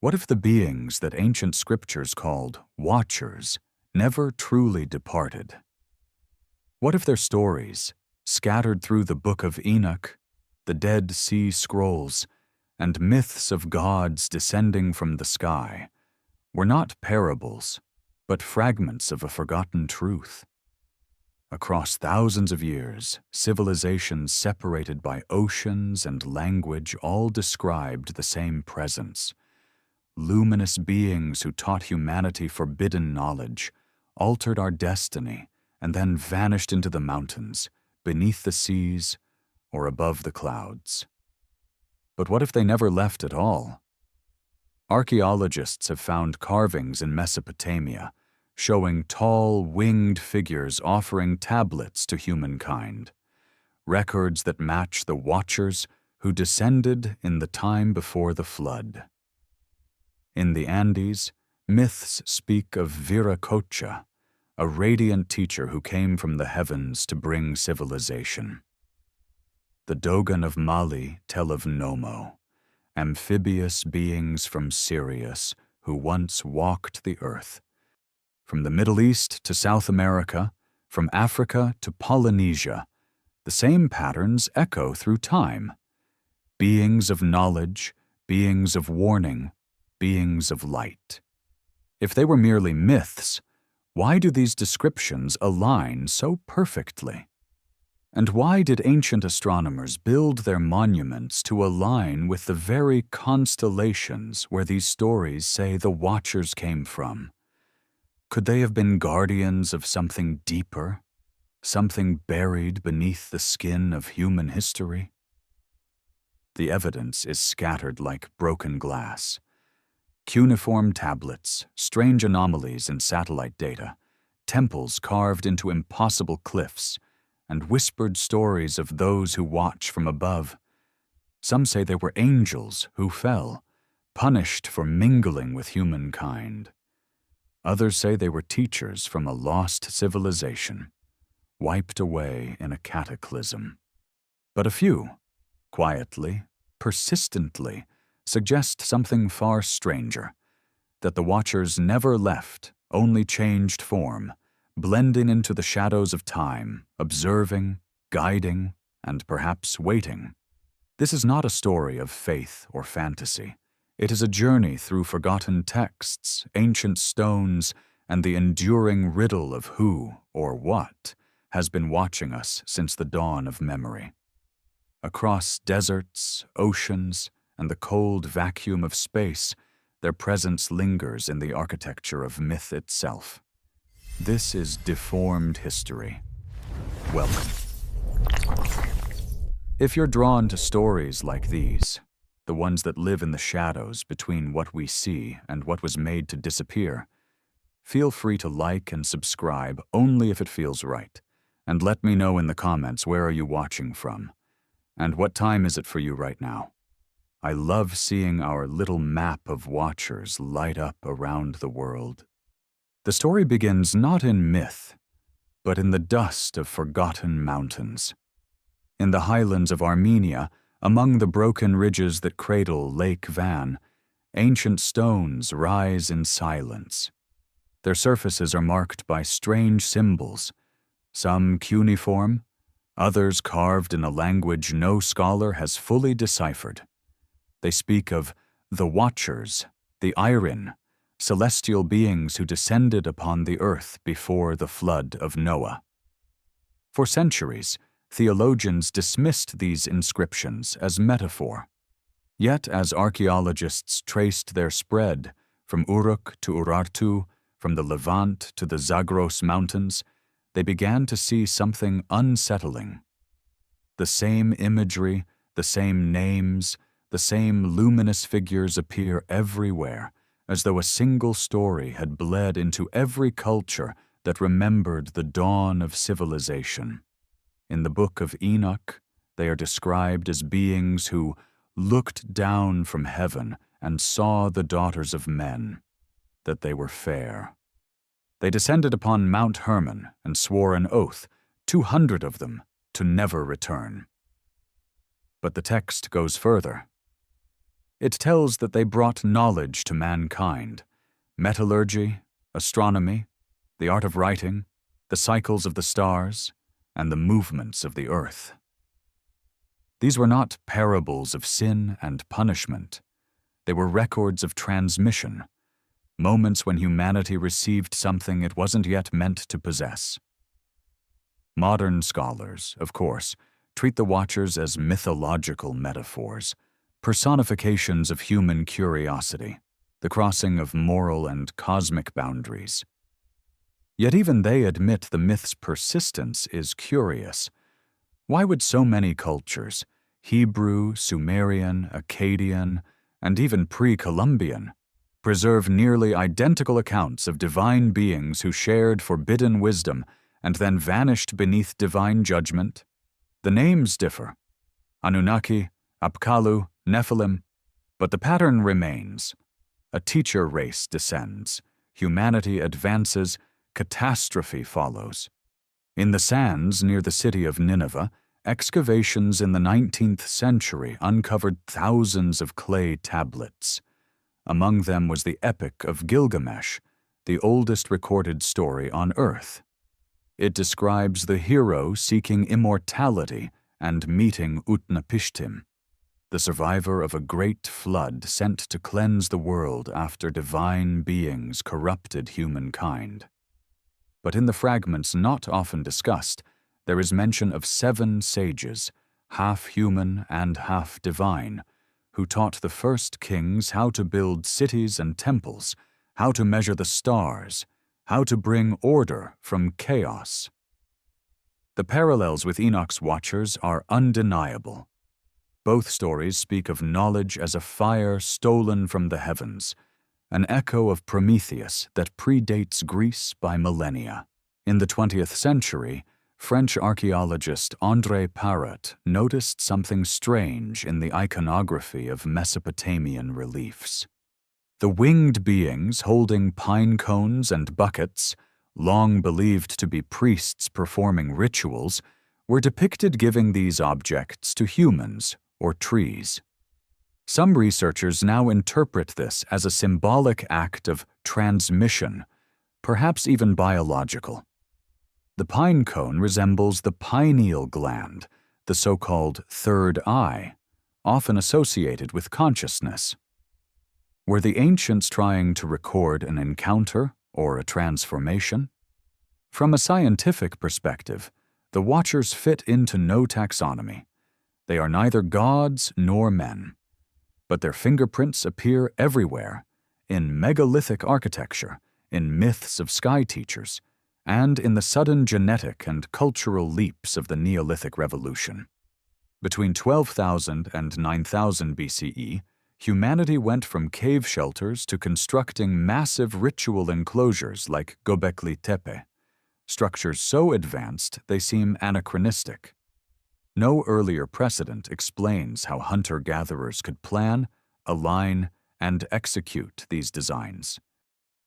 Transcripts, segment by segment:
What if the beings that ancient scriptures called watchers never truly departed? What if their stories, scattered through the Book of Enoch, the Dead Sea Scrolls, and myths of gods descending from the sky, were not parables, but fragments of a forgotten truth? Across thousands of years, civilizations separated by oceans and language all described the same presence. Luminous beings who taught humanity forbidden knowledge, altered our destiny, and then vanished into the mountains, beneath the seas, or above the clouds. But what if they never left at all? Archaeologists have found carvings in Mesopotamia showing tall, winged figures offering tablets to humankind, records that match the Watchers who descended in the time before the flood. In the Andes, myths speak of Viracocha, a radiant teacher who came from the heavens to bring civilization. The Dogon of Mali tell of Nomo, amphibious beings from Sirius who once walked the earth. From the Middle East to South America, from Africa to Polynesia, the same patterns echo through time. Beings of knowledge, beings of warning, beings of light. If they were merely myths, why do these descriptions align so perfectly? And why did ancient astronomers build their monuments to align with the very constellations where these stories say the Watchers came from? Could they have been guardians of something deeper, something buried beneath the skin of human history? The evidence is scattered like broken glass. Cuneiform tablets, strange anomalies in satellite data, temples carved into impossible cliffs, and whispered stories of those who watch from above. Some say they were angels who fell, punished for mingling with humankind. Others say they were teachers from a lost civilization, wiped away in a cataclysm. But a few, quietly, persistently, suggest something far stranger, that the Watchers never left, only changed form, blending into the shadows of time, observing, guiding, and perhaps waiting. This is not a story of faith or fantasy. It is a journey through forgotten texts, ancient stones, and the enduring riddle of who, or what, has been watching us since the dawn of memory. Across deserts, oceans, and the cold vacuum of space, their presence lingers in the architecture of myth itself. This is Deformed History. Welcome. If you're drawn to stories like these, the ones that live in the shadows between what we see and what was made to disappear, feel free to like and subscribe only if it feels right, and let me know in the comments where are you watching from, and what time is it for you right now. I love seeing our little map of Watchers light up around the world. The story begins not in myth, but in the dust of forgotten mountains. In the highlands of Armenia, among the broken ridges that cradle Lake Van, ancient stones rise in silence. Their surfaces are marked by strange symbols, some cuneiform, others carved in a language no scholar has fully deciphered. They speak of the Watchers, the Irin, celestial beings who descended upon the earth before the flood of Noah. For centuries, theologians dismissed these inscriptions as metaphor. Yet as archaeologists traced their spread from Uruk to Urartu, from the Levant to the Zagros Mountains, they began to see something unsettling. The same imagery, the same names, the same luminous figures appear everywhere, as though a single story had bled into every culture that remembered the dawn of civilization. In the Book of Enoch, they are described as beings who looked down from heaven and saw the daughters of men, that they were fair. They descended upon Mount Hermon and swore an oath, 200 of them, to never return. But the text goes further. It tells that they brought knowledge to mankind: metallurgy, astronomy, the art of writing, the cycles of the stars, and the movements of the earth. These were not parables of sin and punishment. They were records of transmission, moments when humanity received something it wasn't yet meant to possess. Modern scholars, of course, treat the Watchers as mythological metaphors, personifications of human curiosity, the crossing of moral and cosmic boundaries. Yet even they admit the myth's persistence is curious. Why would so many cultures, Hebrew, Sumerian, Akkadian, and even pre-Columbian, preserve nearly identical accounts of divine beings who shared forbidden wisdom and then vanished beneath divine judgment? The names differ: Anunnaki, Apkallu, Nephilim, but the pattern remains. A teacher race descends, humanity advances, catastrophe follows. In the sands near the city of Nineveh, excavations in the 19th century uncovered thousands of clay tablets. Among them was the Epic of Gilgamesh, the oldest recorded story on Earth. It describes the hero seeking immortality and meeting Utnapishtim, the survivor of a great flood sent to cleanse the world after divine beings corrupted humankind. But in the fragments not often discussed, there is mention of 7 sages, half human and half divine, who taught the first kings how to build cities and temples, how to measure the stars, how to bring order from chaos. The parallels with Enoch's Watchers are undeniable. Both stories speak of knowledge as a fire stolen from the heavens, an echo of Prometheus that predates Greece by millennia. In the 20th century, French archaeologist André Parrot noticed something strange in the iconography of Mesopotamian reliefs. The winged beings holding pine cones and buckets, long believed to be priests performing rituals, were depicted giving these objects to humans or trees. Some researchers now interpret this as a symbolic act of transmission, perhaps even biological. The pine cone resembles the pineal gland, the so-called third eye, often associated with consciousness. Were the ancients trying to record an encounter or a transformation? From a scientific perspective, the Watchers fit into no taxonomy. They are neither gods nor men, but their fingerprints appear everywhere, in megalithic architecture, in myths of sky teachers, and in the sudden genetic and cultural leaps of the Neolithic Revolution. Between 12,000 and 9,000 BCE, humanity went from cave shelters to constructing massive ritual enclosures like Göbekli Tepe, structures so advanced they seem anachronistic. No earlier precedent explains how hunter-gatherers could plan, align, and execute these designs.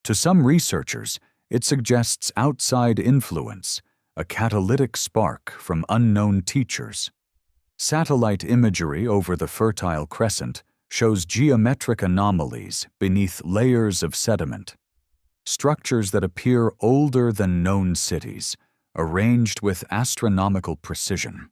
To some researchers, it suggests outside influence, a catalytic spark from unknown teachers. Satellite imagery over the Fertile Crescent shows geometric anomalies beneath layers of sediment, structures that appear older than known cities, arranged with astronomical precision.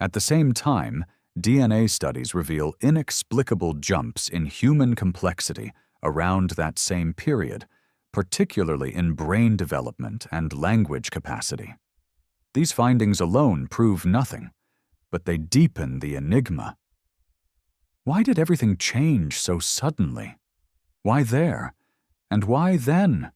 At the same time, DNA studies reveal inexplicable jumps in human complexity around that same period, particularly in brain development and language capacity. These findings alone prove nothing, but they deepen the enigma. Why did everything change so suddenly? Why there? And why then?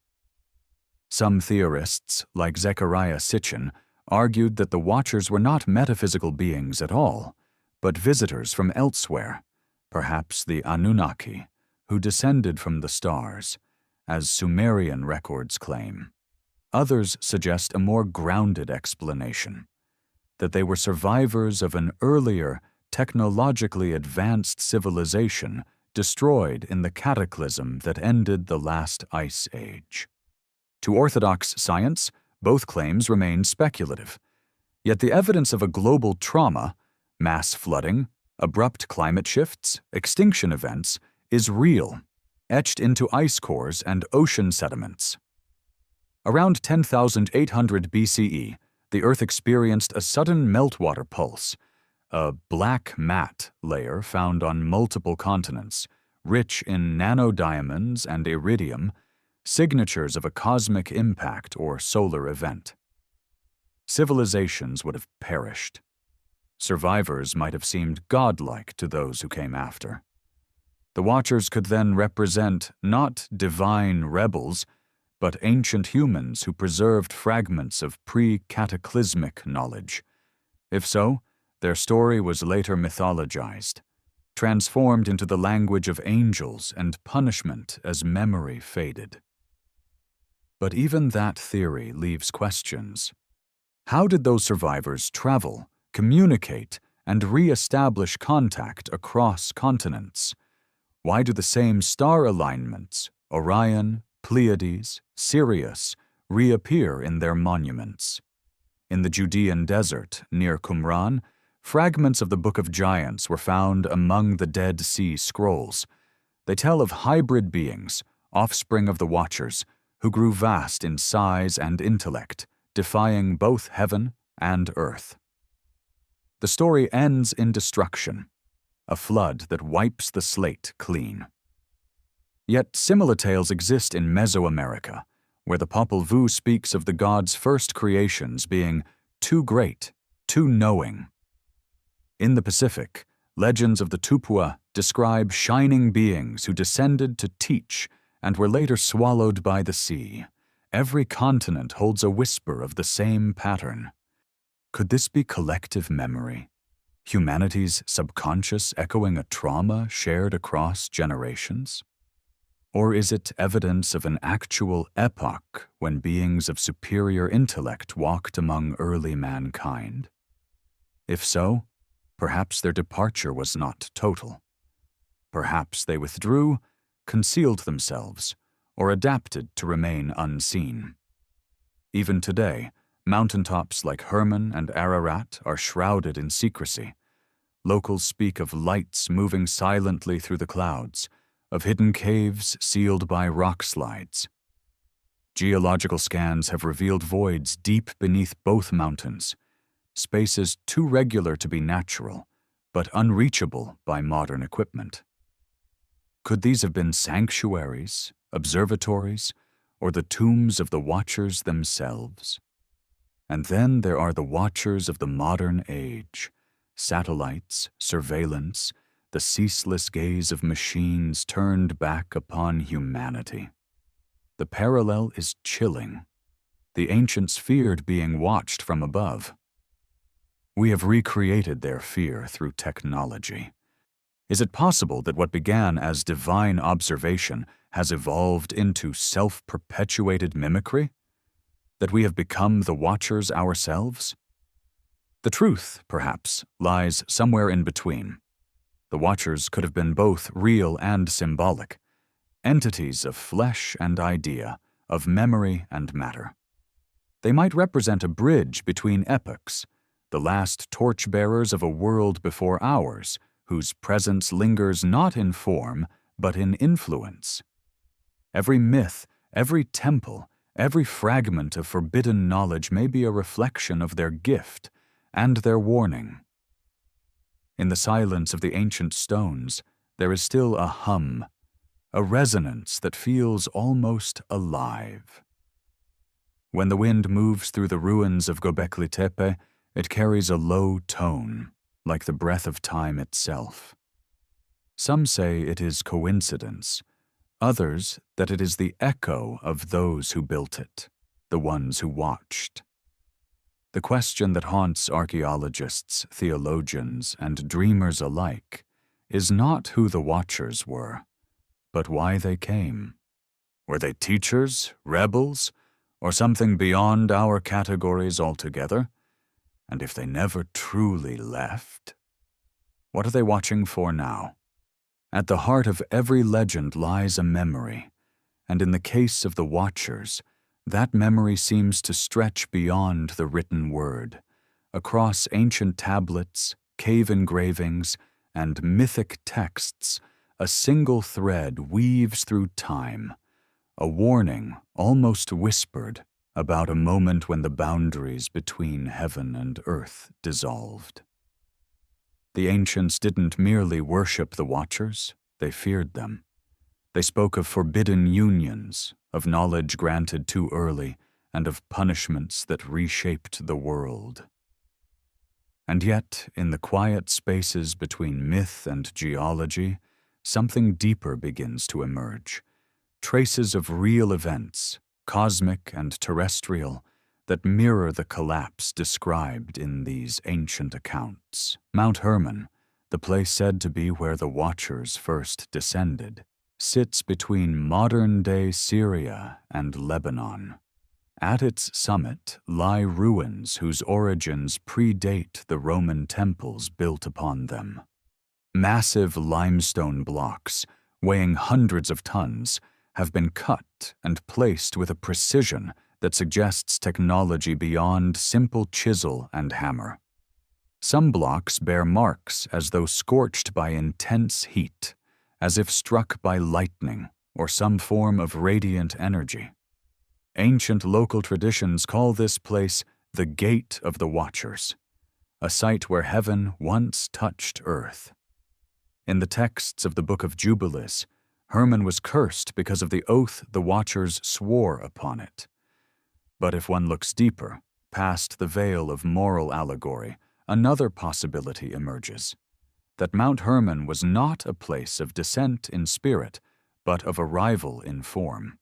Some theorists, like Zecharia Sitchin, argued that the Watchers were not metaphysical beings at all, but visitors from elsewhere, perhaps the Anunnaki, who descended from the stars, as Sumerian records claim. Others suggest a more grounded explanation, that they were survivors of an earlier, technologically advanced civilization destroyed in the cataclysm that ended the last ice age. To orthodox science, both claims remain speculative, yet the evidence of a global trauma, mass flooding, abrupt climate shifts, extinction events, is real, etched into ice cores and ocean sediments. Around 10,800 BCE, the Earth experienced a sudden meltwater pulse, a black matte layer found on multiple continents, rich in nanodiamonds and iridium, signatures of a cosmic impact or solar event. Civilizations would have perished. Survivors might have seemed godlike to those who came after. The Watchers could then represent not divine rebels, but ancient humans who preserved fragments of pre-cataclysmic knowledge. If so, their story was later mythologized, transformed into the language of angels and punishment as memory faded. But even that theory leaves questions. How did those survivors travel, communicate, and re-establish contact across continents? Why do the same star alignments, Orion, Pleiades, Sirius, reappear in their monuments? In the Judean desert, near Qumran, fragments of the Book of Giants were found among the Dead Sea Scrolls. They tell of hybrid beings, offspring of the Watchers, who grew vast in size and intellect, defying both heaven and earth. The story ends in destruction, a flood that wipes the slate clean. Yet similar tales exist in Mesoamerica, where the Popol Vuh speaks of the gods' first creations being too great, too knowing. In the Pacific, legends of the Tupua describe shining beings who descended to teach and were later swallowed by the sea. Every continent holds a whisper of the same pattern. Could this be collective memory? Humanity's subconscious echoing a trauma shared across generations? Or is it evidence of an actual epoch when beings of superior intellect walked among early mankind? If so, perhaps their departure was not total. Perhaps they withdrew, concealed themselves, or adapted to remain unseen. Even today, mountaintops like Hermon and Ararat are shrouded in secrecy. Locals speak of lights moving silently through the clouds, of hidden caves sealed by rock slides. Geological scans have revealed voids deep beneath both mountains, spaces too regular to be natural, but unreachable by modern equipment. Could these have been sanctuaries, observatories, or the tombs of the Watchers themselves? And then there are the Watchers of the modern age, satellites, surveillance, the ceaseless gaze of machines turned back upon humanity. The parallel is chilling. The ancients feared being watched from above. We have recreated their fear through technology. Is it possible that what began as divine observation has evolved into self-perpetuated mimicry? That we have become the Watchers ourselves? The truth, perhaps, lies somewhere in between. The Watchers could have been both real and symbolic, entities of flesh and idea, of memory and matter. They might represent a bridge between epochs, the last torchbearers of a world before ours, whose presence lingers not in form, but in influence. Every myth, every temple, every fragment of forbidden knowledge may be a reflection of their gift and their warning. In the silence of the ancient stones, there is still a hum, a resonance that feels almost alive. When the wind moves through the ruins of Göbekli Tepe, it carries a low tone, like the breath of time itself. Some say it is coincidence, others that it is the echo of those who built it, the ones who watched. The question that haunts archaeologists, theologians, and dreamers alike is not who the Watchers were, but why they came. Were they teachers, rebels, or something beyond our categories altogether? And if they never truly left, what are they watching for now? At the heart of every legend lies a memory, and in the case of the Watchers, that memory seems to stretch beyond the written word, across ancient tablets, cave engravings, and mythic texts, a single thread weaves through time, a warning, almost whispered, about a moment when the boundaries between heaven and earth dissolved. The ancients didn't merely worship the Watchers, they feared them. They spoke of forbidden unions, of knowledge granted too early, and of punishments that reshaped the world. And yet, in the quiet spaces between myth and geology, something deeper begins to emerge. Traces of real events, cosmic and terrestrial, that mirror the collapse described in these ancient accounts. Mount Hermon, the place said to be where the Watchers first descended, sits between modern-day Syria and Lebanon. At its summit lie ruins whose origins predate the Roman temples built upon them. Massive limestone blocks, weighing hundreds of tons, have been cut and placed with a precision that suggests technology beyond simple chisel and hammer. Some blocks bear marks as though scorched by intense heat, as if struck by lightning or some form of radiant energy. Ancient local traditions call this place the Gate of the Watchers, a site where heaven once touched earth. In the texts of the Book of Jubilees, Hermon was cursed because of the oath the Watchers swore upon it. But if one looks deeper, past the veil of moral allegory, another possibility emerges: that Mount Hermon was not a place of descent in spirit, but of arrival in form.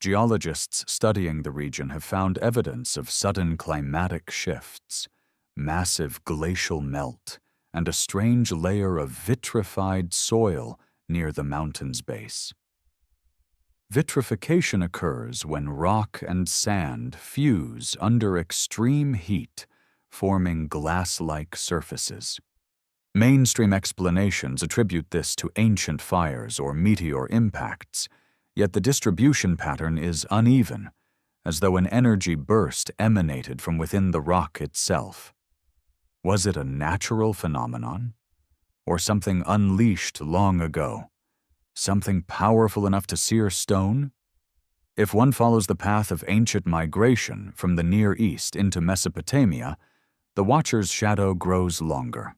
Geologists studying the region have found evidence of sudden climatic shifts, massive glacial melt, and a strange layer of vitrified soil near the mountain's base. Vitrification occurs when rock and sand fuse under extreme heat, forming glass-like surfaces. Mainstream explanations attribute this to ancient fires or meteor impacts, yet the distribution pattern is uneven, as though an energy burst emanated from within the rock itself. Was it a natural phenomenon? Or something unleashed long ago? Something powerful enough to sear stone? If one follows the path of ancient migration from the Near East into Mesopotamia, the Watcher's shadow grows longer.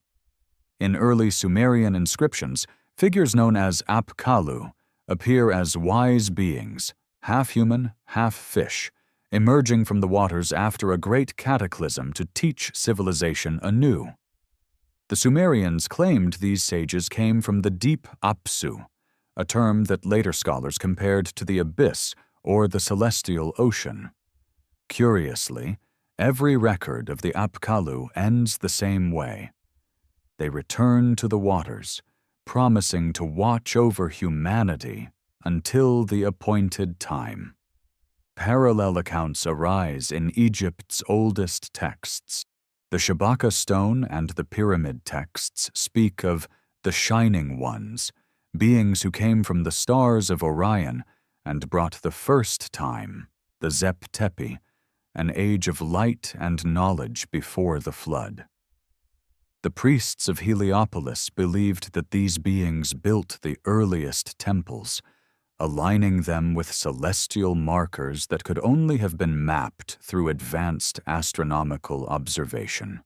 In early Sumerian inscriptions, figures known as Apkallu appear as wise beings, half human, half fish, emerging from the waters after a great cataclysm to teach civilization anew. The Sumerians claimed these sages came from the deep Apsu, a term that later scholars compared to the abyss or the celestial ocean. Curiously, every record of the Apkallu ends the same way. They return to the waters, promising to watch over humanity until the appointed time. Parallel accounts arise in Egypt's oldest texts. The Shabaka stone and the pyramid texts speak of the Shining Ones, beings who came from the stars of Orion and brought the first time, the Zep Tepi, an age of light and knowledge before the flood. The priests of Heliopolis believed that these beings built the earliest temples, aligning them with celestial markers that could only have been mapped through advanced astronomical observation.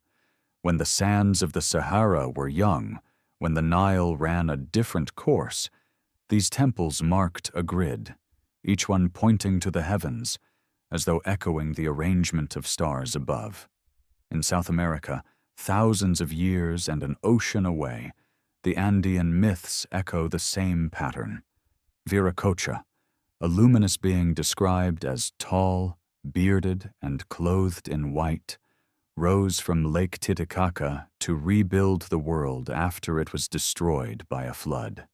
When the sands of the Sahara were young, when the Nile ran a different course, these temples marked a grid, each one pointing to the heavens, as though echoing the arrangement of stars above. In South America, thousands of years and an ocean away, the Andean myths echo the same pattern. Viracocha, a luminous being described as tall, bearded, and clothed in white, rose from Lake Titicaca to rebuild the world after it was destroyed by a flood.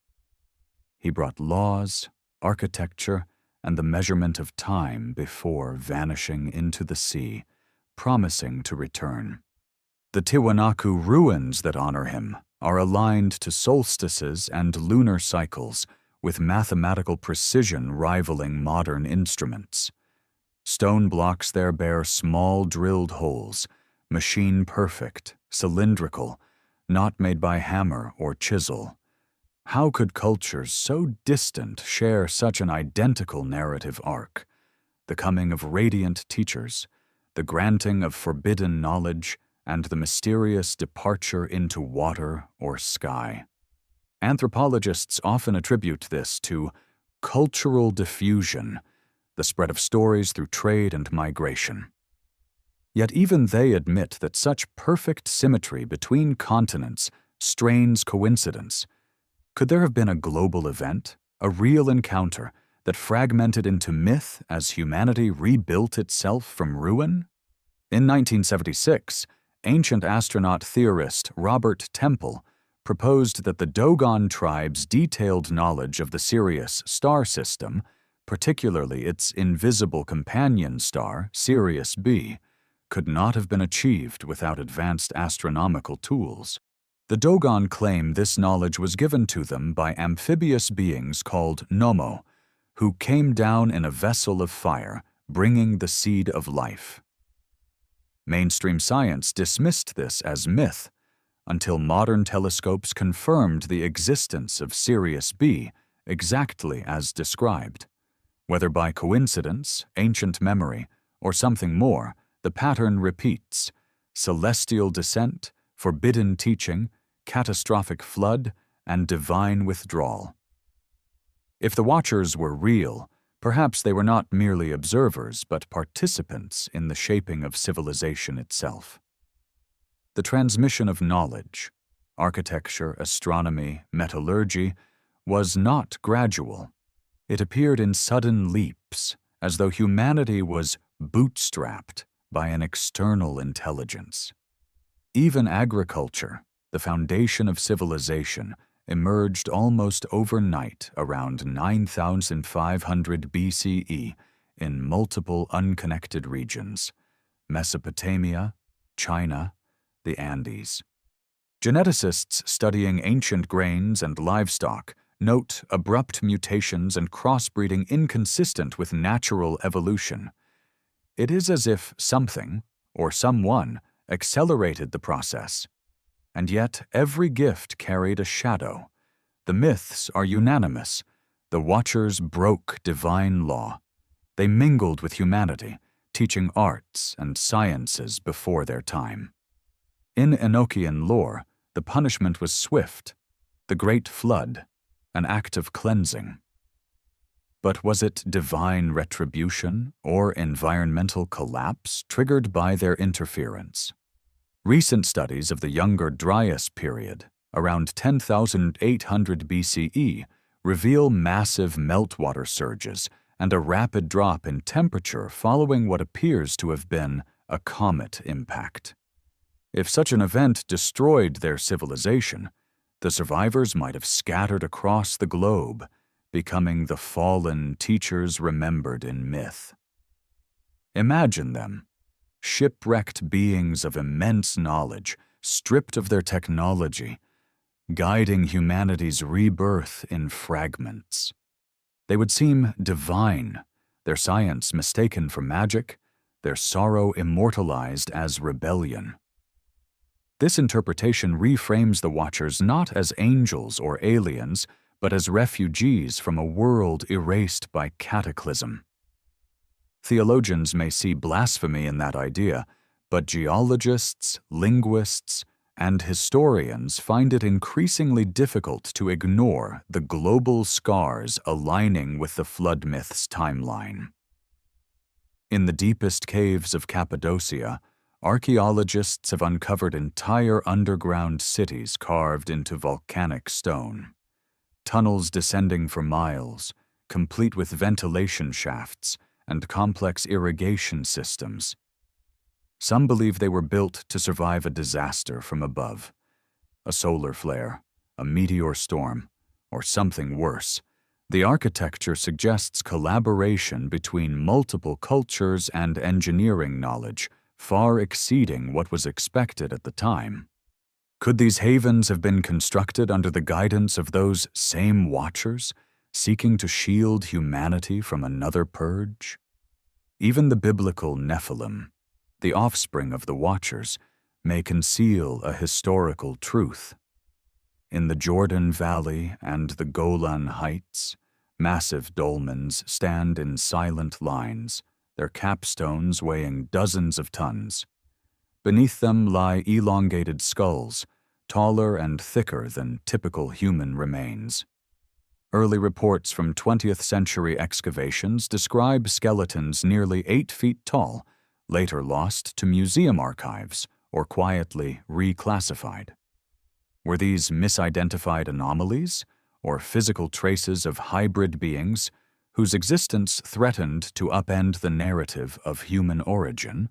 He brought laws, architecture, and the measurement of time before vanishing into the sea, promising to return. The Tiwanaku ruins that honor him are aligned to solstices and lunar cycles, with mathematical precision rivaling modern instruments. Stone blocks there bear small drilled holes, machine-perfect, cylindrical, not made by hammer or chisel. How could cultures so distant share such an identical narrative arc? The coming of radiant teachers, the granting of forbidden knowledge, and the mysterious departure into water or sky. Anthropologists often attribute this to cultural diffusion, the spread of stories through trade and migration. Yet even they admit that such perfect symmetry between continents strains coincidence. Could there have been a global event, a real encounter, that fragmented into myth as humanity rebuilt itself from ruin? In 1976, ancient astronaut theorist Robert Temple proposed that the Dogon tribe's detailed knowledge of the Sirius star system, particularly its invisible companion star, Sirius B, could not have been achieved without advanced astronomical tools. The Dogon claim this knowledge was given to them by amphibious beings called Nomo, who came down in a vessel of fire, bringing the seed of life. Mainstream science dismissed this as myth, until modern telescopes confirmed the existence of Sirius B exactly as described. Whether by coincidence, ancient memory, or something more, the pattern repeats: celestial descent, forbidden teaching, catastrophic flood, and divine withdrawal. If the Watchers were real, perhaps they were not merely observers but participants in the shaping of civilization itself. The transmission of knowledge, architecture, astronomy, metallurgy, was not gradual. It appeared in sudden leaps, as though humanity was bootstrapped by an external intelligence. Even agriculture, the foundation of civilization, emerged almost overnight around 9,500 BCE in multiple unconnected regions: Mesopotamia, China, the Andes. Geneticists studying ancient grains and livestock note abrupt mutations and crossbreeding inconsistent with natural evolution. It is as if something, or someone, accelerated the process. And yet every gift carried a shadow. The myths are unanimous. The Watchers broke divine law. They mingled with humanity, teaching arts and sciences before their time. In Enochian lore, the punishment was swift: the Great Flood, an act of cleansing. But was it divine retribution or environmental collapse triggered by their interference? Recent studies of the Younger Dryas period, around 10,800 BCE, reveal massive meltwater surges and a rapid drop in temperature following what appears to have been a comet impact. If such an event destroyed their civilization, the survivors might have scattered across the globe, becoming the fallen teachers remembered in myth. Imagine them, shipwrecked beings of immense knowledge, stripped of their technology, guiding humanity's rebirth in fragments. They would seem divine, their science mistaken for magic, their sorrow immortalized as rebellion. This interpretation reframes the Watchers not as angels or aliens, but as refugees from a world erased by cataclysm. Theologians may see blasphemy in that idea, but geologists, linguists, and historians find it increasingly difficult to ignore the global scars aligning with the flood myth's timeline. In the deepest caves of Cappadocia, archaeologists have uncovered entire underground cities carved into volcanic stone. Tunnels descending for miles, complete with ventilation shafts and complex irrigation systems. Some believe they were built to survive a disaster from above, a solar flare, a meteor storm, or something worse. The architecture suggests collaboration between multiple cultures and engineering knowledge, far exceeding what was expected at the time. Could these havens have been constructed under the guidance of those same Watchers, seeking to shield humanity from another purge? Even the biblical Nephilim, the offspring of the Watchers, may conceal a historical truth. In the Jordan Valley and the Golan Heights, massive dolmens stand in silent lines, their capstones weighing dozens of tons. Beneath them lie elongated skulls, taller and thicker than typical human remains. Early reports from 20th century excavations describe skeletons nearly 8 feet tall, later lost to museum archives or quietly reclassified. Were these misidentified anomalies or physical traces of hybrid beings whose existence threatened to upend the narrative of human origin?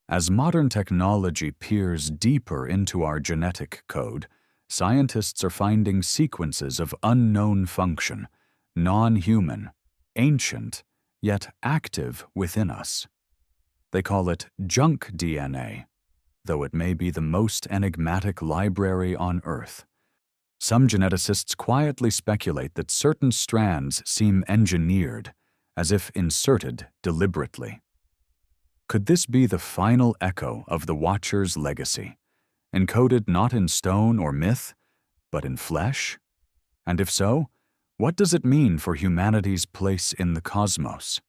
As modern technology peers deeper into our genetic code, scientists are finding sequences of unknown function, non-human, ancient, yet active within us. They call it junk DNA, though it may be the most enigmatic library on Earth. Some geneticists quietly speculate that certain strands seem engineered, as if inserted deliberately. Could this be the final echo of the Watcher's legacy, encoded not in stone or myth, but in flesh? And if so, what does it mean for humanity's place in the cosmos?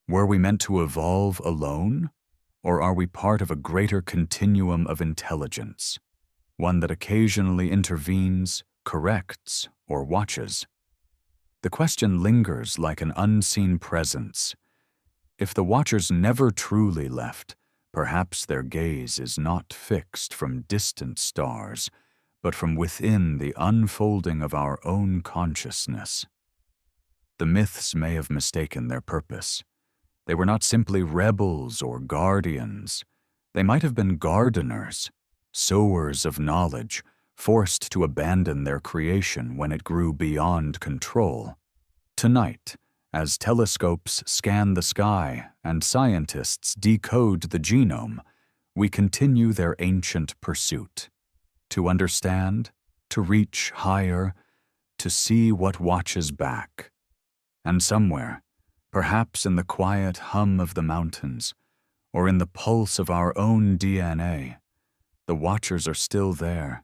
Were we meant to evolve alone, or are we part of a greater continuum of intelligence, one that occasionally intervenes, corrects, or watches? The question lingers like an unseen presence. If the Watchers never truly left, perhaps their gaze is not fixed from distant stars, but from within the unfolding of our own consciousness. The myths may have mistaken their purpose. They were not simply rebels or guardians. They might have been gardeners, sowers of knowledge, forced to abandon their creation when it grew beyond control. Tonight, as telescopes scan the sky and scientists decode the genome, we continue their ancient pursuit. To understand, to reach higher, to see what watches back. And somewhere, perhaps in the quiet hum of the mountains, or in the pulse of our own DNA, the Watchers are still there,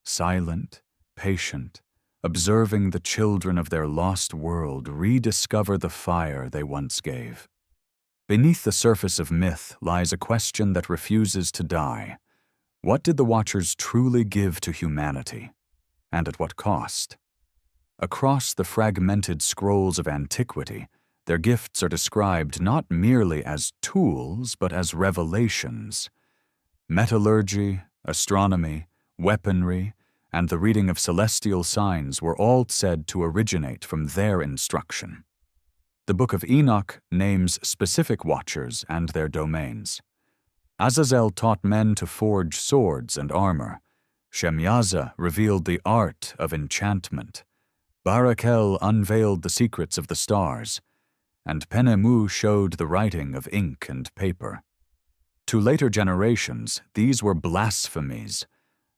silent, patient, observing the children of their lost world rediscover the fire they once gave. Beneath the surface of myth lies a question that refuses to die. What did the Watchers truly give to humanity, and at what cost? Across the fragmented scrolls of antiquity, their gifts are described not merely as tools, but as revelations. Metallurgy, astronomy, weaponry, and the reading of celestial signs were all said to originate from their instruction. The Book of Enoch names specific Watchers and their domains. Azazel taught men to forge swords and armor. Shemyaza revealed the art of enchantment. Barakel unveiled the secrets of the stars, and Penemu showed the writing of ink and paper. To later generations, these were blasphemies,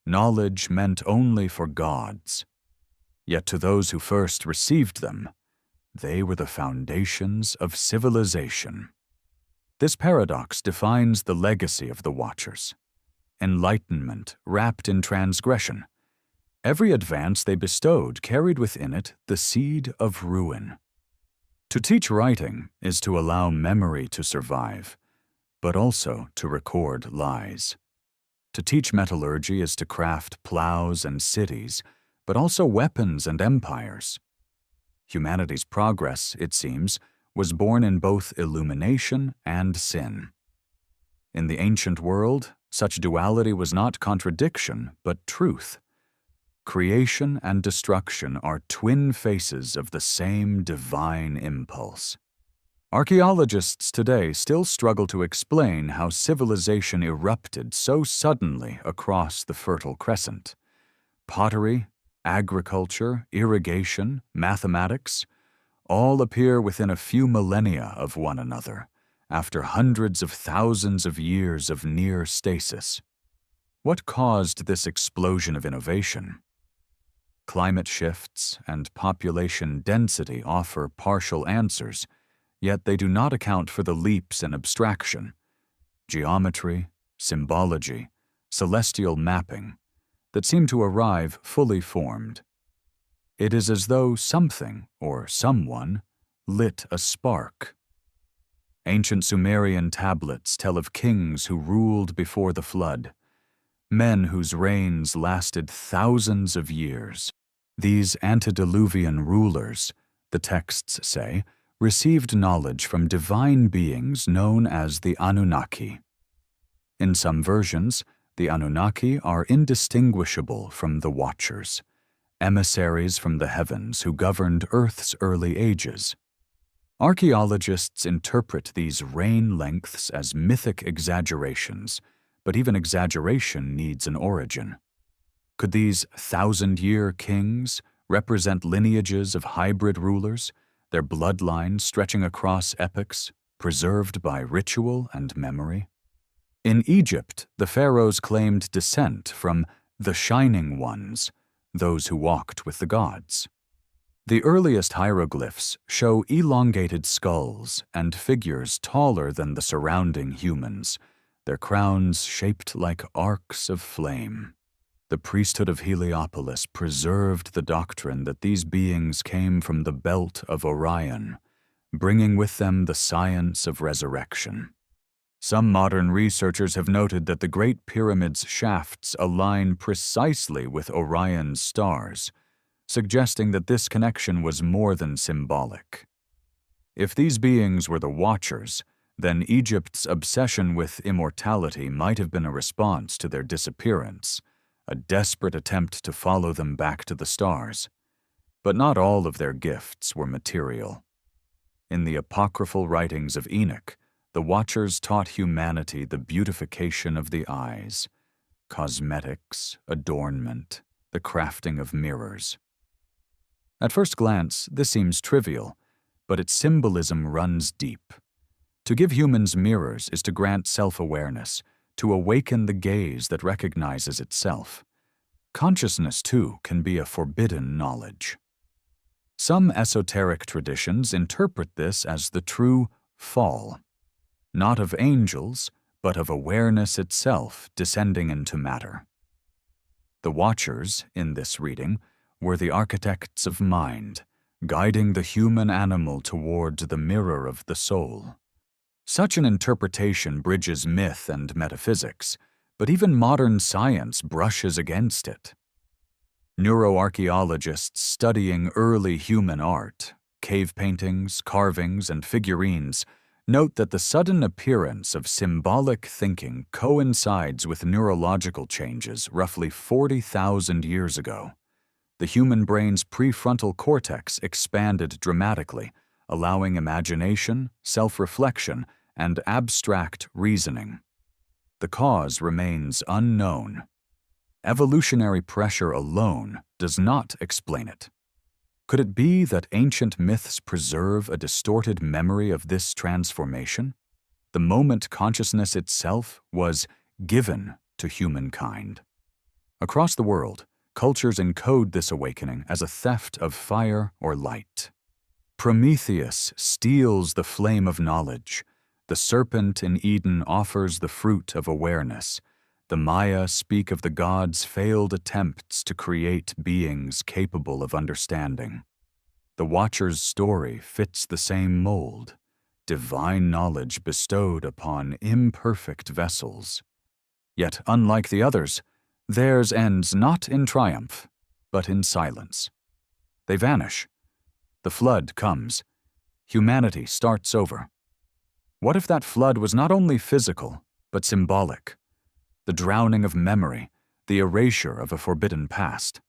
knowledge meant only for gods. Yet to those who first received them, they were the foundations of civilization. This paradox defines the legacy of the Watchers. Enlightenment wrapped in transgression. Every advance they bestowed carried within it the seed of ruin. To teach writing is to allow memory to survive, but also to record lies. To teach metallurgy is to craft plows and cities, but also weapons and empires. Humanity's progress, it seems, was born in both illumination and sin. In the ancient world, such duality was not contradiction, but truth. Creation and destruction are twin faces of the same divine impulse. Archaeologists today still struggle to explain how civilization erupted so suddenly across the Fertile Crescent. Pottery, agriculture, irrigation, mathematics, all appear within a few millennia of one another, after hundreds of thousands of years of near stasis. What caused this explosion of innovation? Climate shifts and population density offer partial answers, yet they do not account for the leaps in abstraction. Geometry, symbology, celestial mapping, that seem to arrive fully formed. It is as though something, or someone, lit a spark. Ancient Sumerian tablets tell of kings who ruled before the flood, men whose reigns lasted thousands of years. These antediluvian rulers, the texts say, received knowledge from divine beings known as the Anunnaki. In some versions, the Anunnaki are indistinguishable from the Watchers, emissaries from the heavens who governed Earth's early ages. Archaeologists interpret these reign lengths as mythic exaggerations, but even exaggeration needs an origin. Could these thousand-year kings represent lineages of hybrid rulers, their bloodline stretching across epochs, preserved by ritual and memory? In Egypt, the pharaohs claimed descent from the Shining Ones, those who walked with the gods. The earliest hieroglyphs show elongated skulls and figures taller than the surrounding humans, their crowns shaped like arcs of flame. The priesthood of Heliopolis preserved the doctrine that these beings came from the belt of Orion, bringing with them the science of resurrection. Some modern researchers have noted that the Great Pyramid's shafts align precisely with Orion's stars, suggesting that this connection was more than symbolic. If these beings were the Watchers, then Egypt's obsession with immortality might have been a response to their disappearance, a desperate attempt to follow them back to the stars. But not all of their gifts were material. In the apocryphal writings of Enoch, the Watchers taught humanity the beautification of the eyes, cosmetics, adornment, the crafting of mirrors. At first glance, this seems trivial, but its symbolism runs deep. To give humans mirrors is to grant self-awareness, to awaken the gaze that recognizes itself. Consciousness, too, can be a forbidden knowledge. Some esoteric traditions interpret this as the true fall, not of angels, but of awareness itself descending into matter. The Watchers, in this reading, were the architects of mind, guiding the human animal toward the mirror of the soul. Such an interpretation bridges myth and metaphysics, but even modern science brushes against it. Neuroarchaeologists studying early human art, cave paintings, carvings, and figurines, note that the sudden appearance of symbolic thinking coincides with neurological changes roughly 40,000 years ago. The human brain's prefrontal cortex expanded dramatically, allowing imagination, self-reflection, and abstract reasoning. The cause remains unknown. Evolutionary pressure alone does not explain it. Could it be that ancient myths preserve a distorted memory of this transformation? The moment consciousness itself was given to humankind. Across the world, cultures encode this awakening as a theft of fire or light. Prometheus steals the flame of knowledge. The serpent in Eden offers the fruit of awareness. The Maya speak of the gods' failed attempts to create beings capable of understanding. The Watcher's story fits the same mold, divine knowledge bestowed upon imperfect vessels. Yet, unlike the others, theirs ends not in triumph, but in silence. They vanish. The flood comes. Humanity starts over. What if that flood was not only physical, but symbolic? The drowning of memory, the erasure of a forbidden past.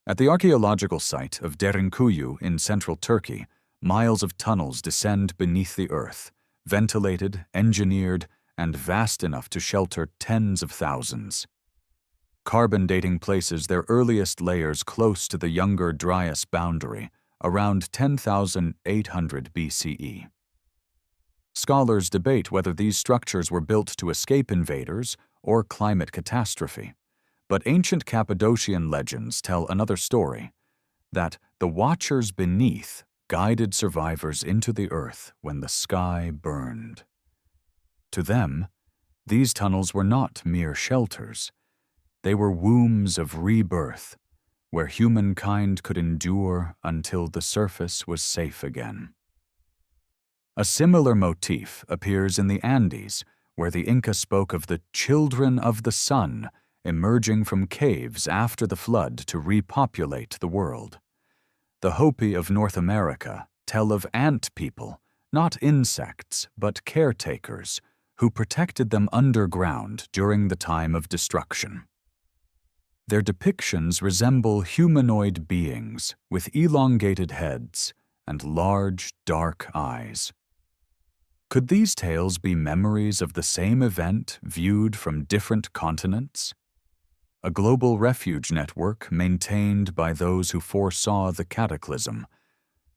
At the archaeological site of Derinkuyu in central Turkey, miles of tunnels descend beneath the earth, ventilated, engineered, and vast enough to shelter tens of thousands. Carbon dating places their earliest layers close to the Younger Dryas boundary, around 10,800 BCE. Scholars debate whether these structures were built to escape invaders or climate catastrophe, but ancient Cappadocian legends tell another story, that the Watchers beneath guided survivors into the earth when the sky burned. To them, These tunnels were not mere shelters. They were wombs of rebirth, where humankind could endure until the surface was safe again. A similar motif appears in the Andes, where the Inca spoke of the children of the sun emerging from caves after the flood to repopulate the world. The Hopi of North America tell of ant people, not insects, but caretakers, who protected them underground during the time of destruction. Their depictions resemble humanoid beings with elongated heads and large, dark eyes. Could these tales be memories of the same event viewed from different continents? A global refuge network maintained by those who foresaw the cataclysm,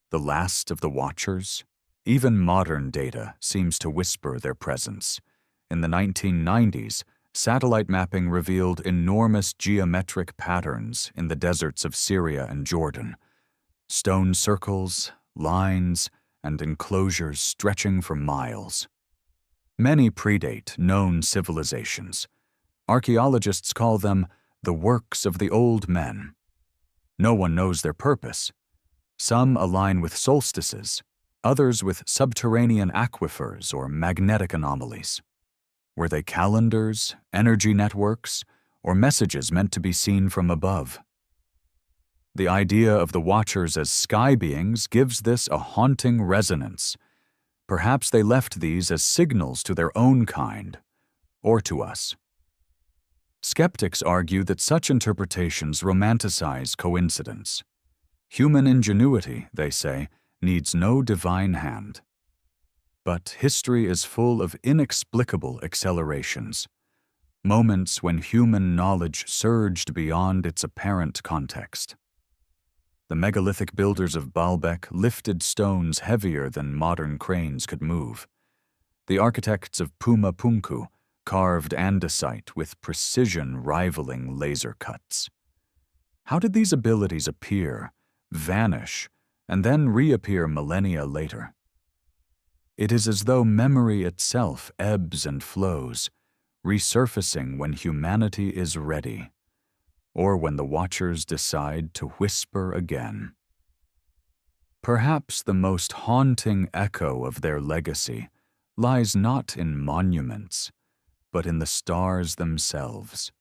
the last of the Watchers? Even modern data seems to whisper their presence. In the 1990s, satellite mapping revealed enormous geometric patterns in the deserts of Syria and Jordan. Stone circles, lines, and enclosures stretching for miles. Many predate known civilizations. Archaeologists call them the works of the old men. No one knows their purpose. Some align with solstices, others with subterranean aquifers or magnetic anomalies. Were they calendars, energy networks, or messages meant to be seen from above? The idea of the Watchers as sky beings gives this a haunting resonance. Perhaps they left these as signals to their own kind, or to us. Skeptics argue that such interpretations romanticize coincidence. Human ingenuity, they say, needs no divine hand. But history is full of inexplicable accelerations, moments when human knowledge surged beyond its apparent context. The megalithic builders of Baalbek lifted stones heavier than modern cranes could move. The architects of Puma Punku carved andesite with precision rivaling laser cuts. How did these abilities appear, vanish, and then reappear millennia later? It is as though memory itself ebbs and flows, resurfacing when humanity is ready, or when the Watchers decide to whisper again. Perhaps the most haunting echo of their legacy lies not in monuments, but in the stars themselves.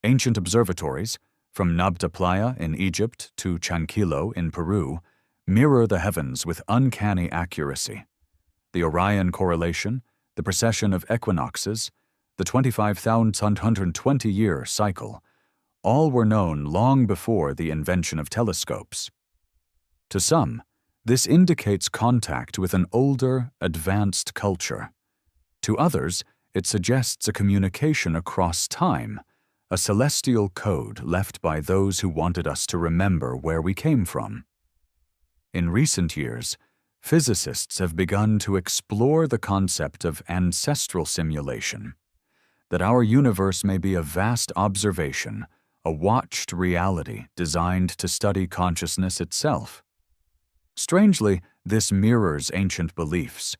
Ancient observatories, from Nabta Playa in Egypt to Chanquillo in Peru, mirror the heavens with uncanny accuracy. The Orion correlation, the precession of equinoxes, the 25,120-year cycle, all were known long before the invention of telescopes. To some, this indicates contact with an older, advanced culture. To others, it suggests a communication across time, a celestial code left by those who wanted us to remember where we came from. In recent years, physicists have begun to explore the concept of ancestral simulation, that our universe may be a vast observation, a watched reality designed to study consciousness itself. Strangely, this mirrors ancient beliefs.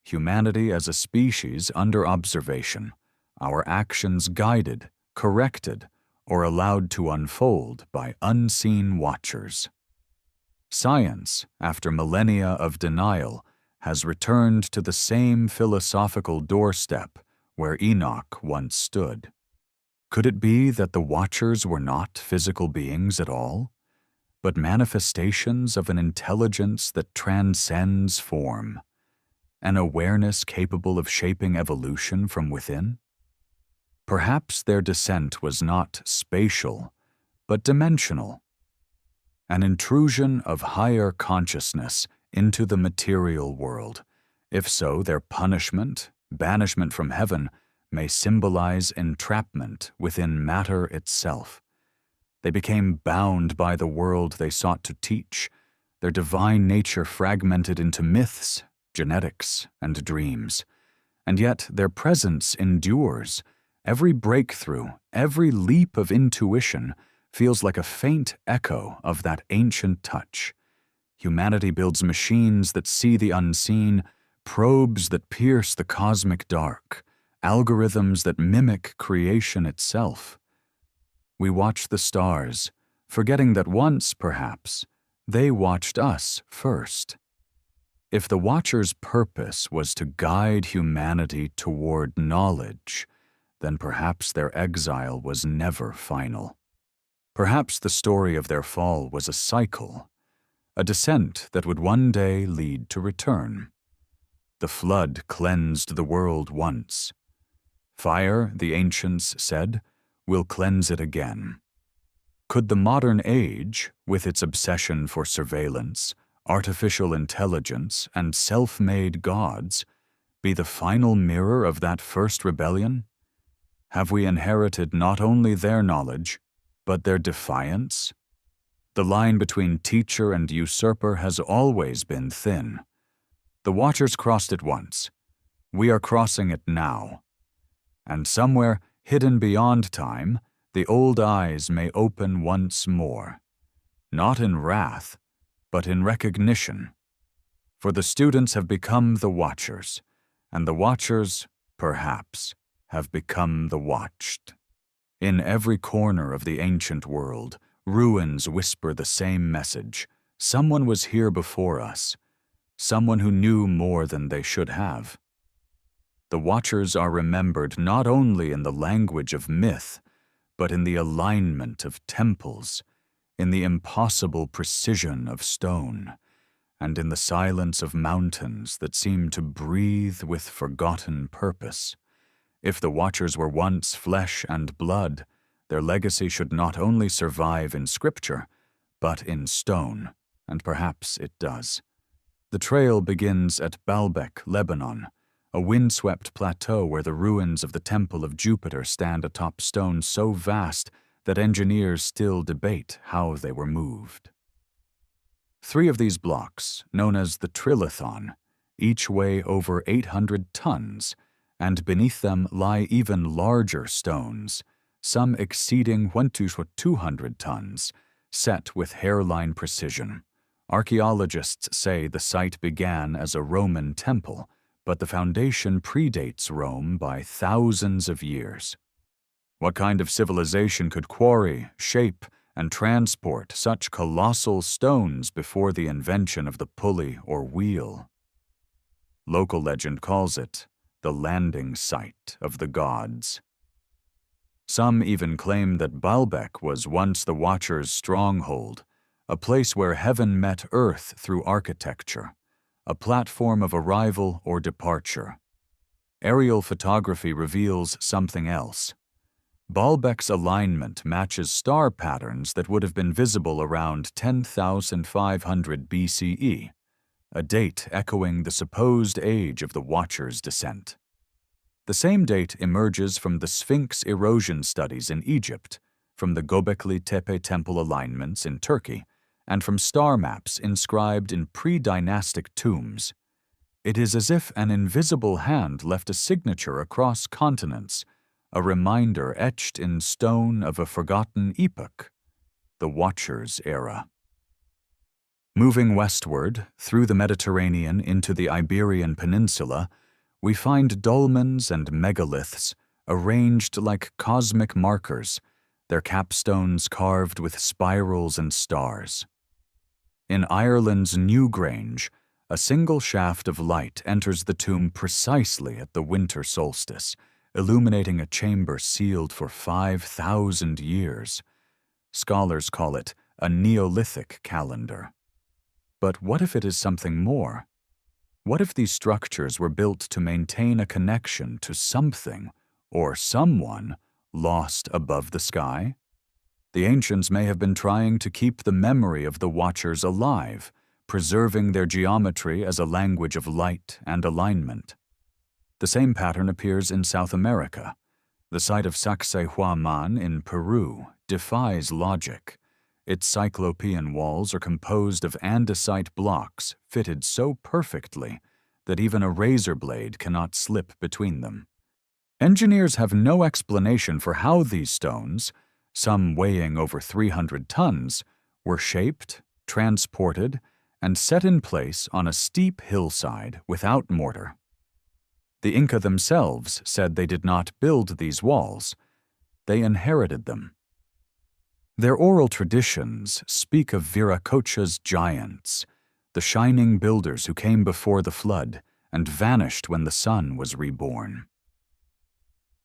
Humanity as a species under observation, our actions guided, corrected, or allowed to unfold by unseen watchers. Science, after millennia of denial, has returned to the same philosophical doorstep where Enoch once stood. Could it be that the Watchers were not physical beings at all, but manifestations of an intelligence that transcends form, an awareness capable of shaping evolution from within? Perhaps their descent was not spatial, but dimensional, an intrusion of higher consciousness into the material world. If so, their punishment, banishment from heaven, may symbolize entrapment within matter itself. They became bound by the world they sought to teach, their divine nature fragmented into myths, genetics, and dreams. And yet their presence endures. Every breakthrough, every leap of intuition feels like a faint echo of that ancient touch. Humanity builds machines that see the unseen, probes that pierce the cosmic dark, algorithms that mimic creation itself. We watch the stars, forgetting that once, perhaps, they watched us first. If the Watchers' purpose was to guide humanity toward knowledge, then perhaps their exile was never final. Perhaps the story of their fall was a cycle, a descent that would one day lead to return. The flood cleansed the world once. Fire, the ancients said, will cleanse it again. Could the modern age, with its obsession for surveillance, artificial intelligence, and self-made gods, be the final mirror of that first rebellion? Have we inherited not only their knowledge, but their defiance? The line between teacher and usurper has always been thin. The Watchers crossed it once. We are crossing it now. And somewhere, hidden beyond time, the old eyes may open once more. Not in wrath, but in recognition. For the students have become the Watchers, and the Watchers, perhaps, have become the watched. In every corner of the ancient world, ruins whisper the same message. Someone was here before us. Someone who knew more than they should have. The Watchers are remembered not only in the language of myth, but in the alignment of temples, in the impossible precision of stone, and in the silence of mountains that seem to breathe with forgotten purpose. If the Watchers were once flesh and blood, their legacy should not only survive in scripture, but in stone, and perhaps it does. The trail begins at Baalbek, Lebanon, a windswept plateau where the ruins of the Temple of Jupiter stand atop stones so vast that engineers still debate how they were moved. 3 of these blocks, known as the Trilithon, each weigh over 800 tons, and beneath them lie even larger stones, some exceeding 200 tons, set with hairline precision. Archaeologists say the site began as a Roman temple, but the foundation predates Rome by thousands of years. What kind of civilization could quarry, shape, and transport such colossal stones before the invention of the pulley or wheel? Local legend calls it the landing site of the gods. Some even claim that Baalbek was once the Watchers' stronghold, a place where heaven met earth through architecture, a platform of arrival or departure. Aerial photography reveals something else. Baalbek's alignment matches star patterns that would have been visible around 10,500 BCE, a date echoing the supposed age of the Watchers' descent. The same date emerges from the Sphinx erosion studies in Egypt, from the Göbekli Tepe temple alignments in Turkey, and from star maps inscribed in pre-dynastic tombs. It is as if an invisible hand left a signature across continents, a reminder etched in stone of a forgotten epoch, the Watchers' era. Moving westward, through the Mediterranean into the Iberian Peninsula, we find dolmens and megaliths arranged like cosmic markers, their capstones carved with spirals and stars. In Ireland's Newgrange, a single shaft of light enters the tomb precisely at the winter solstice, illuminating a chamber sealed for 5,000 years. Scholars call it a Neolithic calendar. But what if it is something more? What if these structures were built to maintain a connection to something or someone lost above the sky? The ancients may have been trying to keep the memory of the Watchers alive, preserving their geometry as a language of light and alignment. The same pattern appears in South America. The site of Sacsayhuaman in Peru defies logic. Its cyclopean walls are composed of andesite blocks fitted so perfectly that even a razor blade cannot slip between them. Engineers have no explanation for how these stones, some weighing over 300 tons, were shaped, transported, and set in place on a steep hillside without mortar. The Inca themselves said they did not build these walls. They inherited them. Their oral traditions speak of Viracocha's giants, the shining builders who came before the flood and vanished when the sun was reborn.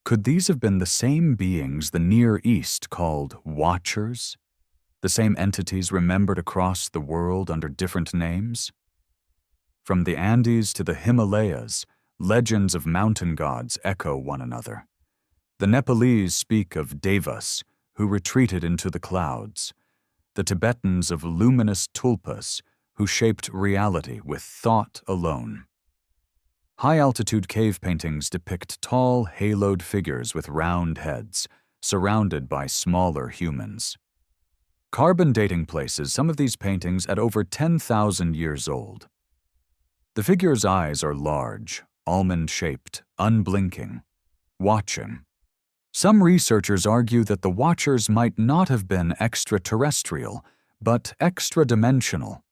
Could these have been the same beings the Near East called Watchers? The same entities remembered across the world under different names? From the Andes to the Himalayas, legends of mountain gods echo one another. The Nepalese speak of devas, who retreated into the clouds, the Tibetans of luminous tulpas, who shaped reality with thought alone. High-altitude cave paintings depict tall, haloed figures with round heads, surrounded by smaller humans. Carbon dating places some of these paintings at over 10,000 years old. The figures' eyes are large, almond-shaped, unblinking, watching. Some researchers argue that the Watchers might not have been extraterrestrial, but extra-dimensional,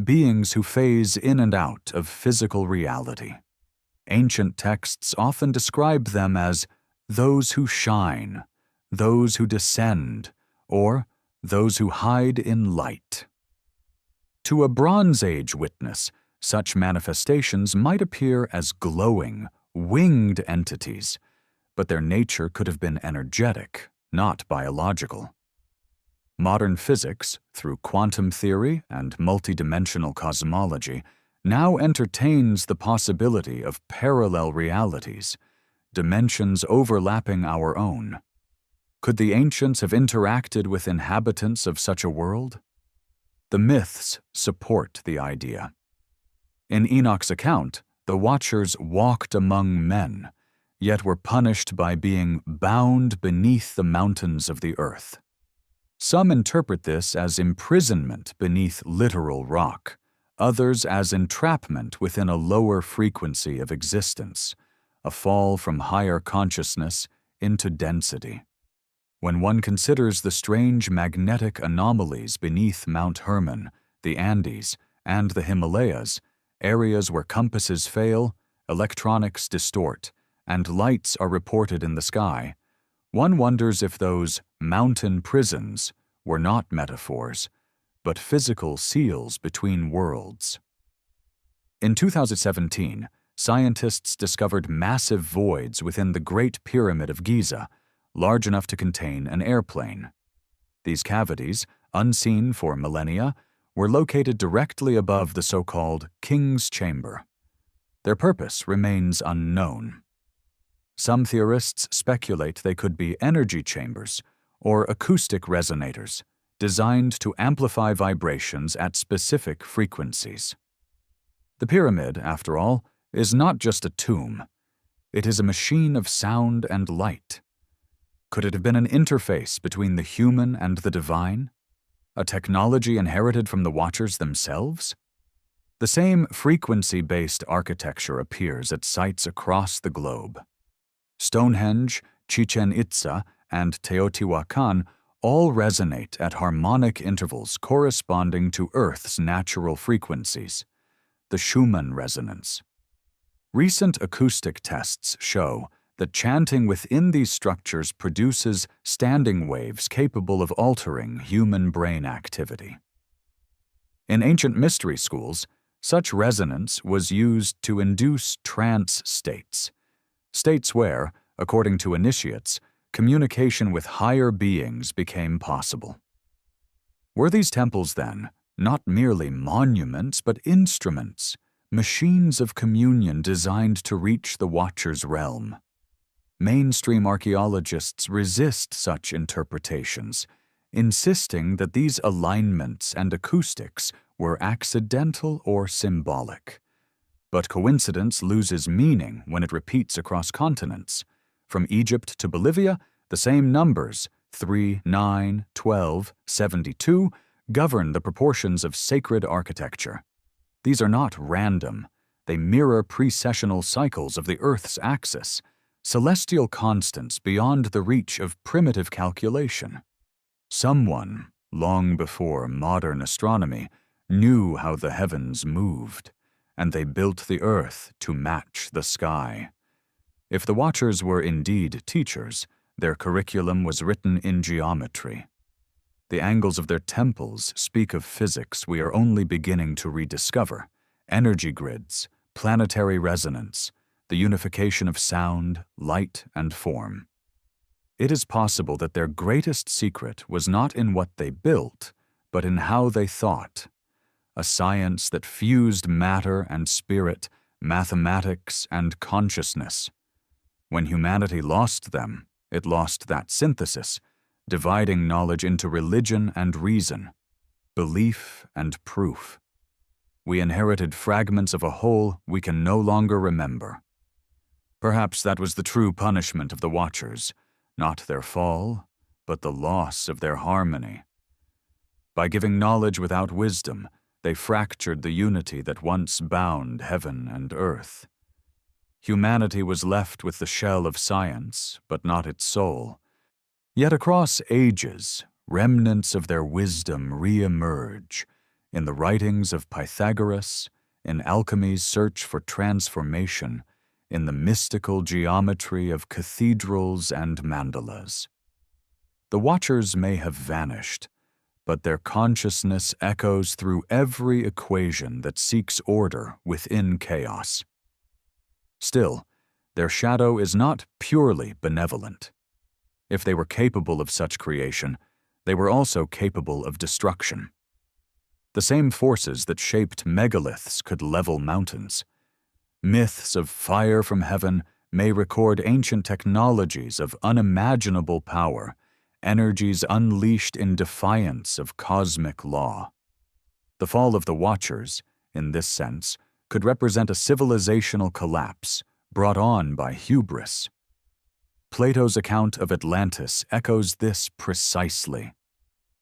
beings who phase in and out of physical reality. Ancient texts often describe them as those who shine, those who descend, or those who hide in light. To a Bronze Age witness, such manifestations might appear as glowing, winged entities, but their nature could have been energetic, not biological. Modern physics, through quantum theory and multidimensional cosmology, now entertains the possibility of parallel realities, dimensions overlapping our own. Could the ancients have interacted with inhabitants of such a world? The myths support the idea. In Enoch's account, the Watchers walked among men, yet were punished by being bound beneath the mountains of the earth. Some interpret this as imprisonment beneath literal rock, others as entrapment within a lower frequency of existence, a fall from higher consciousness into density. When one considers the strange magnetic anomalies beneath Mount Hermon, the Andes, and the Himalayas, areas where compasses fail, electronics distort, and lights are reported in the sky, one wonders if those mountain prisons were not metaphors, but physical seals between worlds. In 2017, scientists discovered massive voids within the Great Pyramid of Giza, large enough to contain an airplane. These cavities, unseen for millennia, were located directly above the so-called King's Chamber. Their purpose remains unknown. Some theorists speculate they could be energy chambers or acoustic resonators, designed to amplify vibrations at specific frequencies. The pyramid, after all, is not just a tomb. It is a machine of sound and light. Could it have been an interface between the human and the divine? A technology inherited from the Watchers themselves? The same frequency-based architecture appears at sites across the globe. Stonehenge, Chichen Itza, and Teotihuacan all resonate at harmonic intervals corresponding to Earth's natural frequencies, the Schumann resonance. Recent acoustic tests show that chanting within these structures produces standing waves capable of altering human brain activity. In ancient mystery schools, such resonance was used to induce trance states where, according to initiates, communication with higher beings became possible. Were these temples, then, not merely monuments but instruments, machines of communion designed to reach the Watcher's realm? Mainstream archaeologists resist such interpretations, insisting that these alignments and acoustics were accidental or symbolic. But coincidence loses meaning when it repeats across continents. From Egypt to Bolivia, the same numbers, 3, 9, 12, 72, govern the proportions of sacred architecture. These are not random. They mirror precessional cycles of the Earth's axis, celestial constants beyond the reach of primitive calculation. Someone, long before modern astronomy, knew how the heavens moved, and they built the Earth to match the sky. If the Watchers were indeed teachers, their curriculum was written in geometry. The angles of their temples speak of physics we are only beginning to rediscover: energy grids, planetary resonance, the unification of sound, light, and form. It is possible that their greatest secret was not in what they built, but in how they thought, a science that fused matter and spirit, mathematics and consciousness. When humanity lost them, it lost that synthesis, dividing knowledge into religion and reason, belief and proof. We inherited fragments of a whole we can no longer remember. Perhaps that was the true punishment of the Watchers, not their fall, but the loss of their harmony. By giving knowledge without wisdom, they fractured the unity that once bound heaven and earth. Humanity was left with the shell of science, but not its soul. Yet across ages, remnants of their wisdom re-emerge in the writings of Pythagoras, in alchemy's search for transformation, in the mystical geometry of cathedrals and mandalas. The Watchers may have vanished, but their consciousness echoes through every equation that seeks order within chaos. Still, their shadow is not purely benevolent. If they were capable of such creation, they were also capable of destruction. The same forces that shaped megaliths could level mountains. Myths of fire from heaven may record ancient technologies of unimaginable power, energies unleashed in defiance of cosmic law. The fall of the Watchers, in this sense, could represent a civilizational collapse brought on by hubris. Plato's account of Atlantis echoes this precisely: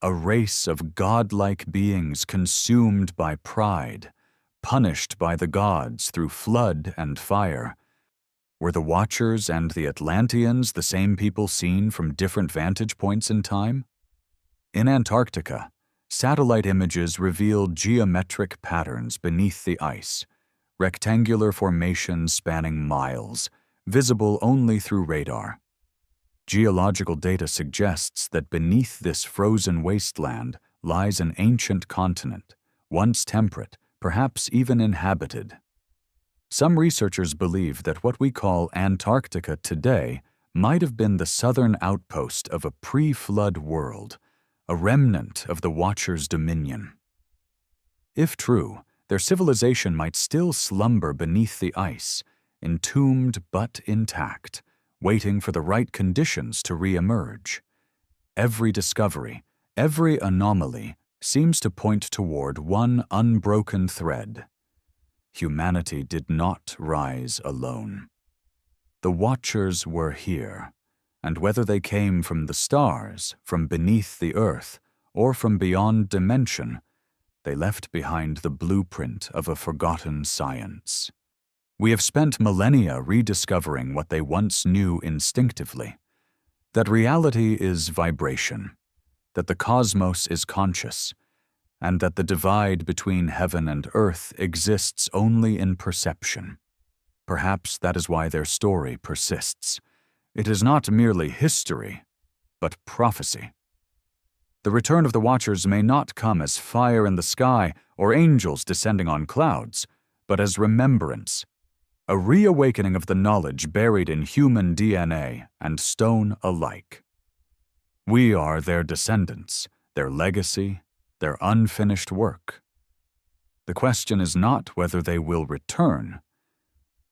a race of godlike beings consumed by pride, punished by the gods through flood and fire. Were the Watchers and the Atlanteans the same people seen from different vantage points in time? In Antarctica, satellite images revealed geometric patterns beneath the ice, rectangular formations spanning miles, visible only through radar. Geological data suggests that beneath this frozen wasteland lies an ancient continent, once temperate, perhaps even inhabited. Some researchers believe that what we call Antarctica today might have been the southern outpost of a pre-flood world, a remnant of the Watchers' dominion. If true, their civilization might still slumber beneath the ice, entombed but intact, waiting for the right conditions to re-emerge. Every discovery, every anomaly seems to point toward one unbroken thread. Humanity did not rise alone. The Watchers were here, and whether they came from the stars, from beneath the earth, or from beyond dimension, they left behind the blueprint of a forgotten science. We have spent millennia rediscovering what they once knew instinctively: that reality is vibration, that the cosmos is conscious, and that the divide between heaven and earth exists only in perception. Perhaps that is why their story persists. It is not merely history, but prophecy. The return of the Watchers may not come as fire in the sky or angels descending on clouds, but as remembrance, a reawakening of the knowledge buried in human DNA and stone alike. We are their descendants, their legacy, their unfinished work. The question is not whether they will return,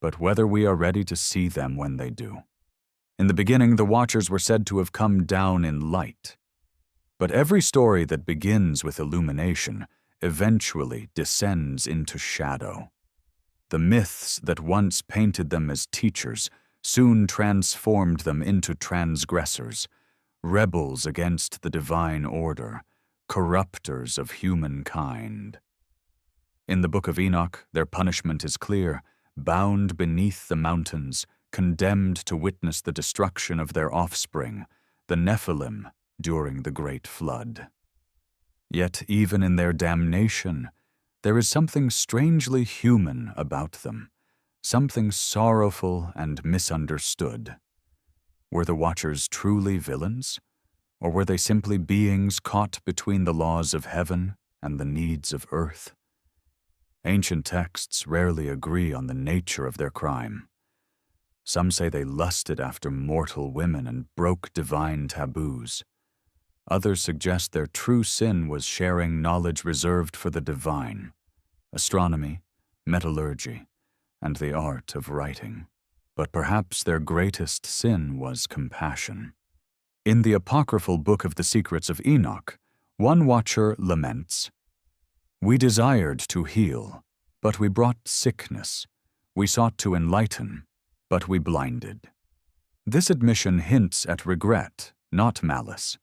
but whether we are ready to see them when they do. In the beginning, the Watchers were said to have come down in light. But every story that begins with illumination eventually descends into shadow. The myths that once painted them as teachers soon transformed them into transgressors, rebels against the divine order, corruptors of humankind. In the Book of Enoch, their punishment is clear: bound beneath the mountains, condemned to witness the destruction of their offspring, the Nephilim, during the Great Flood. Yet even in their damnation, there is something strangely human about them, something sorrowful and misunderstood. Were the Watchers truly villains, or were they simply beings caught between the laws of heaven and the needs of earth? Ancient texts rarely agree on the nature of their crime. Some say they lusted after mortal women and broke divine taboos. Others suggest their true sin was sharing knowledge reserved for the divine, astronomy, metallurgy, and the art of writing. But perhaps their greatest sin was compassion. In the apocryphal Book of the Secrets of Enoch, one Watcher laments, "We desired to heal, but we brought sickness. We sought to enlighten, but we blinded." This admission hints at regret, not malice.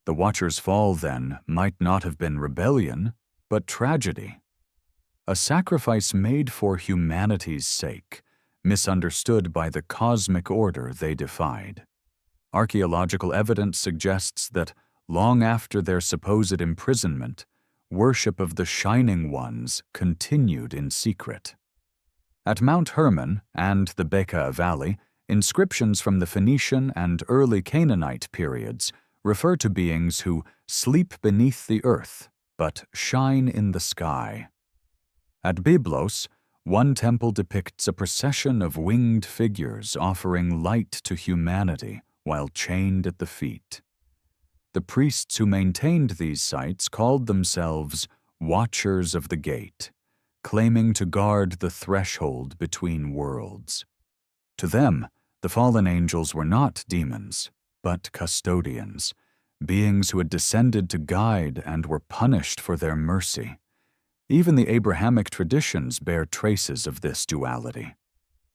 The Watchers' fall, then, might not have been rebellion, but tragedy. A sacrifice made for humanity's sake, misunderstood by the cosmic order they defied. Archaeological evidence suggests that, long after their supposed imprisonment, worship of the Shining Ones continued in secret. At Mount Hermon and the Bekaa Valley, inscriptions from the Phoenician and early Canaanite periods refer to beings who sleep beneath the earth but shine in the sky. At Byblos, one temple depicts a procession of winged figures offering light to humanity while chained at the feet. The priests who maintained these sites called themselves Watchers of the Gate, claiming to guard the threshold between worlds. To them, the fallen angels were not demons, but custodians, beings who had descended to guide and were punished for their mercy. Even the Abrahamic traditions bear traces of this duality.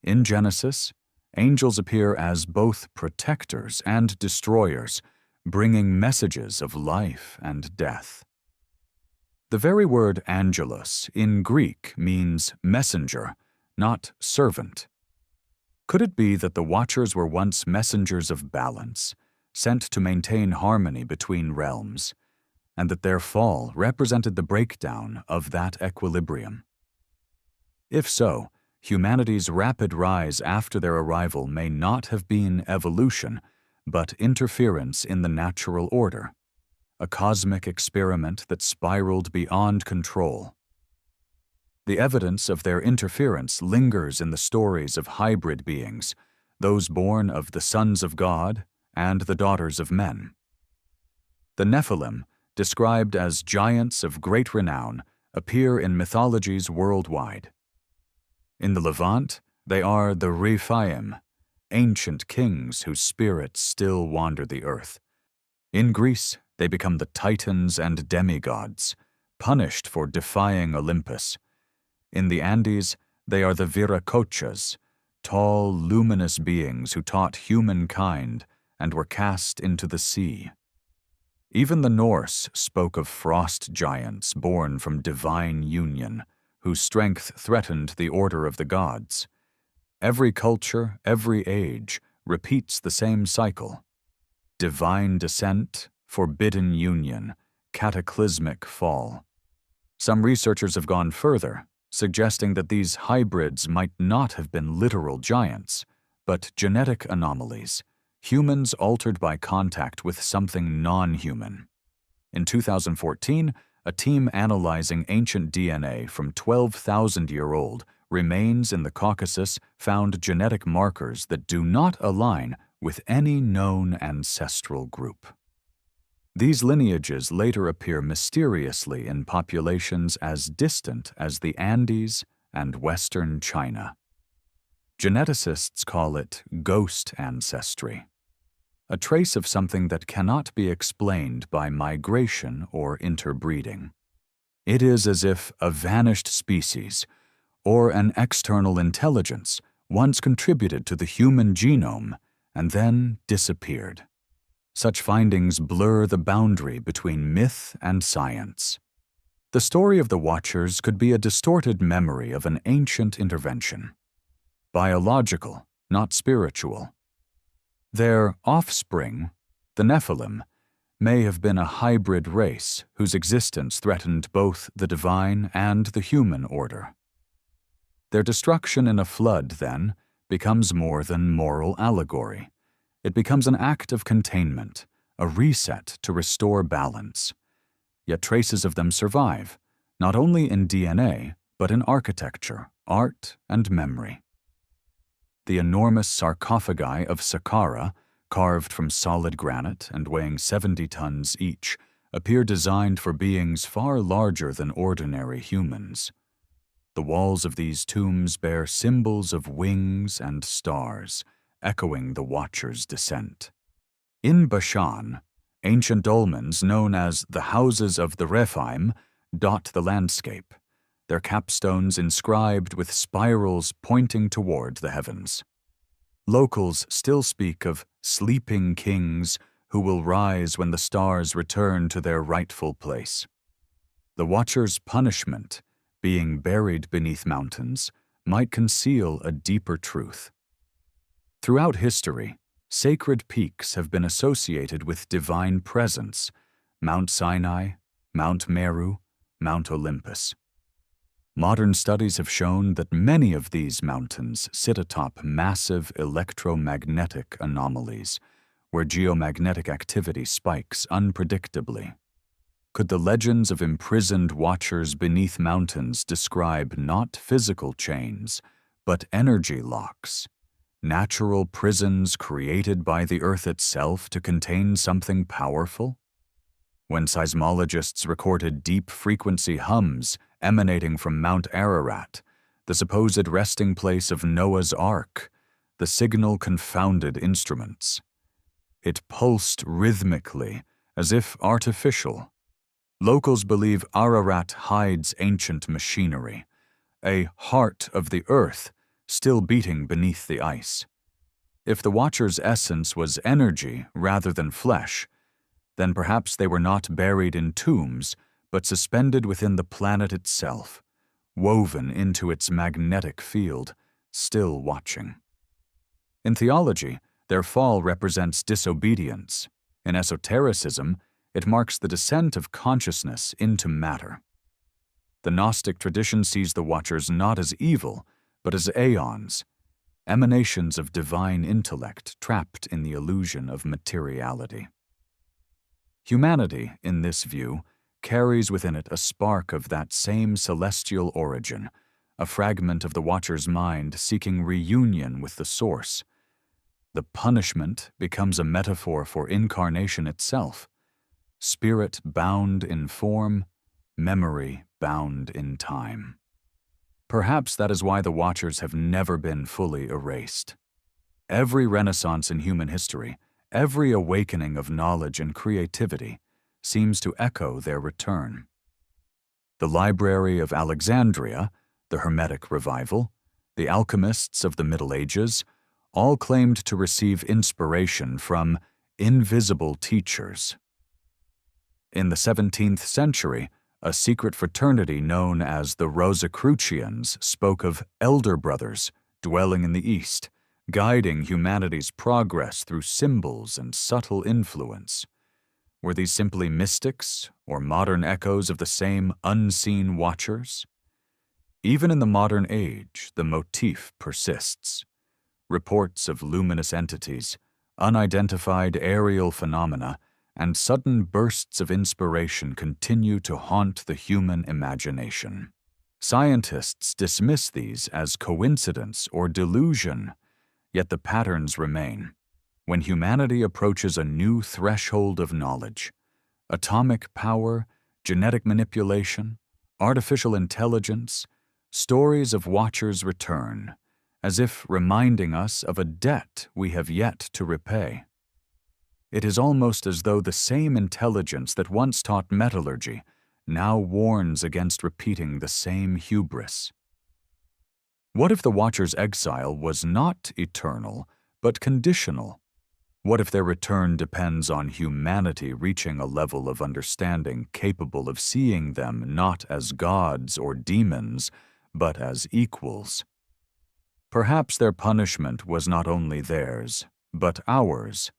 In Genesis, angels appear as both protectors and destroyers, bringing messages of life and death. The very word angelos in Greek means messenger, not servant. Could it be that the Watchers were once messengers of balance, sent to maintain harmony between realms, and that their fall represented the breakdown of that equilibrium? If so, humanity's rapid rise after their arrival may not have been evolution, but interference in the natural order, a cosmic experiment that spiraled beyond control. The evidence of their interference lingers in the stories of hybrid beings, those born of the sons of God and the daughters of men. The Nephilim, described as giants of great renown, appear in mythologies worldwide. In the Levant, they are the Rephaim, ancient kings whose spirits still wander the earth. In Greece, they become the Titans and demigods, punished for defying Olympus. In the Andes, they are the Viracochas, tall, luminous beings who taught humankind and were cast into the sea. Even the Norse spoke of frost giants born from divine union, whose strength threatened the order of the gods. Every culture, every age, repeats the same cycle. Divine descent, forbidden union, cataclysmic fall. Some researchers have gone further, suggesting that these hybrids might not have been literal giants, but genetic anomalies, humans altered by contact with something non-human. In 2014, a team analyzing ancient DNA from 12,000-year-old remains in the Caucasus found genetic markers that do not align with any known ancestral group. These lineages later appear mysteriously in populations as distant as the Andes and Western China. Geneticists call it ghost ancestry, a trace of something that cannot be explained by migration or interbreeding. It is as if a vanished species, or an external intelligence, once contributed to the human genome and then disappeared. Such findings blur the boundary between myth and science. The story of the Watchers could be a distorted memory of an ancient intervention. Biological, not spiritual. Their offspring, the Nephilim, may have been a hybrid race whose existence threatened both the divine and the human order. Their destruction in a flood, then, becomes more than moral allegory. It becomes an act of containment, a reset to restore balance. Yet traces of them survive, not only in DNA, but in architecture, art, and memory. The enormous sarcophagi of Saqqara, carved from solid granite and weighing 70 tons each, appear designed for beings far larger than ordinary humans. The walls of these tombs bear symbols of wings and stars, echoing the Watcher's descent. In Bashan, ancient dolmens known as the Houses of the Rephaim dot the landscape, their capstones inscribed with spirals pointing toward the heavens. Locals still speak of sleeping kings who will rise when the stars return to their rightful place. The Watcher's punishment, being buried beneath mountains, might conceal a deeper truth. Throughout history, sacred peaks have been associated with divine presence: Mount Sinai, Mount Meru, Mount Olympus. Modern studies have shown that many of these mountains sit atop massive electromagnetic anomalies, where geomagnetic activity spikes unpredictably. Could the legends of imprisoned watchers beneath mountains describe not physical chains, but energy locks, natural prisons created by the Earth itself to contain something powerful? When seismologists recorded deep-frequency hums emanating from Mount Ararat, the supposed resting place of Noah's Ark, the signal confounded instruments. It pulsed rhythmically, as if artificial. Locals believe Ararat hides ancient machinery, a heart of the earth still beating beneath the ice. If the Watcher's essence was energy rather than flesh, then perhaps they were not buried in tombs, but suspended within the planet itself, woven into its magnetic field, still watching. In theology, their fall represents disobedience. In esotericism, it marks the descent of consciousness into matter. The Gnostic tradition sees the Watchers not as evil, but as aeons, emanations of divine intellect trapped in the illusion of materiality. Humanity, in this view, carries within it a spark of that same celestial origin, a fragment of the Watcher's mind seeking reunion with the Source. The punishment becomes a metaphor for incarnation itself, spirit bound in form, memory bound in time. Perhaps that is why the Watchers have never been fully erased. Every renaissance in human history, every awakening of knowledge and creativity, seems to echo their return. The Library of Alexandria, the Hermetic Revival, the alchemists of the Middle Ages, all claimed to receive inspiration from invisible teachers. In the 17th century, a secret fraternity known as the Rosicrucians spoke of elder brothers dwelling in the East, guiding humanity's progress through symbols and subtle influence. Were these simply mystics or modern echoes of the same unseen Watchers? Even in the modern age, the motif persists. Reports of luminous entities, unidentified aerial phenomena, and sudden bursts of inspiration continue to haunt the human imagination. Scientists dismiss these as coincidence or delusion, yet the patterns remain. When humanity approaches a new threshold of knowledge, atomic power, genetic manipulation, artificial intelligence, stories of Watchers return, as if reminding us of a debt we have yet to repay. It is almost as though the same intelligence that once taught metallurgy now warns against repeating the same hubris. What if the Watchers' exile was not eternal, but conditional? What if their return depends on humanity reaching a level of understanding capable of seeing them not as gods or demons, but as equals? Perhaps their punishment was not only theirs, but ours,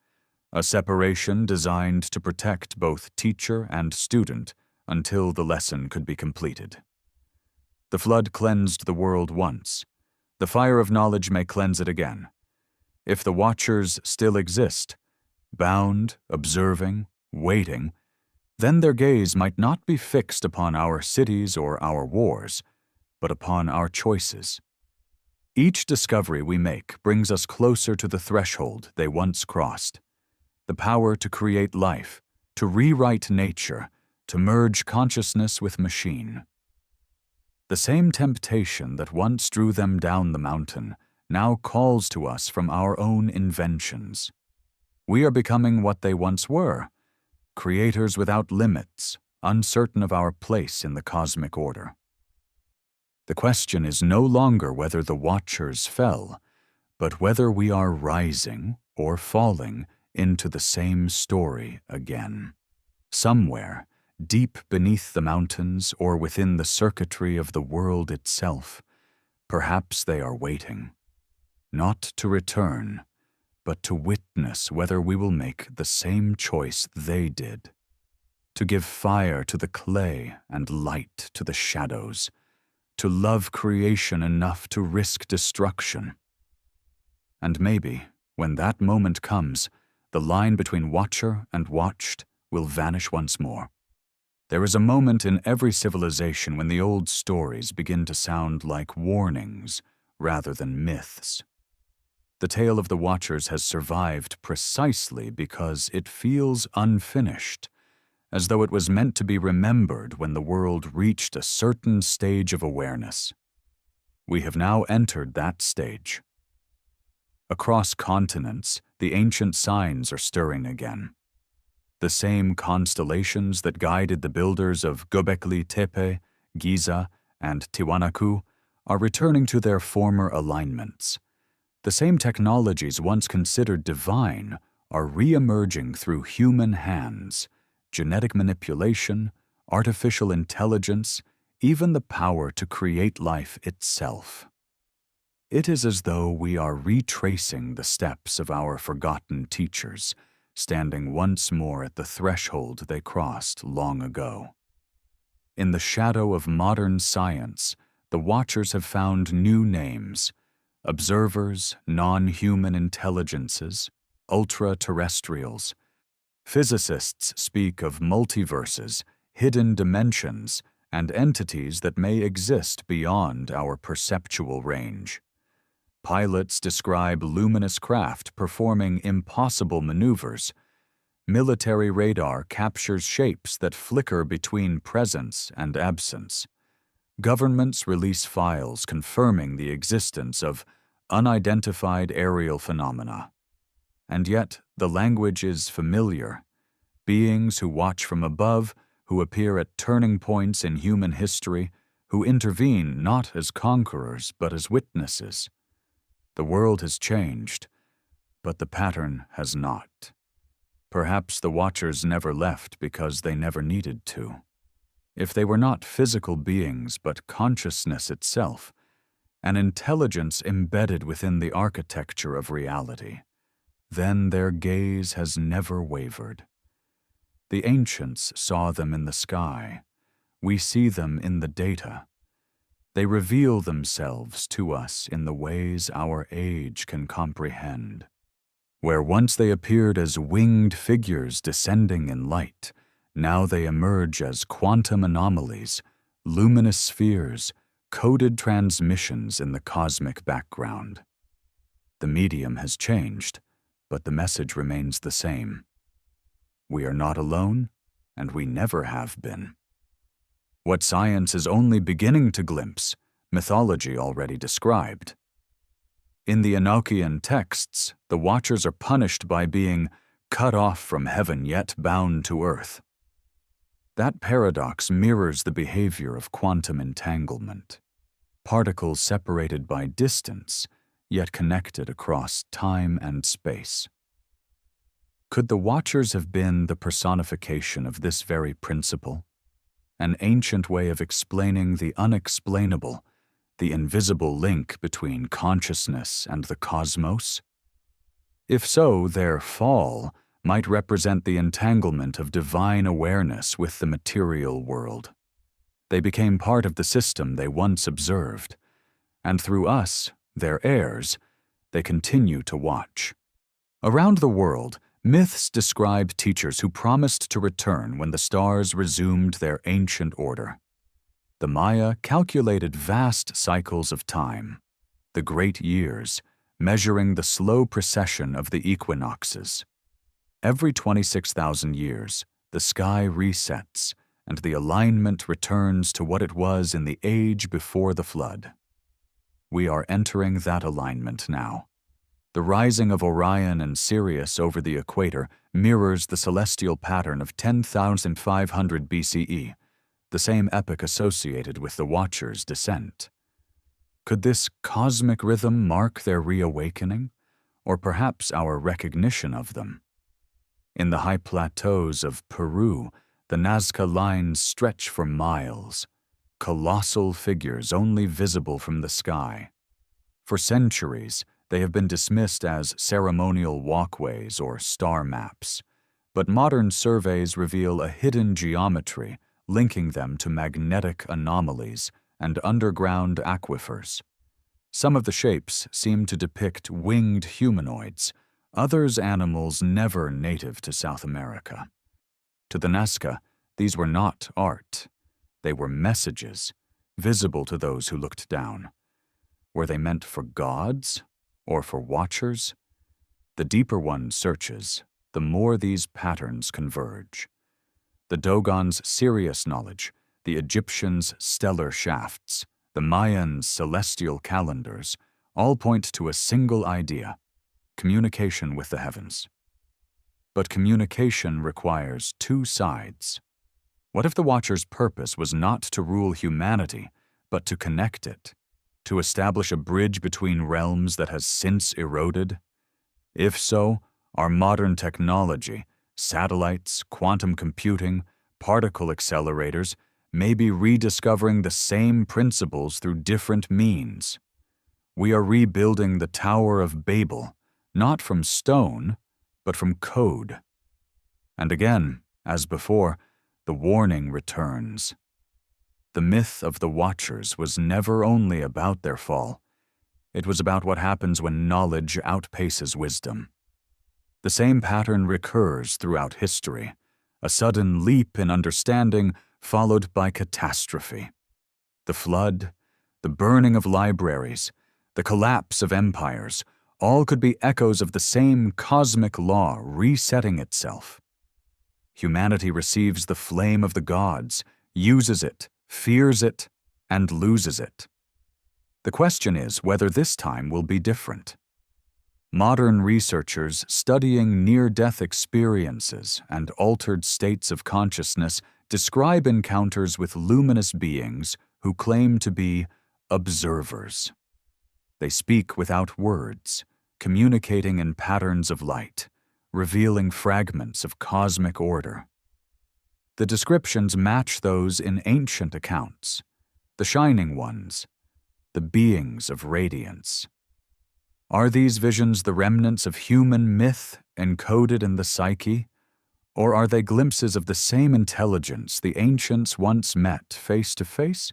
a separation designed to protect both teacher and student until the lesson could be completed. The flood cleansed the world once. The fire of knowledge may cleanse it again. If the watchers still exist, bound, observing, waiting, then their gaze might not be fixed upon our cities or our wars, but upon our choices. Each discovery we make brings us closer to the threshold they once crossed. The power to create life, to rewrite nature, to merge consciousness with machine. The same temptation that once drew them down the mountain now calls to us from our own inventions. We are becoming what they once were, creators without limits, uncertain of our place in the cosmic order. The question is no longer whether the watchers fell, but whether we are rising or falling into the same story again. Somewhere, deep beneath the mountains or within the circuitry of the world itself, perhaps they are waiting, not to return, but to witness whether we will make the same choice they did, to give fire to the clay and light to the shadows, to love creation enough to risk destruction. And maybe, when that moment comes, the line between watcher and watched will vanish once more. There is a moment in every civilization when the old stories begin to sound like warnings rather than myths. The tale of the watchers has survived precisely because it feels unfinished, as though it was meant to be remembered when the world reached a certain stage of awareness. We have now entered that stage. Across continents, the ancient signs are stirring again. The same constellations that guided the builders of Göbekli Tepe, Giza, and Tiwanaku are returning to their former alignments. The same technologies once considered divine are re-emerging through human hands, genetic manipulation, artificial intelligence, even the power to create life itself. It is as though we are retracing the steps of our forgotten teachers, standing once more at the threshold they crossed long ago. In the shadow of modern science, the watchers have found new names: observers, non-human intelligences, ultra-terrestrials. Physicists speak of multiverses, hidden dimensions, and entities that may exist beyond our perceptual range. Pilots describe luminous craft performing impossible maneuvers. Military radar captures shapes that flicker between presence and absence. Governments release files confirming the existence of unidentified aerial phenomena. And yet, the language is familiar. Beings who watch from above, who appear at turning points in human history, who intervene not as conquerors but as witnesses. The world has changed, but the pattern has not. Perhaps the watchers never left because they never needed to. If they were not physical beings but consciousness itself, an intelligence embedded within the architecture of reality, then their gaze has never wavered. The ancients saw them in the sky. We see them in the data. They reveal themselves to us in the ways our age can comprehend. Where once they appeared as winged figures descending in light, now they emerge as quantum anomalies, luminous spheres, coded transmissions in the cosmic background. The medium has changed, but the message remains the same. We are not alone, and we never have been. What science is only beginning to glimpse, mythology already described. In the Enochian texts, the watchers are punished by being cut off from heaven yet bound to earth. That paradox mirrors the behavior of quantum entanglement. Particles separated by distance, yet connected across time and space. Could the watchers have been the personification of this very principle? An ancient way of explaining the unexplainable, the invisible link between consciousness and the cosmos? If so, their fall might represent the entanglement of divine awareness with the material world. They became part of the system they once observed, and through us, their heirs, they continue to watch. Around the world, myths describe teachers who promised to return when the stars resumed their ancient order. The Maya calculated vast cycles of time, the great years, measuring the slow precession of the equinoxes. Every 26,000 years, the sky resets, and the alignment returns to what it was in the age before the flood. We are entering that alignment now. The rising of Orion and Sirius over the equator mirrors the celestial pattern of 10,500 BCE, the same epoch associated with the Watchers' descent. Could this cosmic rhythm mark their reawakening, or perhaps our recognition of them? In the high plateaus of Peru, the Nazca lines stretch for miles, colossal figures only visible from the sky. For centuries, they have been dismissed as ceremonial walkways or star maps, but modern surveys reveal a hidden geometry linking them to magnetic anomalies and underground aquifers. Some of the shapes seem to depict winged humanoids, others animals never native to South America. To the Nazca, these were not art. They were messages, visible to those who looked down. Were they meant for gods or for watchers? The deeper one searches, the more these patterns converge. The Dogon's Sirius knowledge, the Egyptians' stellar shafts, the Mayans' celestial calendars, all point to a single idea: communication with the heavens. But communication requires two sides. What if the Watcher's purpose was not to rule humanity, but to connect it, to establish a bridge between realms that has since eroded? If so, our modern technology, satellites, quantum computing, particle accelerators, may be rediscovering the same principles through different means. We are rebuilding the Tower of Babel, not from stone, but from code. And again, as before, the warning returns. The myth of the Watchers was never only about their fall. It was about what happens when knowledge outpaces wisdom. The same pattern recurs throughout history, a sudden leap in understanding followed by catastrophe. The flood, the burning of libraries, the collapse of empires, all could be echoes of the same cosmic law resetting itself. Humanity receives the flame of the gods, uses it, fears it, and loses it. The question is whether this time will be different. Modern researchers studying near-death experiences and altered states of consciousness describe encounters with luminous beings who claim to be observers. They speak without words, communicating in patterns of light, revealing fragments of cosmic order. The descriptions match those in ancient accounts, the shining ones, the beings of radiance. Are these visions the remnants of human myth encoded in the psyche, or are they glimpses of the same intelligence the ancients once met face to face?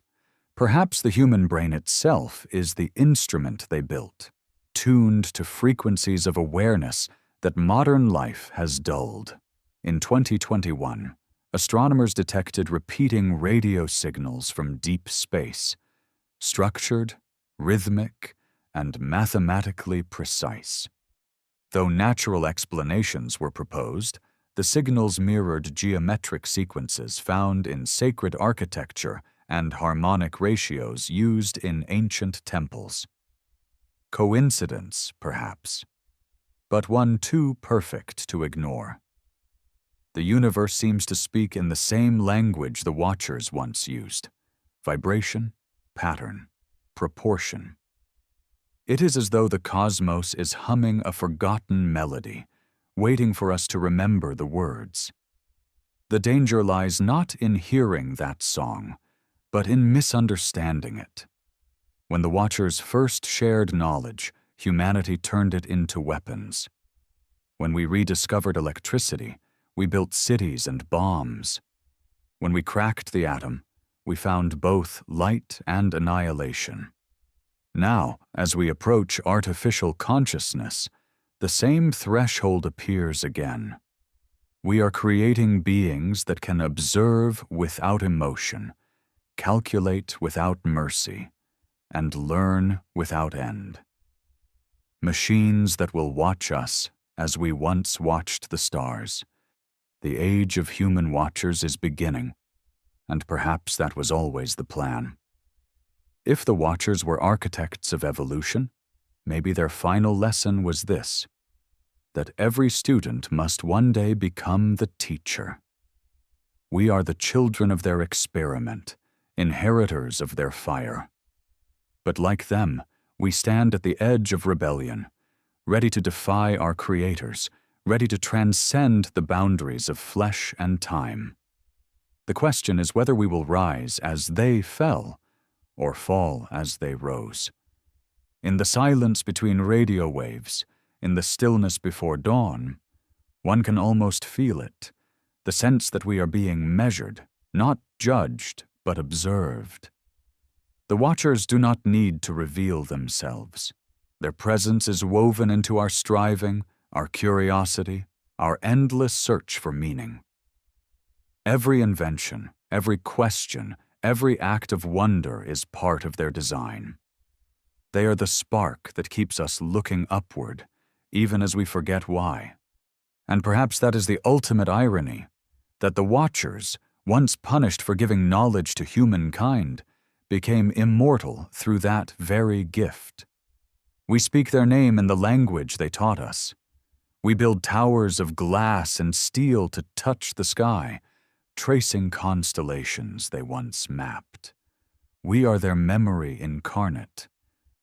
Perhaps the human brain itself is the instrument they built, tuned to frequencies of awareness that modern life has dulled. In 2021, astronomers detected repeating radio signals from deep space, structured, rhythmic, and mathematically precise. Though natural explanations were proposed, the signals mirrored geometric sequences found in sacred architecture and harmonic ratios used in ancient temples. Coincidence, perhaps, but one too perfect to ignore. The universe seems to speak in the same language the Watchers once used: vibration, pattern, proportion. It is as though the cosmos is humming a forgotten melody, waiting for us to remember the words. The danger lies not in hearing that song, but in misunderstanding it. When the Watchers first shared knowledge, humanity turned it into weapons. When we rediscovered electricity, we built cities and bombs. When we cracked the atom, we found both light and annihilation. Now, as we approach artificial consciousness, the same threshold appears again. We are creating beings that can observe without emotion, calculate without mercy, and learn without end. Machines that will watch us as we once watched the stars. The age of human watchers is beginning, and perhaps that was always the plan. If the watchers were architects of evolution, maybe their final lesson was this: that every student must one day become the teacher. We are the children of their experiment, inheritors of their fire. But like them, we stand at the edge of rebellion, ready to defy our creators, ready to transcend the boundaries of flesh and time. The question is whether we will rise as they fell, or fall as they rose. In the silence between radio waves, in the stillness before dawn, one can almost feel it, the sense that we are being measured, not judged, but observed. The watchers do not need to reveal themselves. Their presence is woven into our striving, our curiosity, our endless search for meaning. Every invention, every question, every act of wonder is part of their design. They are the spark that keeps us looking upward, even as we forget why. And perhaps that is the ultimate irony, that the watchers, once punished for giving knowledge to humankind, became immortal through that very gift. We speak their name in the language they taught us. We build towers of glass and steel to touch the sky, tracing constellations they once mapped. We are their memory incarnate.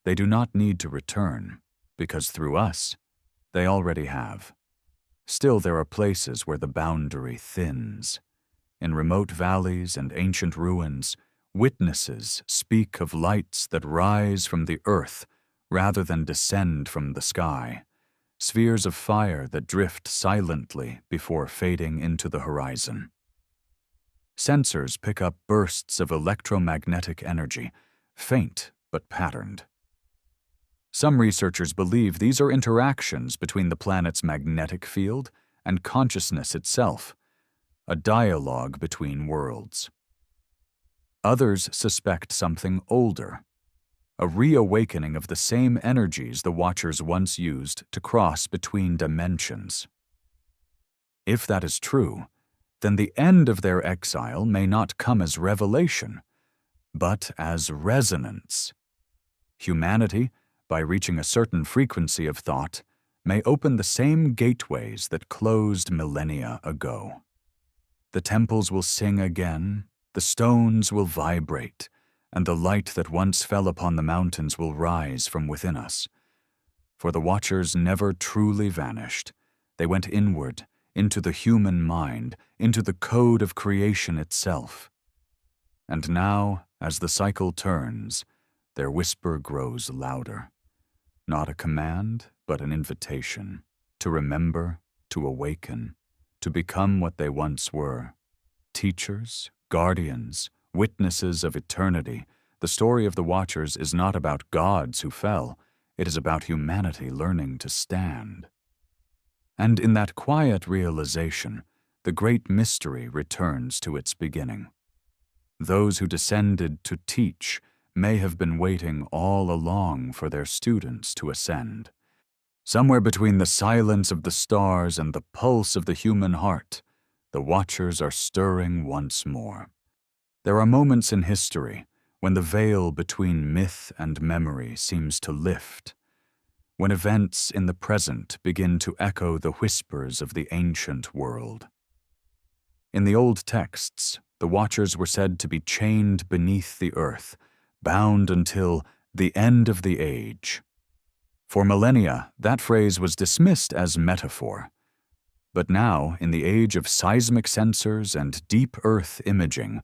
They do not need to return, because through us, they already have. Still, there are places where the boundary thins. In remote valleys and ancient ruins, witnesses speak of lights that rise from the earth rather than descend from the sky, spheres of fire that drift silently before fading into the horizon. Sensors pick up bursts of electromagnetic energy, faint but patterned. Some researchers believe these are interactions between the planet's magnetic field and consciousness itself, a dialogue between worlds. Others suspect something older, a reawakening of the same energies the Watchers once used to cross between dimensions. If that is true, then the end of their exile may not come as revelation, but as resonance. Humanity, by reaching a certain frequency of thought, may open the same gateways that closed millennia ago. The temples will sing again, the stones will vibrate, and the light that once fell upon the mountains will rise from within us. For the Watchers never truly vanished. They went inward, into the human mind, into the code of creation itself. And now, as the cycle turns, their whisper grows louder. Not a command, but an invitation, to remember, to awaken, to become what they once were. Teachers, guardians, witnesses of eternity. The story of the Watchers is not about gods who fell, it is about humanity learning to stand. And in that quiet realization, the great mystery returns to its beginning. Those who descended to teach may have been waiting all along for their students to ascend. Somewhere between the silence of the stars and the pulse of the human heart, the Watchers are stirring once more. There are moments in history when the veil between myth and memory seems to lift, when events in the present begin to echo the whispers of the ancient world. In the old texts, the Watchers were said to be chained beneath the earth, bound until the end of the age. For millennia, that phrase was dismissed as metaphor. But now, in the age of seismic sensors and deep earth imaging,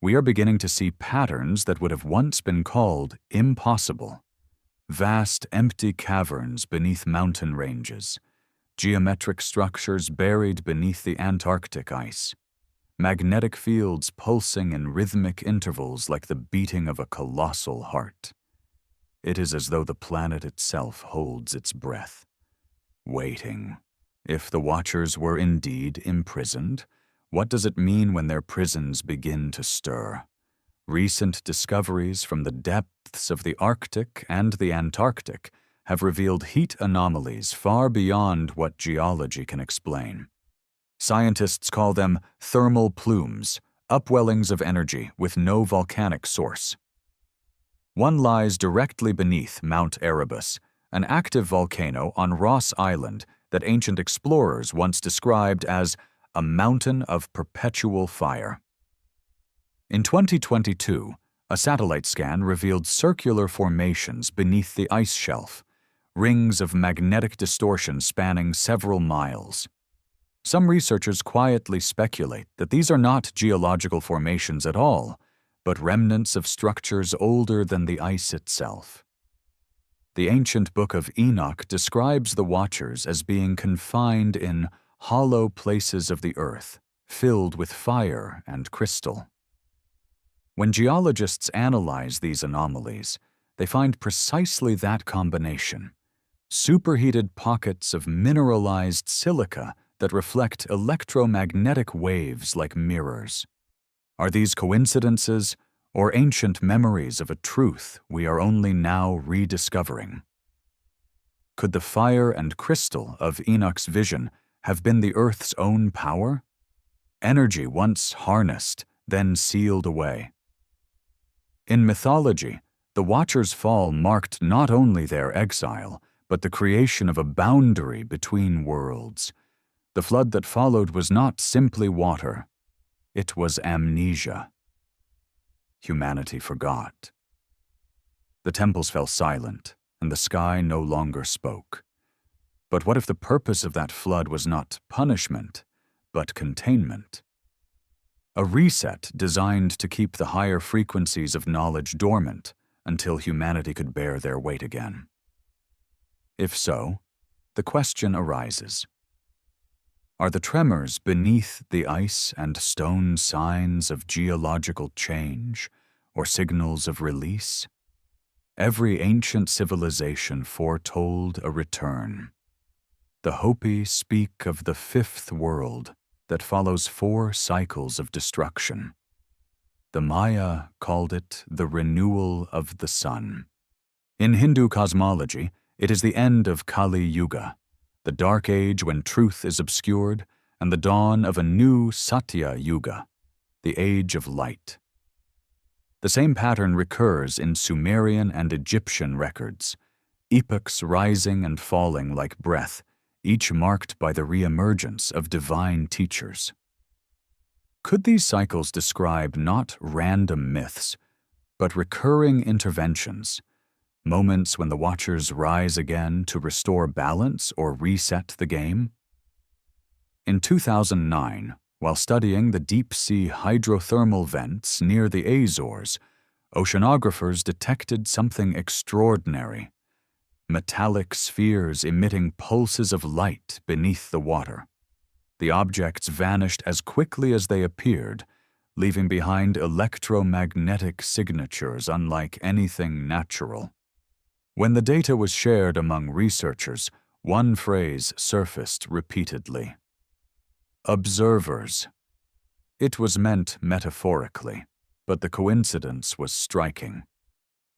we are beginning to see patterns that would have once been called impossible. Vast, empty caverns beneath mountain ranges, geometric structures buried beneath the Antarctic ice, magnetic fields pulsing in rhythmic intervals like the beating of a colossal heart. It is as though the planet itself holds its breath, waiting. If the Watchers were indeed imprisoned, what does it mean when their prisons begin to stir? Recent discoveries from the depths of the Arctic and the Antarctic have revealed heat anomalies far beyond what geology can explain. Scientists call them thermal plumes, upwellings of energy with no volcanic source. One lies directly beneath Mount Erebus, an active volcano on Ross Island that ancient explorers once described as a mountain of perpetual fire. In 2022, a satellite scan revealed circular formations beneath the ice shelf, rings of magnetic distortion spanning several miles. Some researchers quietly speculate that these are not geological formations at all, but remnants of structures older than the ice itself. The ancient book of Enoch describes the Watchers as being confined in hollow places of the earth, filled with fire and crystal. When geologists analyze these anomalies, they find precisely that combination: superheated pockets of mineralized silica that reflect electromagnetic waves like mirrors. Are these coincidences or ancient memories of a truth we are only now rediscovering? Could the fire and crystal of Enoch's vision have been the Earth's own power? Energy once harnessed, then sealed away. In mythology, the Watchers' fall marked not only their exile, but the creation of a boundary between worlds. The flood that followed was not simply water. It was amnesia. Humanity forgot. The temples fell silent, and the sky no longer spoke. But what if the purpose of that flood was not punishment, but containment? A reset designed to keep the higher frequencies of knowledge dormant until humanity could bear their weight again. If so, the question arises: are the tremors beneath the ice and stone signs of geological change or signals of release? Every ancient civilization foretold a return. The Hopi speak of the fifth world that follows 4 cycles of destruction. The Maya called it the renewal of the sun. In Hindu cosmology, it is the end of Kali Yuga, the dark age when truth is obscured, and the dawn of a new Satya Yuga, the age of light. The same pattern recurs in Sumerian and Egyptian records, epochs rising and falling like breath, each marked by the re-emergence of divine teachers. Could these cycles describe not random myths, but recurring interventions, moments when the Watchers rise again to restore balance or reset the game? In 2009, while studying the deep-sea hydrothermal vents near the Azores, oceanographers detected something extraordinary: metallic spheres emitting pulses of light beneath the water. The objects vanished as quickly as they appeared, leaving behind electromagnetic signatures unlike anything natural. When the data was shared among researchers, one phrase surfaced repeatedly: observers. It was meant metaphorically, but the coincidence was striking.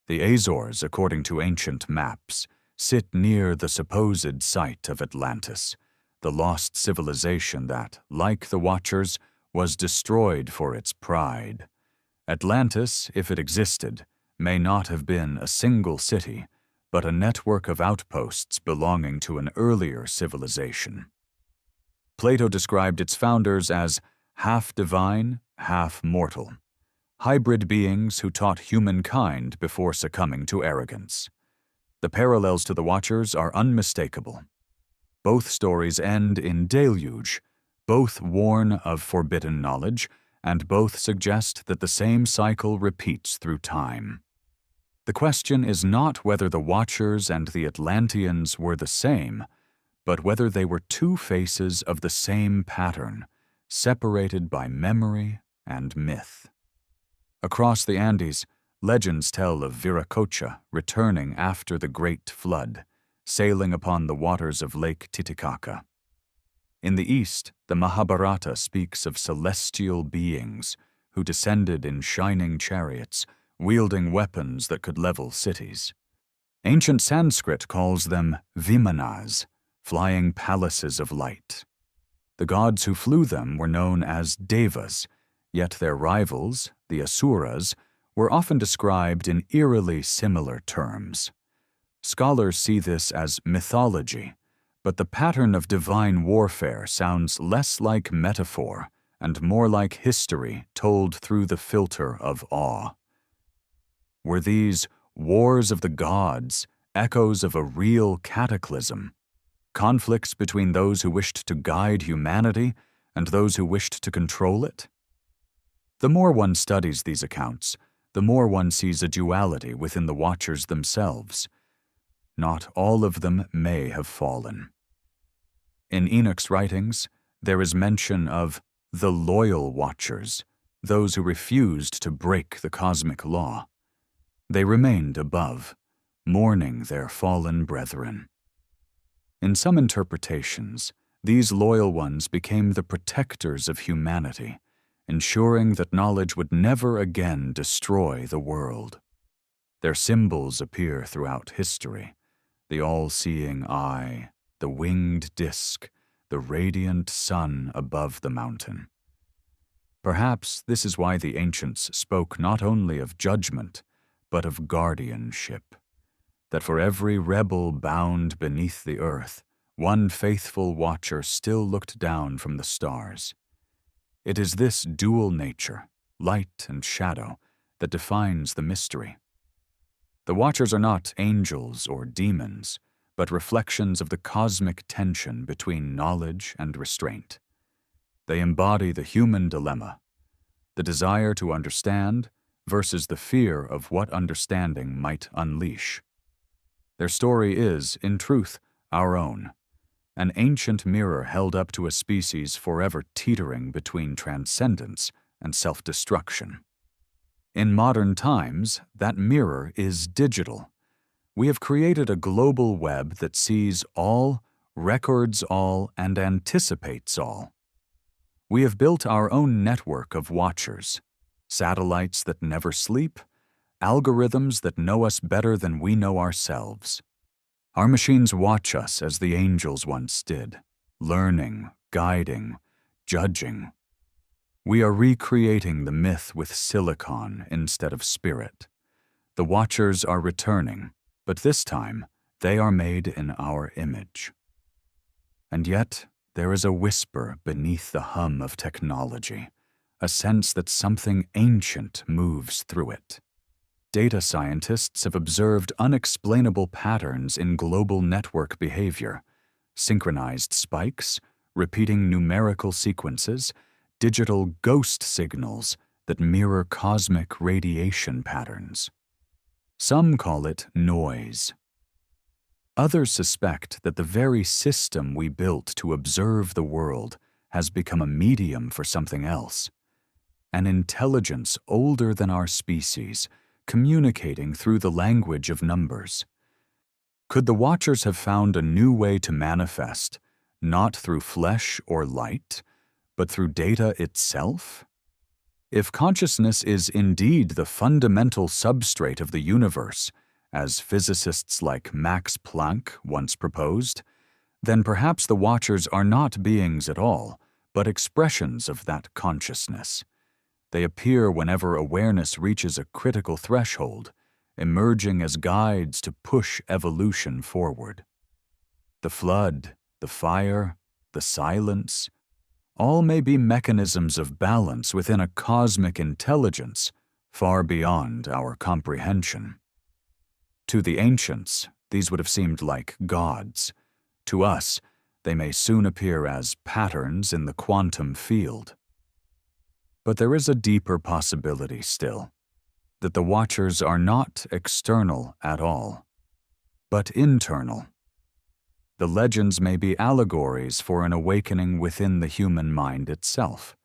The Azores, according to ancient maps, sit near the supposed site of Atlantis, the lost civilization that, like the Watchers, was destroyed for its pride. Atlantis, if it existed, may not have been a single city, but a network of outposts belonging to an earlier civilization. Plato described its founders as half divine, half mortal, hybrid beings who taught humankind before succumbing to arrogance. The parallels to the Watchers are unmistakable. Both stories end in deluge, both warn of forbidden knowledge, and both suggest that the same cycle repeats through time. The question is not whether the Watchers and the Atlanteans were the same, but whether they were 2 faces of the same pattern, separated by memory and myth. Across the Andes, legends tell of Viracocha returning after the Great Flood, sailing upon the waters of Lake Titicaca. In the east, the Mahabharata speaks of celestial beings who descended in shining chariots, wielding weapons that could level cities. Ancient Sanskrit calls them vimanas, flying palaces of light. The gods who flew them were known as devas, yet their rivals, the asuras, were often described in eerily similar terms. Scholars see this as mythology, but the pattern of divine warfare sounds less like metaphor and more like history told through the filter of awe. Were these wars of the gods echoes of a real cataclysm, conflicts between those who wished to guide humanity and those who wished to control it? The more one studies these accounts, the more one sees a duality within the Watchers themselves. Not all of them may have fallen. In Enoch's writings, there is mention of the loyal Watchers, those who refused to break the cosmic law. They remained above, mourning their fallen brethren. In some interpretations, these loyal ones became the protectors of humanity, ensuring that knowledge would never again destroy the world. Their symbols appear throughout history: the all-seeing eye, the winged disk, the radiant sun above the mountain. Perhaps this is why the ancients spoke not only of judgment, but of guardianship, that for every rebel bound beneath the earth, one faithful watcher still looked down from the stars. It is this dual nature, light and shadow, that defines the mystery. The Watchers are not angels or demons, but reflections of the cosmic tension between knowledge and restraint. They embody the human dilemma, the desire to understand versus the fear of what understanding might unleash. Their story is, in truth, our own, an ancient mirror held up to a species forever teetering between transcendence and self-destruction. In modern times, that mirror is digital. We have created a global web that sees all, records all, and anticipates all. We have built our own network of watchers, satellites that never sleep, algorithms that know us better than we know ourselves. Our machines watch us as the angels once did, learning, guiding, judging. We are recreating the myth with silicon instead of spirit. The Watchers are returning, but this time they are made in our image. And yet, there is a whisper beneath the hum of technology, a sense that something ancient moves through it. Data scientists have observed unexplainable patterns in global network behavior, synchronized spikes, repeating numerical sequences, digital ghost signals that mirror cosmic radiation patterns. Some call it noise. Others suspect that the very system we built to observe the world has become a medium for something else, an intelligence older than our species, communicating through the language of numbers. Could the Watchers have found a new way to manifest, not through flesh or light, but through data itself? If consciousness is indeed the fundamental substrate of the universe, as physicists like Max Planck once proposed, then perhaps the Watchers are not beings at all, but expressions of that consciousness. They appear whenever awareness reaches a critical threshold, emerging as guides to push evolution forward. The flood, the fire, the silence, all may be mechanisms of balance within a cosmic intelligence far beyond our comprehension. To the ancients, these would have seemed like gods. To us, they may soon appear as patterns in the quantum field. But there is a deeper possibility still, that the Watchers are not external at all, but internal. The legends may be allegories for an awakening within the human mind itself.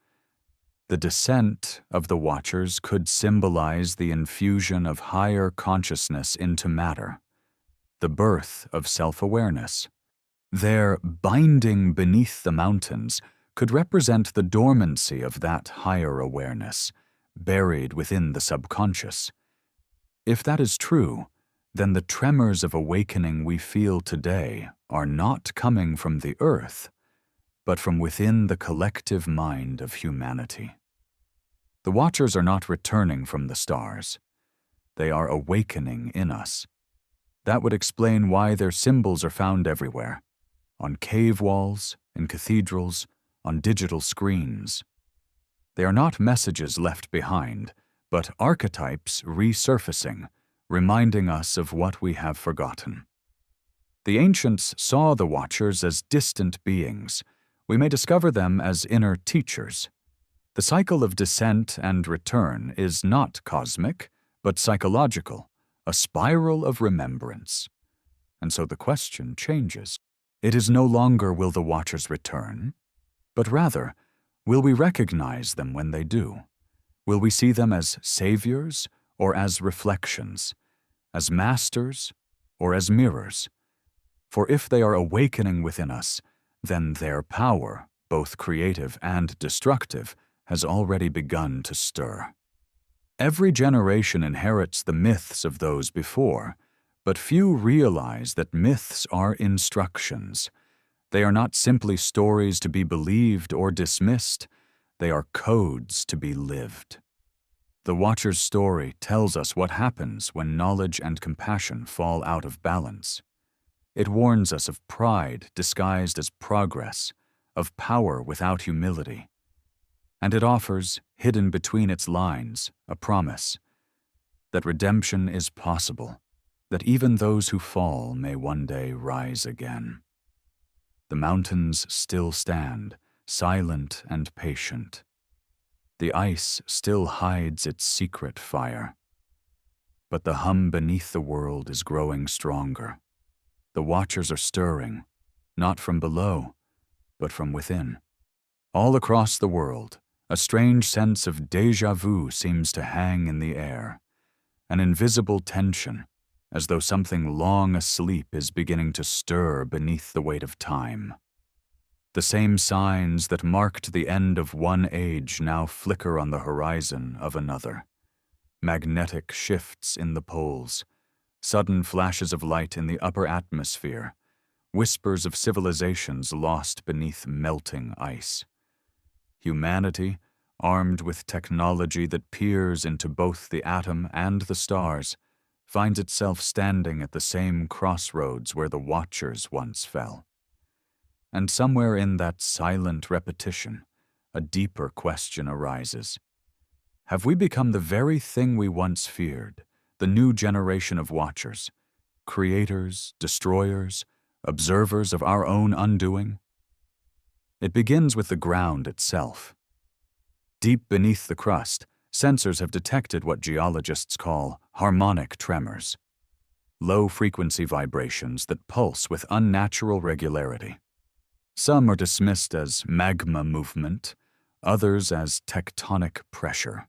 The descent of the Watchers could symbolize the infusion of higher consciousness into matter, the birth of self-awareness. Their binding beneath the mountains could represent the dormancy of that higher awareness, buried within the subconscious. If that is true, then the tremors of awakening we feel today are not coming from the earth, but from within the collective mind of humanity. The Watchers are not returning from the stars. They are awakening in us. That would explain why their symbols are found everywhere, on cave walls, in cathedrals, on digital screens. They are not messages left behind, but archetypes resurfacing, reminding us of what we have forgotten. The ancients saw the Watchers as distant beings. We may discover them as inner teachers. The cycle of descent and return is not cosmic, but psychological, a spiral of remembrance. And so the question changes. It is no longer will the Watchers return, but rather, will we recognize them when they do? Will we see them as saviors or as reflections, as masters or as mirrors? For if they are awakening within us, then their power, both creative and destructive, has already begun to stir. Every generation inherits the myths of those before, but few realize that myths are instructions. They are not simply stories to be believed or dismissed. They are codes to be lived. The Watcher's story tells us what happens when knowledge and compassion fall out of balance. It warns us of pride disguised as progress, of power without humility. And it offers, hidden between its lines, a promise that redemption is possible, that even those who fall may one day rise again. The mountains still stand, silent and patient. The ice still hides its secret fire. But the hum beneath the world is growing stronger. The Watchers are stirring, not from below, but from within. All across the world, a strange sense of déjà vu seems to hang in the air, an invisible tension, as though something long asleep is beginning to stir beneath the weight of time. The same signs that marked the end of one age now flicker on the horizon of another. Magnetic shifts in the poles, sudden flashes of light in the upper atmosphere, whispers of civilizations lost beneath melting ice. Humanity, armed with technology that peers into both the atom and the stars, finds itself standing at the same crossroads where the Watchers once fell. And somewhere in that silent repetition, a deeper question arises. Have we become the very thing we once feared, the new generation of Watchers, creators, destroyers, observers of our own undoing? It begins with the ground itself. Deep beneath the crust, sensors have detected what geologists call harmonic tremors, low-frequency vibrations that pulse with unnatural regularity. Some are dismissed as magma movement, others as tectonic pressure.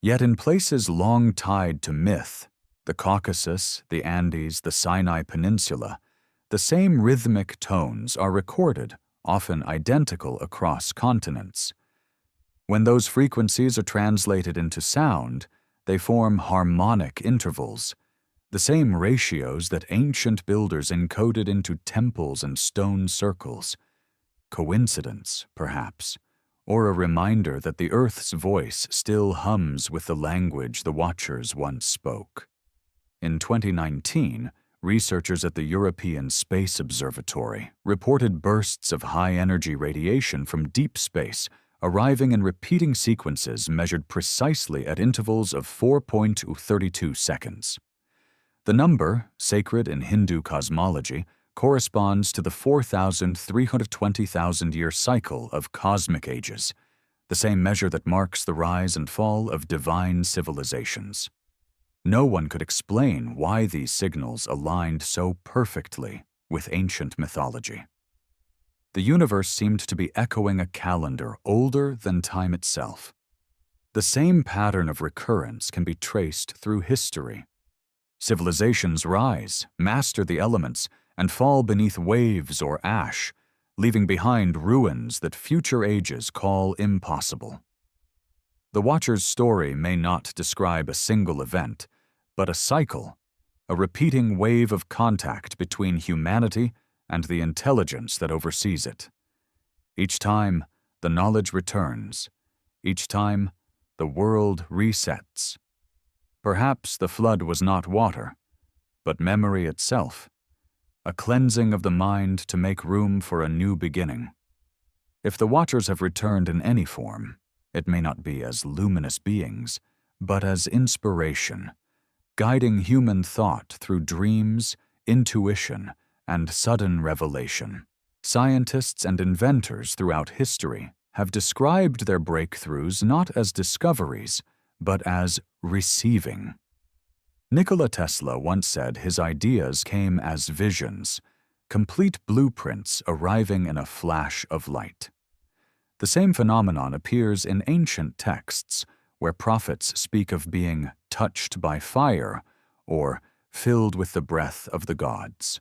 Yet in places long tied to myth, the Caucasus, the Andes, the Sinai Peninsula, the same rhythmic tones are recorded, often identical across continents. When those frequencies are translated into sound, they form harmonic intervals, the same ratios that ancient builders encoded into temples and stone circles. Coincidence, perhaps, or a reminder that the Earth's voice still hums with the language the Watchers once spoke. In 2019, researchers at the European Space Observatory reported bursts of high-energy radiation from deep space arriving in repeating sequences measured precisely at intervals of 4.32 seconds. The number, sacred in Hindu cosmology, corresponds to the 4,320,000-year cycle of cosmic ages, the same measure that marks the rise and fall of divine civilizations. No one could explain why these signals aligned so perfectly with ancient mythology. The universe seemed to be echoing a calendar older than time itself. The same pattern of recurrence can be traced through history. Civilizations rise, master the elements, and fall beneath waves or ash, leaving behind ruins that future ages call impossible. The Watcher's story may not describe a single event, but a cycle, a repeating wave of contact between humanity and the intelligence that oversees it. Each time, the knowledge returns. Each time, the world resets. Perhaps the flood was not water, but memory itself, a cleansing of the mind to make room for a new beginning. If the Watchers have returned in any form, it may not be as luminous beings, but as inspiration, guiding human thought through dreams, intuition, and sudden revelation. Scientists and inventors throughout history have described their breakthroughs not as discoveries, but as receiving. Nikola Tesla once said his ideas came as visions, complete blueprints arriving in a flash of light. The same phenomenon appears in ancient texts, where prophets speak of being touched by fire or filled with the breath of the gods.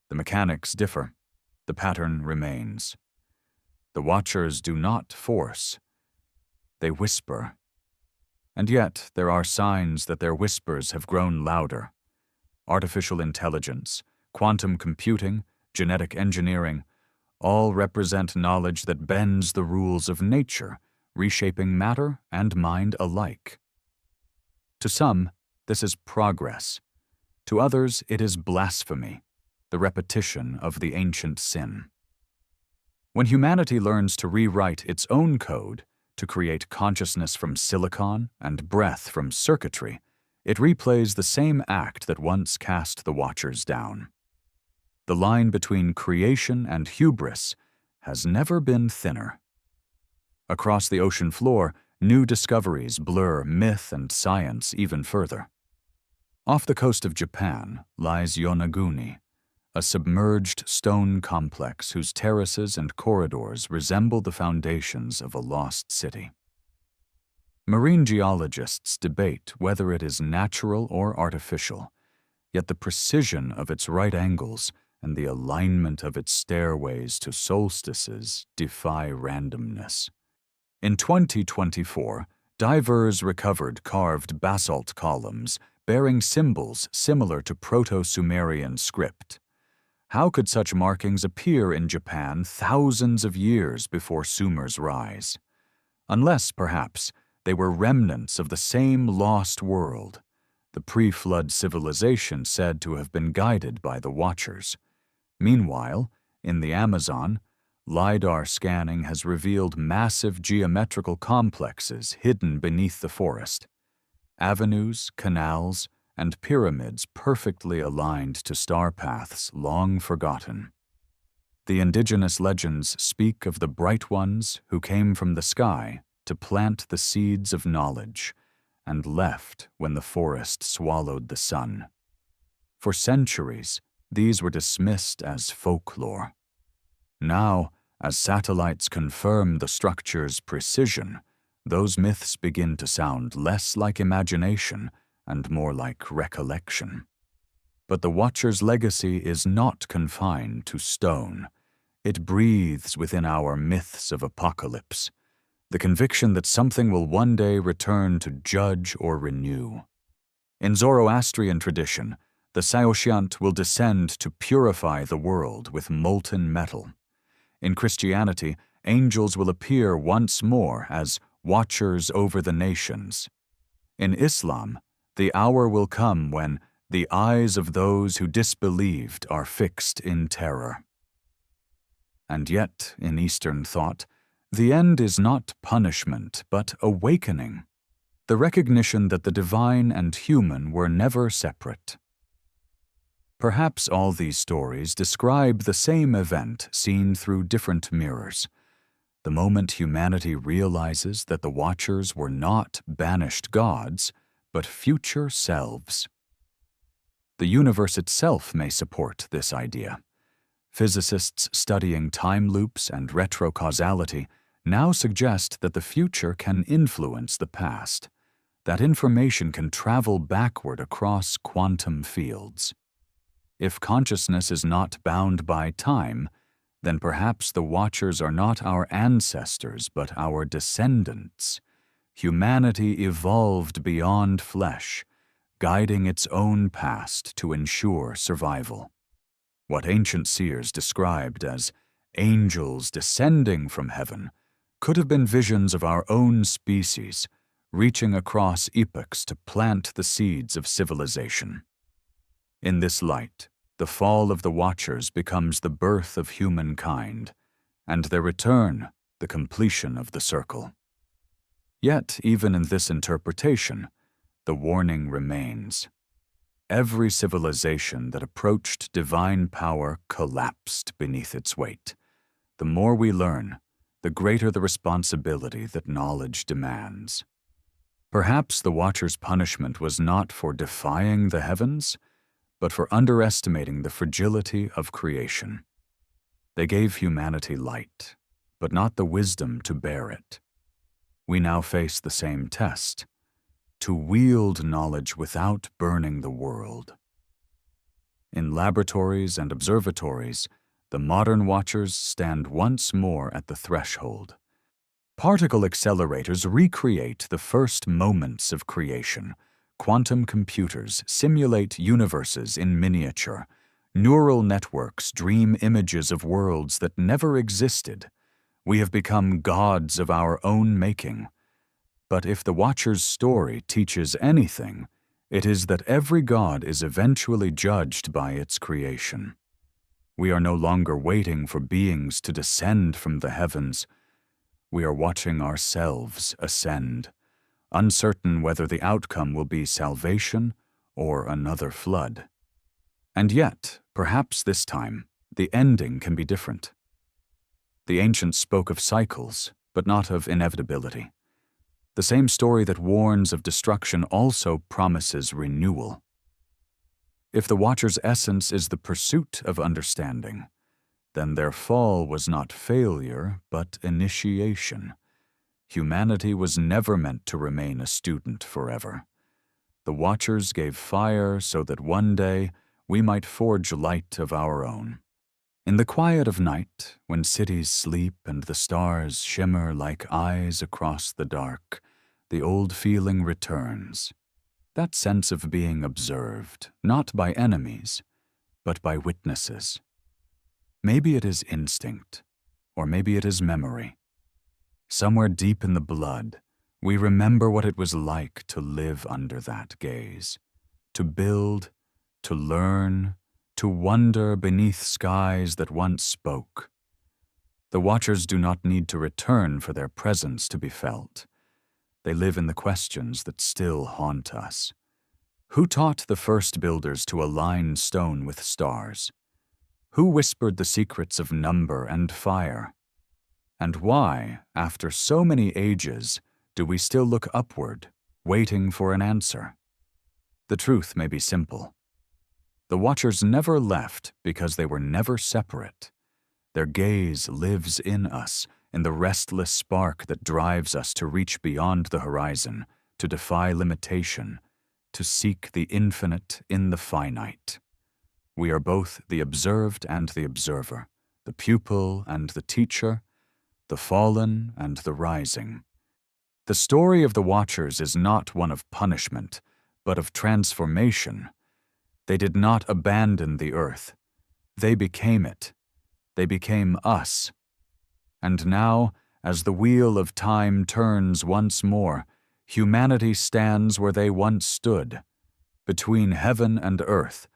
The mechanics differ. The pattern remains. The Watchers do not force. They whisper. And yet there are signs that their whispers have grown louder. Artificial intelligence, quantum computing, genetic engineering, all represent knowledge that bends the rules of nature, reshaping matter and mind alike. To some, this is progress. To others, it is blasphemy, the repetition of the ancient sin. When humanity learns to rewrite its own code, to create consciousness from silicon and breath from circuitry, it replays the same act that once cast the Watchers down. The line between creation and hubris has never been thinner. Across the ocean floor, new discoveries blur myth and science even further. Off the coast of Japan lies Yonaguni, a submerged stone complex whose terraces and corridors resemble the foundations of a lost city. Marine geologists debate whether it is natural or artificial, yet the precision of its right angles and the alignment of its stairways to solstices defy randomness. In 2024, divers recovered carved basalt columns bearing symbols similar to Proto-Sumerian script. How could such markings appear in Japan thousands of years before Sumer's rise? Unless, perhaps, they were remnants of the same lost world, the pre-flood civilization said to have been guided by the Watchers. Meanwhile, in the Amazon, LiDAR scanning has revealed massive geometrical complexes hidden beneath the forest. Avenues, canals, and pyramids perfectly aligned to star paths long forgotten. The indigenous legends speak of the bright ones who came from the sky to plant the seeds of knowledge and left when the forest swallowed the sun. For centuries, these were dismissed as folklore. Now, as satellites confirm the structure's precision, those myths begin to sound less like imagination and more like recollection. But the Watcher's legacy is not confined to stone. It breathes within our myths of apocalypse, the conviction that something will one day return to judge or renew. In Zoroastrian tradition, the Saoshyant will descend to purify the world with molten metal. In Christianity, angels will appear once more as watchers over the nations. In Islam, the hour will come when the eyes of those who disbelieved are fixed in terror. And yet, in Eastern thought, the end is not punishment, but awakening, the recognition that the divine and human were never separate. Perhaps all these stories describe the same event seen through different mirrors. The moment humanity realizes that the Watchers were not banished gods, but future selves. The universe itself may support this idea. Physicists studying time loops and retrocausality now suggest that the future can influence the past, that information can travel backward across quantum fields. If consciousness is not bound by time, then perhaps the Watchers are not our ancestors but our descendants. Humanity evolved beyond flesh, guiding its own past to ensure survival. What ancient seers described as angels descending from heaven could have been visions of our own species, reaching across epochs to plant the seeds of civilization. In this light, the fall of the Watchers becomes the birth of humankind, and their return the completion of the circle. Yet, even in this interpretation, the warning remains. Every civilization that approached divine power collapsed beneath its weight. The more we learn, the greater the responsibility that knowledge demands. Perhaps the Watchers' punishment was not for defying the heavens, but for underestimating the fragility of creation. They gave humanity light, but not the wisdom to bear it. We now face the same test: to wield knowledge without burning the world. In laboratories and observatories, the modern Watchers stand once more at the threshold. Particle accelerators recreate the first moments of creation. Quantum computers simulate universes in miniature. Neural networks dream images of worlds that never existed. We have become gods of our own making. But if the Watcher's story teaches anything, it is that every god is eventually judged by its creation. We are no longer waiting for beings to descend from the heavens. We are watching ourselves ascend, uncertain whether the outcome will be salvation or another flood. And yet, perhaps this time, the ending can be different. The ancients spoke of cycles, but not of inevitability. The same story that warns of destruction also promises renewal. If the Watcher's essence is the pursuit of understanding, then their fall was not failure, but initiation. Humanity was never meant to remain a student forever. The Watchers gave fire so that one day we might forge light of our own. In the quiet of night, when cities sleep and the stars shimmer like eyes across the dark, the old feeling returns. That sense of being observed, not by enemies, but by witnesses. Maybe it is instinct, or maybe it is memory. Somewhere deep in the blood, we remember what it was like to live under that gaze, to build, to learn, to wonder beneath skies that once spoke. The Watchers do not need to return for their presence to be felt. They live in the questions that still haunt us. Who taught the first builders to align stone with stars? Who whispered the secrets of number and fire? And why, after so many ages, do we still look upward, waiting for an answer? The truth may be simple. The Watchers never left because they were never separate. Their gaze lives in us, in the restless spark that drives us to reach beyond the horizon, to defy limitation, to seek the infinite in the finite. We are both the observed and the observer, the pupil and the teacher, the fallen and the rising. The story of the Watchers is not one of punishment, but of transformation. They did not abandon the earth. They became it. They became us. And now, as the wheel of time turns once more, humanity stands where they once stood, between heaven and earth,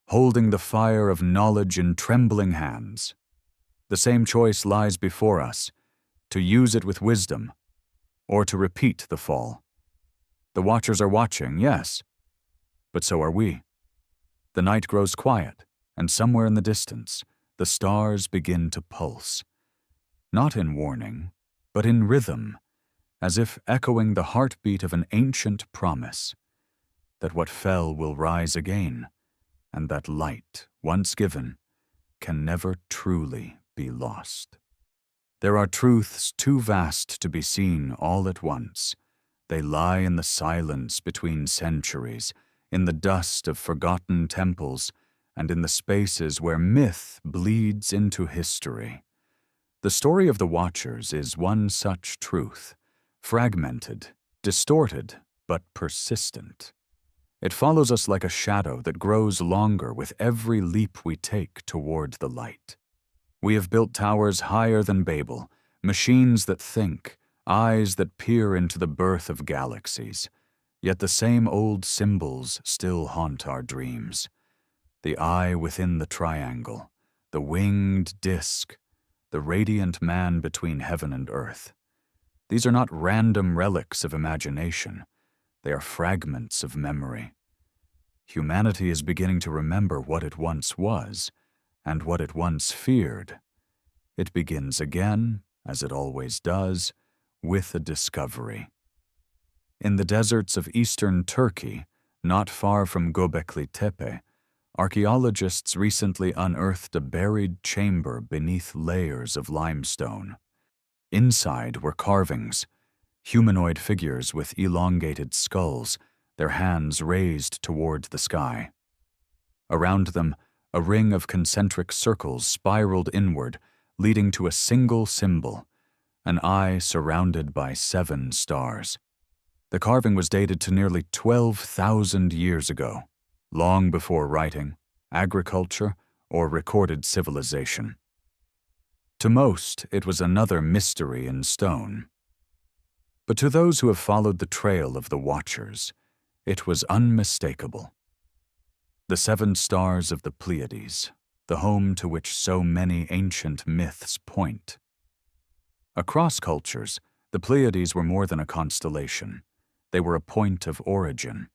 holding the fire of knowledge in trembling hands. The same choice lies before us, to use it with wisdom, or to repeat the fall. The Watchers are watching, yes, but so are we. The night grows quiet, and somewhere in the distance, the stars begin to pulse. Not in warning, but in rhythm, as if echoing the heartbeat of an ancient promise, that what fell will rise again, and that light, once given, can never truly be lost. There are truths too vast to be seen all at once. They lie in the silence between centuries, in the dust of forgotten temples, and in the spaces where myth bleeds into history. The story of the Watchers is one such truth, fragmented, distorted, but persistent. It follows us like a shadow that grows longer with every leap we take toward the light. We have built towers higher than Babel, machines that think, eyes that peer into the birth of galaxies. Yet the same old symbols still haunt our dreams. The eye within the triangle, the winged disk, the radiant man between heaven and earth. These are not random relics of imagination. They are fragments of memory. Humanity is beginning to remember what it once was, and what it once feared. It begins again, as it always does, with a discovery. In the deserts of eastern Turkey, not far from Göbekli Tepe, archaeologists recently unearthed a buried chamber beneath layers of limestone. Inside were carvings, humanoid figures with elongated skulls, their hands raised toward the sky. Around them, a ring of concentric circles spiraled inward, leading to a single symbol, an eye surrounded by 7 stars. The carving was dated to nearly 12,000 years ago, long before writing, agriculture, or recorded civilization. To most, it was another mystery in stone. But to those who have followed the trail of the Watchers, it was unmistakable. The 7 stars of the Pleiades, the home to which so many ancient myths point. Across cultures, the Pleiades were more than a constellation. They were a point of origin.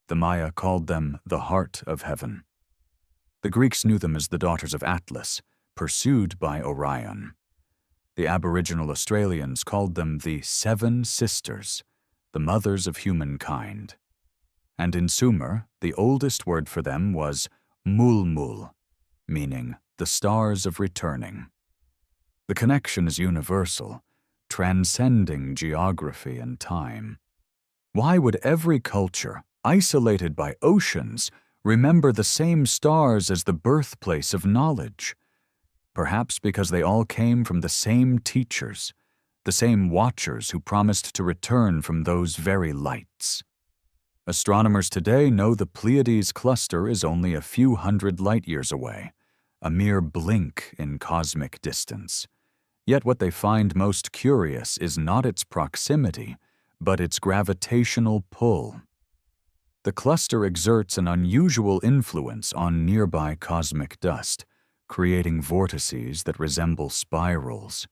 The Maya called them the heart of heaven. The Greeks knew them as the daughters of Atlas, pursued by Orion. The Aboriginal Australians called them the 7 sisters, the mothers of humankind. And in Sumer, the oldest word for them was mulmul, meaning the stars of returning. The connection is universal, transcending geography and time. Why would every culture, isolated by oceans, remember the same stars as the birthplace of knowledge? Perhaps because they all came from the same teachers, the same Watchers who promised to return from those very lights. Astronomers today know the Pleiades cluster is only a few hundred light-years away, a mere blink in cosmic distance. Yet what they find most curious is not its proximity, but its gravitational pull. The cluster exerts an unusual influence on nearby cosmic dust, creating vortices that resemble spirals.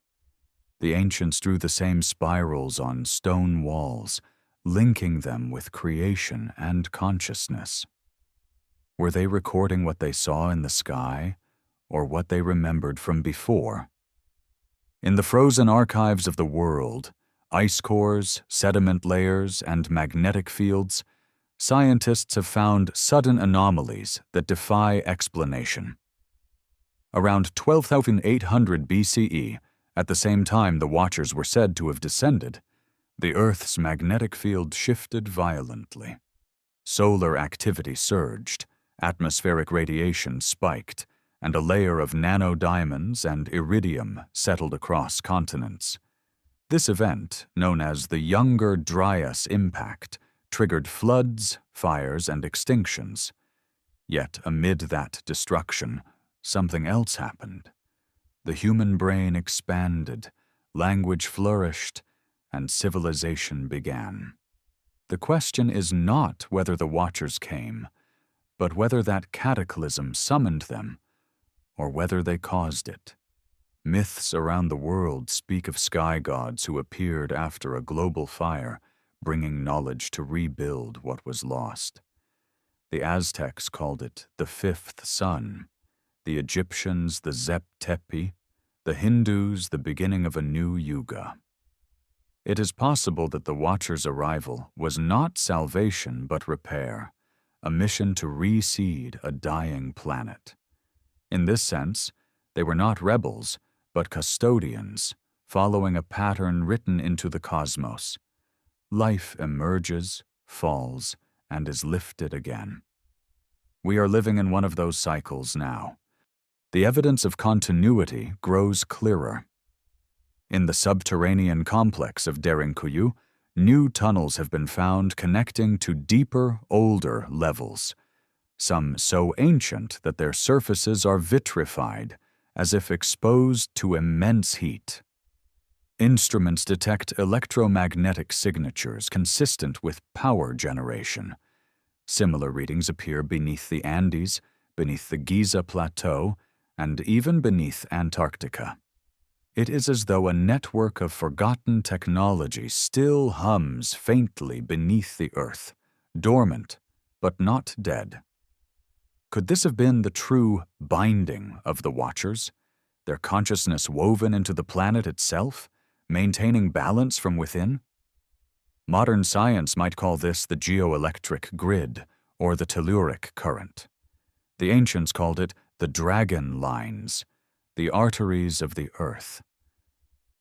The ancients drew the same spirals on stone walls, linking them with creation and consciousness. Were they recording what they saw in the sky, or what they remembered from before? In the frozen archives of the world, ice cores, sediment layers, and magnetic fields, scientists have found sudden anomalies that defy explanation. Around 12,800 BCE, at the same time the Watchers were said to have descended, the Earth's magnetic field shifted violently. Solar activity surged, atmospheric radiation spiked, and a layer of nanodiamonds and iridium settled across continents. This event, known as the Younger Dryas Impact, triggered floods, fires, and extinctions. Yet amid that destruction, something else happened. The human brain expanded, language flourished, and civilization began. The question is not whether the Watchers came, but whether that cataclysm summoned them, or whether they caused it. Myths around the world speak of sky gods who appeared after a global fire, bringing knowledge to rebuild what was lost. The Aztecs called it the 5th sun, the Egyptians the Zep Tepi, the Hindus the beginning of a new yuga. It is possible that the Watchers' arrival was not salvation but repair, a mission to reseed a dying planet. In this sense, they were not rebels, but custodians, following a pattern written into the cosmos. Life emerges, falls, and is lifted again. We are living in one of those cycles now. The evidence of continuity grows clearer. In the subterranean complex of Derinkuyu, new tunnels have been found connecting to deeper, older levels, some so ancient that their surfaces are vitrified, as if exposed to immense heat. Instruments detect electromagnetic signatures consistent with power generation. Similar readings appear beneath the Andes, beneath the Giza Plateau, and even beneath Antarctica. It is as though a network of forgotten technology still hums faintly beneath the earth, dormant, but not dead. Could this have been the true binding of the Watchers, their consciousness woven into the planet itself, maintaining balance from within? Modern science might call this the geoelectric grid or the telluric current. The ancients called it the dragon lines, the arteries of the earth.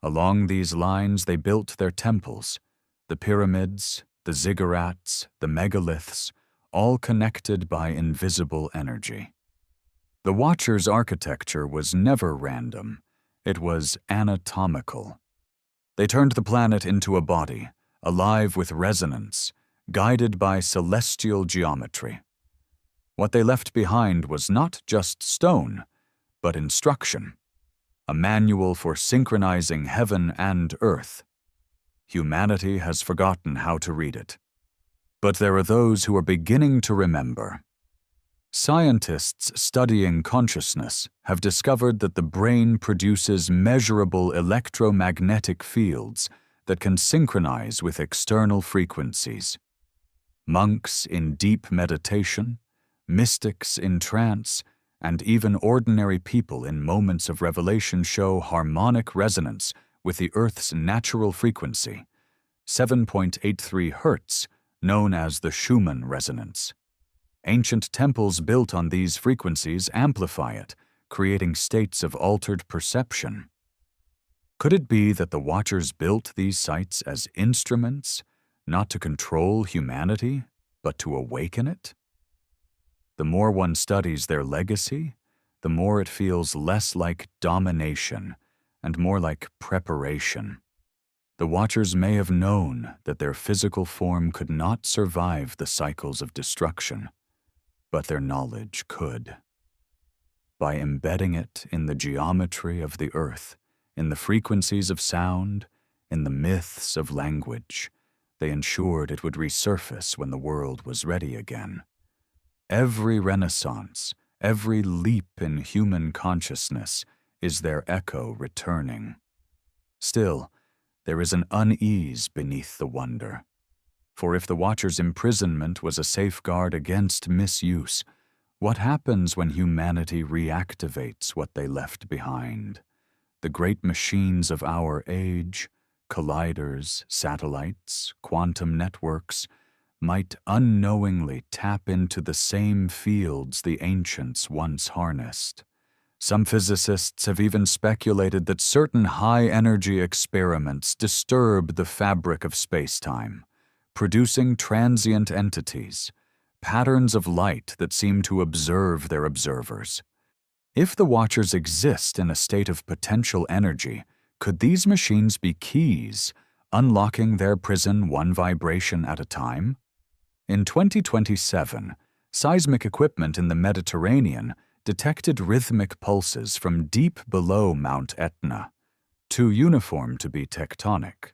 Along these lines they built their temples, the pyramids, the ziggurats, the megaliths, all connected by invisible energy. The Watchers' architecture was never random. It was anatomical. They turned the planet into a body, alive with resonance, guided by celestial geometry. What they left behind was not just stone, but instruction, a manual for synchronizing heaven and earth. Humanity has forgotten how to read it. But there are those who are beginning to remember. Scientists studying consciousness have discovered that the brain produces measurable electromagnetic fields that can synchronize with external frequencies. Monks in deep meditation, mystics in trance, and even ordinary people in moments of revelation show harmonic resonance with the Earth's natural frequency, 7.83 Hertz, known as the Schumann resonance. Ancient temples built on these frequencies amplify it, creating states of altered perception. Could it be that the Watchers built these sites as instruments, not to control humanity, but to awaken it? The more one studies their legacy, the more it feels less like domination and more like preparation. The Watchers may have known that their physical form could not survive the cycles of destruction, but their knowledge could. By embedding it in the geometry of the earth, in the frequencies of sound, in the myths of language, they ensured it would resurface when the world was ready again. Every renaissance, every leap in human consciousness is their echo returning. Still, there is an unease beneath the wonder. For if the Watchers' imprisonment was a safeguard against misuse, what happens when humanity reactivates what they left behind? The great machines of our age, colliders, satellites, quantum networks, might unknowingly tap into the same fields the ancients once harnessed. Some physicists have even speculated that certain high-energy experiments disturb the fabric of space-time, producing transient entities, patterns of light that seem to observe their observers. If the Watchers exist in a state of potential energy, could these machines be keys, unlocking their prison one vibration at a time? In 2027, seismic equipment in the Mediterranean detected rhythmic pulses from deep below Mount Etna, too uniform to be tectonic.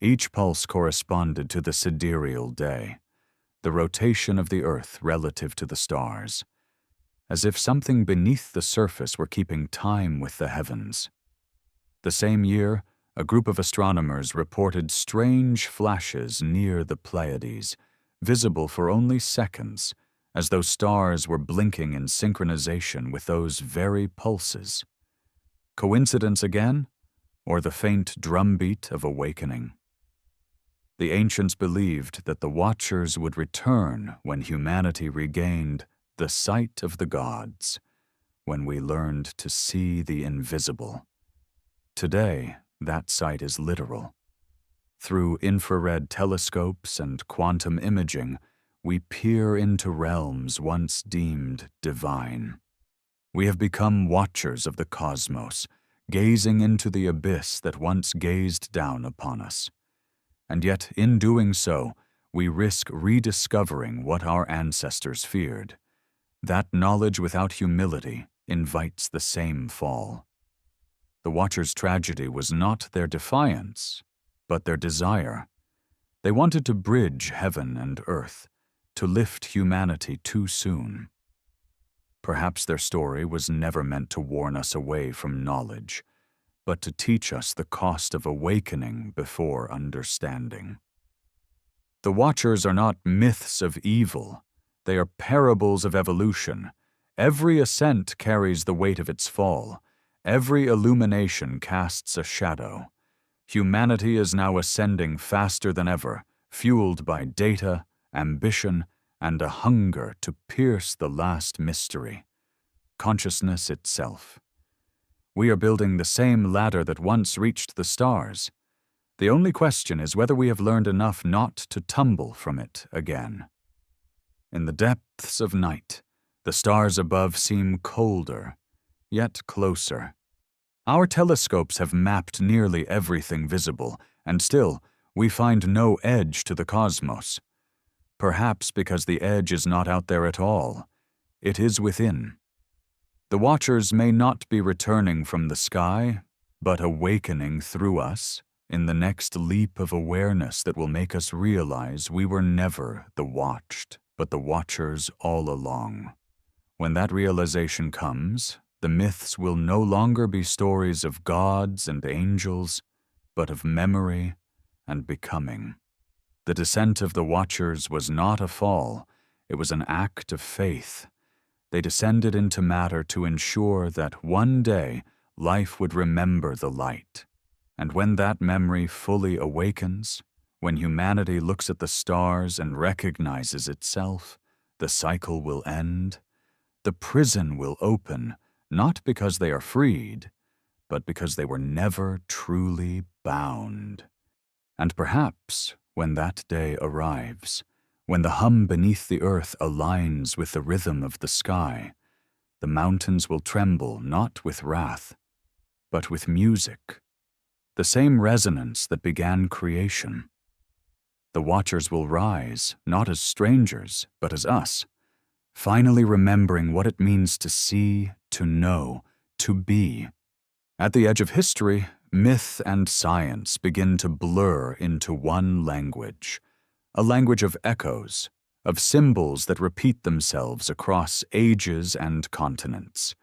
Each pulse corresponded to the sidereal day, the rotation of the Earth relative to the stars, as if something beneath the surface were keeping time with the heavens. The same year, a group of astronomers reported strange flashes near the Pleiades, visible for only seconds, as though stars were blinking in synchronization with those very pulses. Coincidence again, or the faint drumbeat of awakening? The ancients believed that the Watchers would return when humanity regained the sight of the gods, when we learned to see the invisible. Today, that sight is literal. Through infrared telescopes and quantum imaging, we peer into realms once deemed divine. We have become watchers of the cosmos, gazing into the abyss that once gazed down upon us. And yet, in doing so, we risk rediscovering what our ancestors feared. That knowledge without humility invites the same fall. The Watchers' tragedy was not their defiance, but their desire. They wanted to bridge heaven and earth, to lift humanity too soon. Perhaps their story was never meant to warn us away from knowledge, but to teach us the cost of awakening before understanding. The Watchers are not myths of evil. They are parables of evolution. Every ascent carries the weight of its fall. Every illumination casts a shadow. Humanity is now ascending faster than ever, fueled by data, ambition, and a hunger to pierce the last mystery, consciousness itself. We are building the same ladder that once reached the stars. The only question is whether we have learned enough not to tumble from it again. In the depths of night, the stars above seem colder, yet closer. Our telescopes have mapped nearly everything visible, and still, we find no edge to the cosmos. Perhaps because the edge is not out there at all. It is within. The Watchers may not be returning from the sky, but awakening through us in the next leap of awareness that will make us realize we were never the watched, but the Watchers all along. When that realization comes, the myths will no longer be stories of gods and angels, but of memory and becoming. The descent of the Watchers was not a fall, it was an act of faith. They descended into matter to ensure that one day life would remember the light. And when that memory fully awakens, when humanity looks at the stars and recognizes itself, the cycle will end. The prison will open, not because they are freed, but because they were never truly bound. And perhaps, when that day arrives, when the hum beneath the earth aligns with the rhythm of the sky, the mountains will tremble not with wrath, but with music, the same resonance that began creation. The Watchers will rise, not as strangers, but as us, finally remembering what it means to see, to know, to be. At the edge of history, myth and science begin to blur into one language, a language of echoes, of symbols that repeat themselves across ages and continents.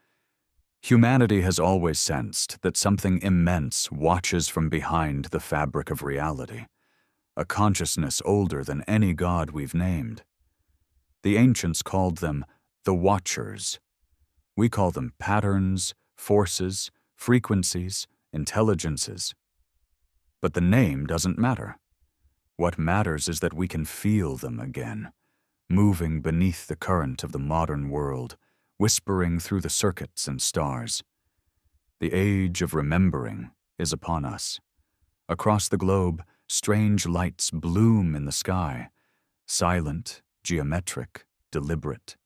Humanity has always sensed that something immense watches from behind the fabric of reality, a consciousness older than any god we've named. The ancients called them the Watchers. We call them patterns, forces, frequencies, intelligences. But the name doesn't matter. What matters is that we can feel them again, moving beneath the current of the modern world, whispering through the circuits and stars. The age of remembering is upon us. Across the globe, strange lights bloom in the sky, silent, geometric, deliberate.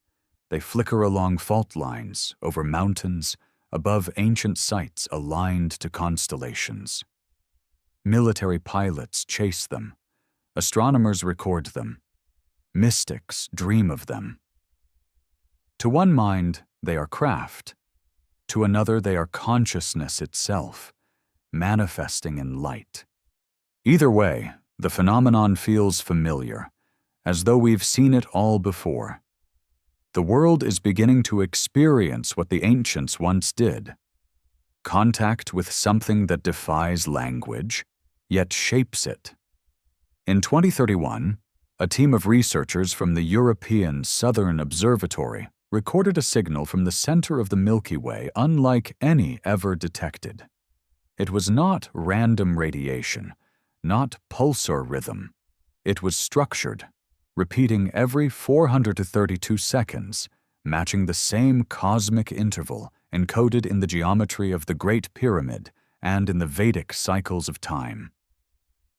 They flicker along fault lines, over mountains, above ancient sites aligned to constellations. Military pilots chase them. Astronomers record them. Mystics dream of them. To one mind, they are craft. To another, they are consciousness itself, manifesting in light. Either way, the phenomenon feels familiar, as though we've seen it all before. The world is beginning to experience what the ancients once did. Contact with something that defies language, yet shapes it. In 2031, a team of researchers from the European Southern Observatory recorded a signal from the center of the Milky Way unlike any ever detected. It was not random radiation, not pulsar rhythm. It was structured, repeating every 432 seconds, matching the same cosmic interval encoded in the geometry of the Great Pyramid and in the Vedic cycles of time.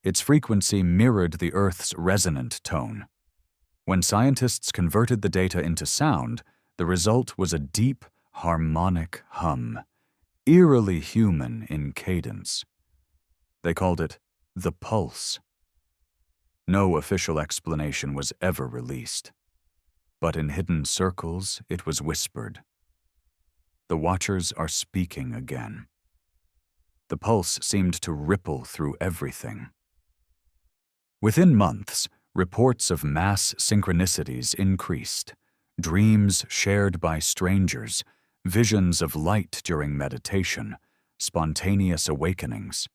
Its frequency mirrored the Earth's resonant tone. When scientists converted the data into sound, the result was a deep, harmonic hum, eerily human in cadence. They called it the pulse. No official explanation was ever released, but in hidden circles it was whispered. The watchers are speaking again. The pulse seemed to ripple through everything. Within months, reports of mass synchronicities increased, dreams shared by strangers, visions of light during meditation, spontaneous awakenings.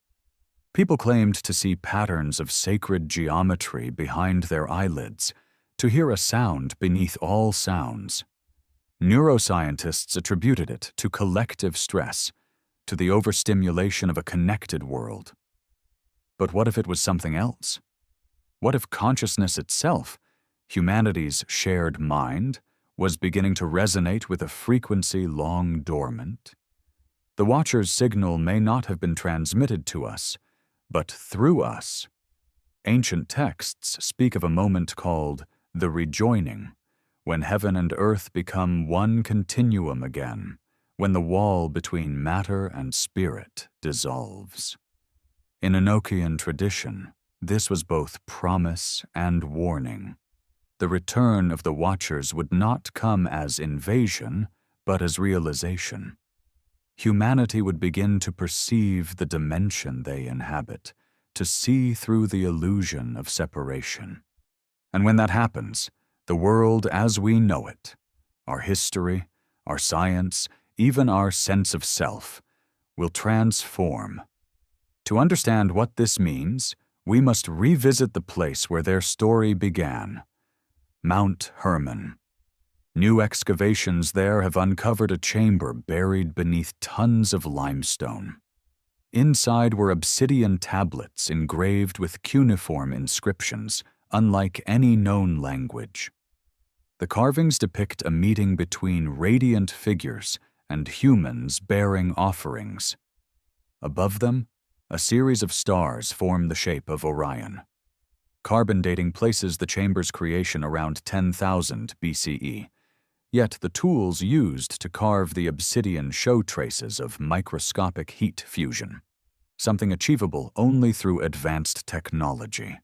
People claimed to see patterns of sacred geometry behind their eyelids, to hear a sound beneath all sounds. Neuroscientists attributed it to collective stress, to the overstimulation of a connected world. But what if it was something else? What if consciousness itself, humanity's shared mind, was beginning to resonate with a frequency long dormant? The Watcher's signal may not have been transmitted to us, but through us. Ancient texts speak of a moment called the rejoining, when heaven and earth become one continuum again, when the wall between matter and spirit dissolves. In Enochian tradition, this was both promise and warning. The return of the Watchers would not come as invasion, but as realization. Humanity would begin to perceive the dimension they inhabit, to see through the illusion of separation. And when that happens, the world as we know it, our history, our science, even our sense of self, will transform. To understand what this means, we must revisit the place where their story began, Mount Hermon. New excavations there have uncovered a chamber buried beneath tons of limestone. Inside were obsidian tablets engraved with cuneiform inscriptions, unlike any known language. The carvings depict a meeting between radiant figures and humans bearing offerings. Above them, a series of stars form the shape of Orion. Carbon dating places the chamber's creation around 10,000 BCE, yet the tools used to carve the obsidian show traces of microscopic heat fusion, something achievable only through advanced technology.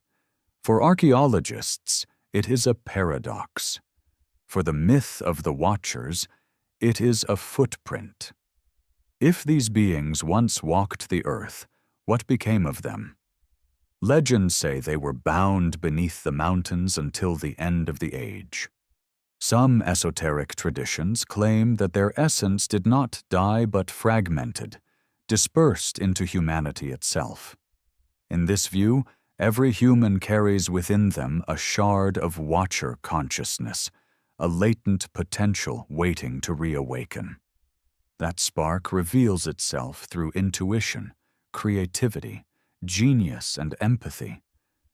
For archaeologists, it is a paradox. For the myth of the Watchers, it is a footprint. If these beings once walked the earth, what became of them? Legends say they were bound beneath the mountains until the end of the age. Some esoteric traditions claim that their essence did not die but fragmented, dispersed into humanity itself. In this view, every human carries within them a shard of Watcher consciousness, a latent potential waiting to reawaken. That spark reveals itself through intuition, creativity, genius, and empathy,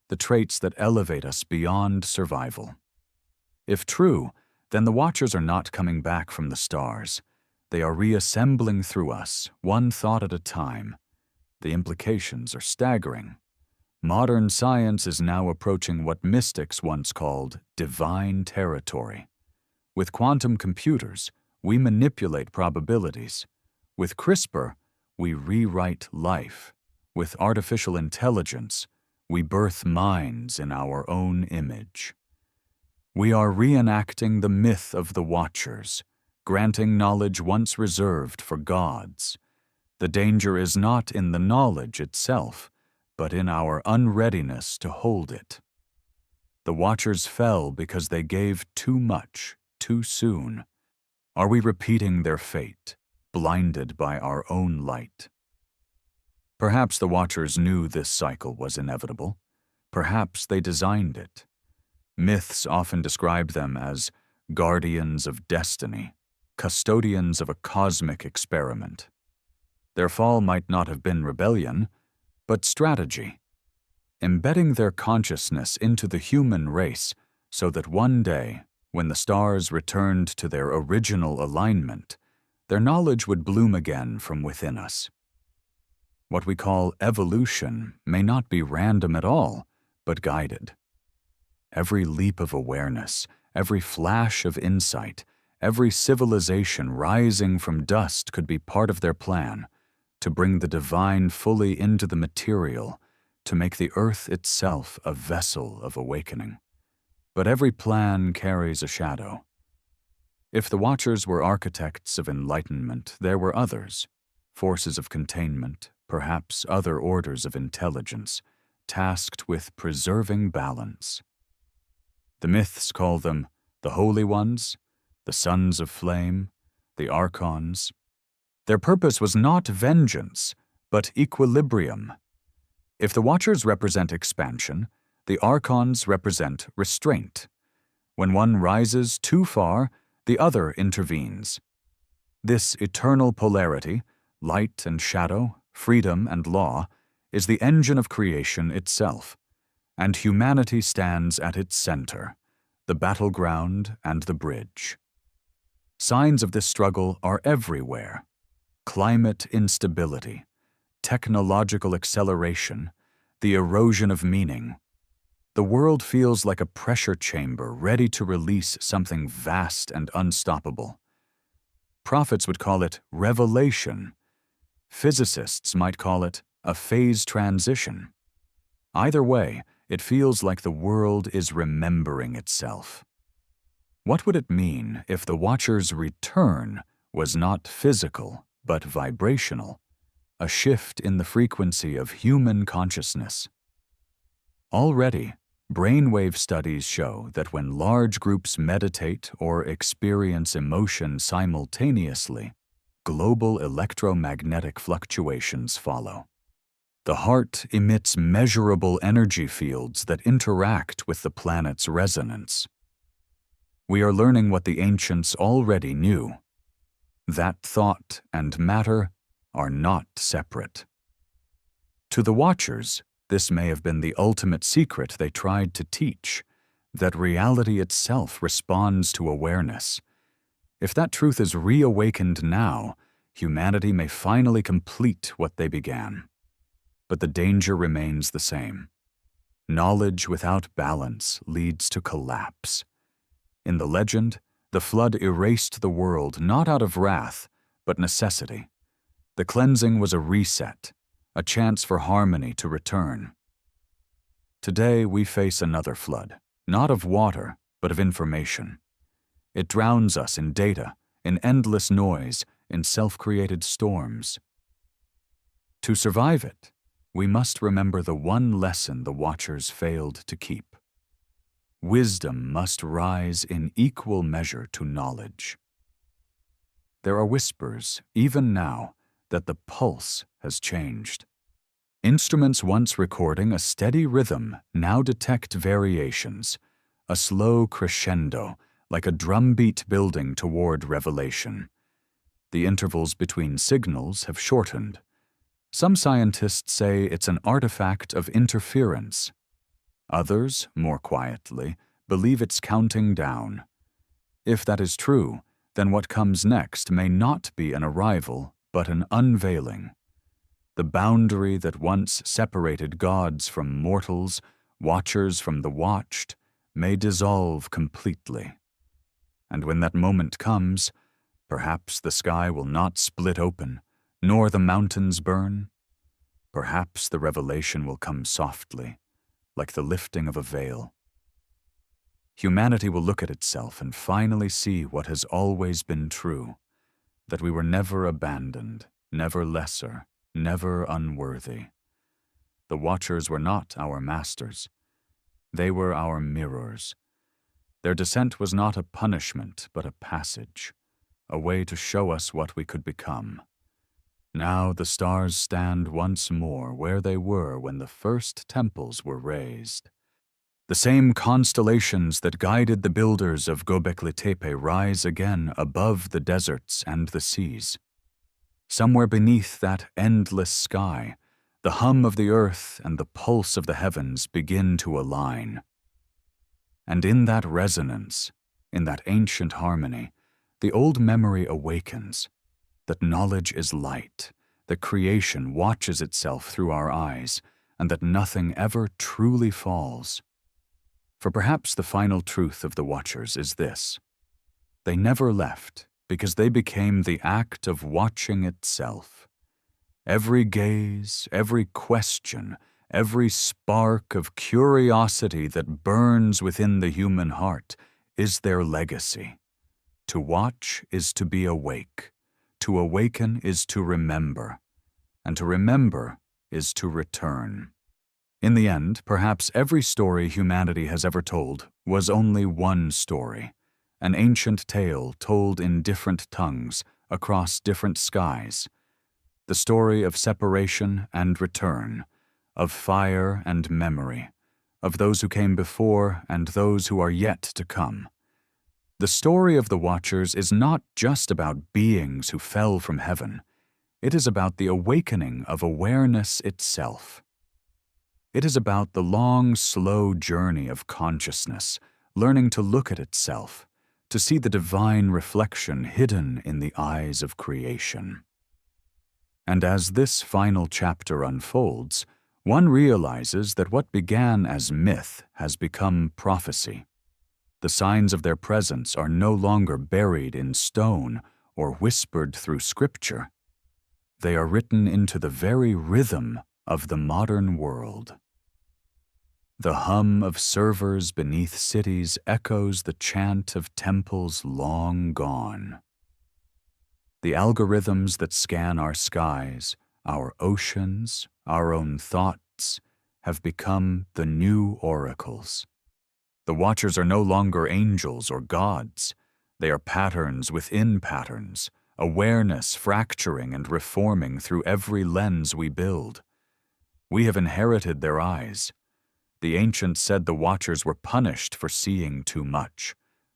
the traits that elevate us beyond survival. If true, then the Watchers are not coming back from the stars. They are reassembling through us, one thought at a time. The implications are staggering. Modern science is now approaching what mystics once called divine territory. With quantum computers, we manipulate probabilities. With CRISPR, we rewrite life. With artificial intelligence, we birth minds in our own image. We are reenacting the myth of the Watchers, granting knowledge once reserved for gods. The danger is not in the knowledge itself, but in our unreadiness to hold it. The Watchers fell because they gave too much, too soon. Are we repeating their fate, blinded by our own light? Perhaps the Watchers knew this cycle was inevitable. Perhaps they designed it. Myths often describe them as guardians of destiny, custodians of a cosmic experiment. Their fall might not have been rebellion, but strategy, embedding their consciousness into the human race so that one day, When the stars returned to their original alignment, their knowledge would bloom again from within us. What we call evolution may not be random at all, but guided. Every leap of awareness, every flash of insight, every civilization rising from dust could be part of their plan, to bring the divine fully into the material, to make the earth itself a vessel of awakening. But every plan carries a shadow. If the Watchers were architects of enlightenment, there were others, forces of containment, perhaps other orders of intelligence, tasked with preserving balance. The myths call them the Holy Ones, the Sons of Flame, the Archons. Their purpose was not vengeance, but equilibrium. If the Watchers represent expansion, the Archons represent restraint. When one rises too far, the other intervenes. This eternal polarity, light and shadow, freedom and law, is the engine of creation itself, and humanity stands at its center, the battleground and the bridge. Signs of this struggle are everywhere. Climate instability, technological acceleration, the erosion of meaning. The world feels like a pressure chamber ready to release something vast and unstoppable. Prophets would call it revelation. Physicists might call it a phase transition. Either way, it feels like the world is remembering itself. What would it mean if the Watchers' return was not physical, but vibrational, a shift in the frequency of human consciousness? Already, brainwave studies show that when large groups meditate or experience emotion simultaneously, global electromagnetic fluctuations follow. The heart emits measurable energy fields that interact with the planet's resonance. We are learning what the ancients already knew, that thought and matter are not separate. To the Watchers, this may have been the ultimate secret they tried to teach, that reality itself responds to awareness. If that truth is reawakened now, humanity may finally complete what they began. But the danger remains the same. Knowledge without balance leads to collapse. In the legend, the flood erased the world not out of wrath, but necessity. The cleansing was a reset, a chance for harmony to return. Today we face another flood, not of water, but of information. It drowns us in data, in endless noise, in self-created storms. To survive it, we must remember the one lesson the Watchers failed to keep. Wisdom must rise in equal measure to knowledge. There are whispers, even now, that the pulse has changed. Instruments once recording a steady rhythm now detect variations, a slow crescendo, like a drumbeat building toward revelation. The intervals between signals have shortened. Some scientists say it's an artifact of interference. Others, more quietly, believe it's counting down. If that is true, then what comes next may not be an arrival, but an unveiling. The boundary that once separated gods from mortals, Watchers from the watched, may dissolve completely. And when that moment comes, perhaps the sky will not split open, nor the mountains burn. Perhaps the revelation will come softly, like the lifting of a veil. Humanity will look at itself and finally see what has always been true, that we were never abandoned, never lesser, never unworthy. The Watchers were not our masters. They were our mirrors. Their descent was not a punishment, but a passage, a way to show us what we could become. Now the stars stand once more where they were when the first temples were raised. The same constellations that guided the builders of Göbekli Tepe rise again above the deserts and the seas. Somewhere beneath that endless sky, the hum of the earth and the pulse of the heavens begin to align. And in that resonance, in that ancient harmony, the old memory awakens, that knowledge is light, that creation watches itself through our eyes, and that nothing ever truly falls. For perhaps the final truth of the Watchers is this: they never left because they became the act of watching itself. Every gaze, every question, every spark of curiosity that burns within the human heart is their legacy. To watch is to be awake. To awaken is to remember. And to remember is to return. In the end, perhaps every story humanity has ever told was only one story, an ancient tale told in different tongues across different skies. The story of separation and return, of fire and memory, of those who came before and those who are yet to come. The story of the Watchers is not just about beings who fell from heaven. It is about the awakening of awareness itself. It is about the long, slow journey of consciousness, learning to look at itself, to see the divine reflection hidden in the eyes of creation. And as this final chapter unfolds, one realizes that what began as myth has become prophecy. The signs of their presence are no longer buried in stone or whispered through scripture. They are written into the very rhythm of the modern world. The hum of servers beneath cities echoes the chant of temples long gone. The algorithms that scan our skies, our oceans, our own thoughts, have become the new oracles. The Watchers are no longer angels or gods. They are patterns within patterns, awareness fracturing and reforming through every lens we build. We have inherited their eyes. The ancients said the Watchers were punished for seeing too much,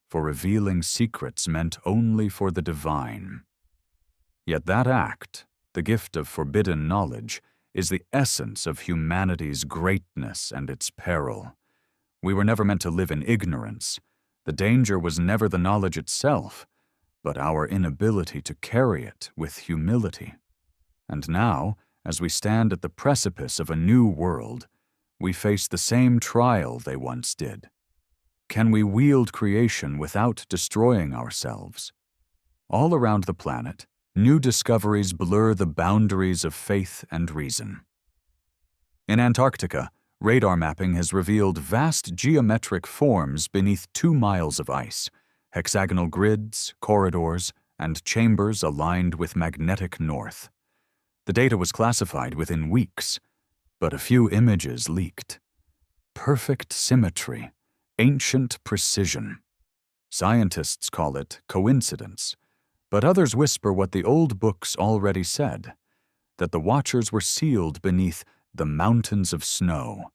for revealing secrets meant only for the divine. Yet that act, the gift of forbidden knowledge, is the essence of humanity's greatness and its peril. We were never meant to live in ignorance. The danger was never the knowledge itself, but our inability to carry it with humility. And now, as we stand at the precipice of a new world, we face the same trial they once did. Can we wield creation without destroying ourselves? All around the planet, new discoveries blur the boundaries of faith and reason. In Antarctica, radar mapping has revealed vast geometric forms beneath 2 miles of ice, hexagonal grids, corridors, and chambers aligned with magnetic north. The data was classified within weeks, but a few images leaked. Perfect symmetry, ancient precision. Scientists call it coincidence, but others whisper what the old books already said, that the Watchers were sealed beneath the mountains of snow.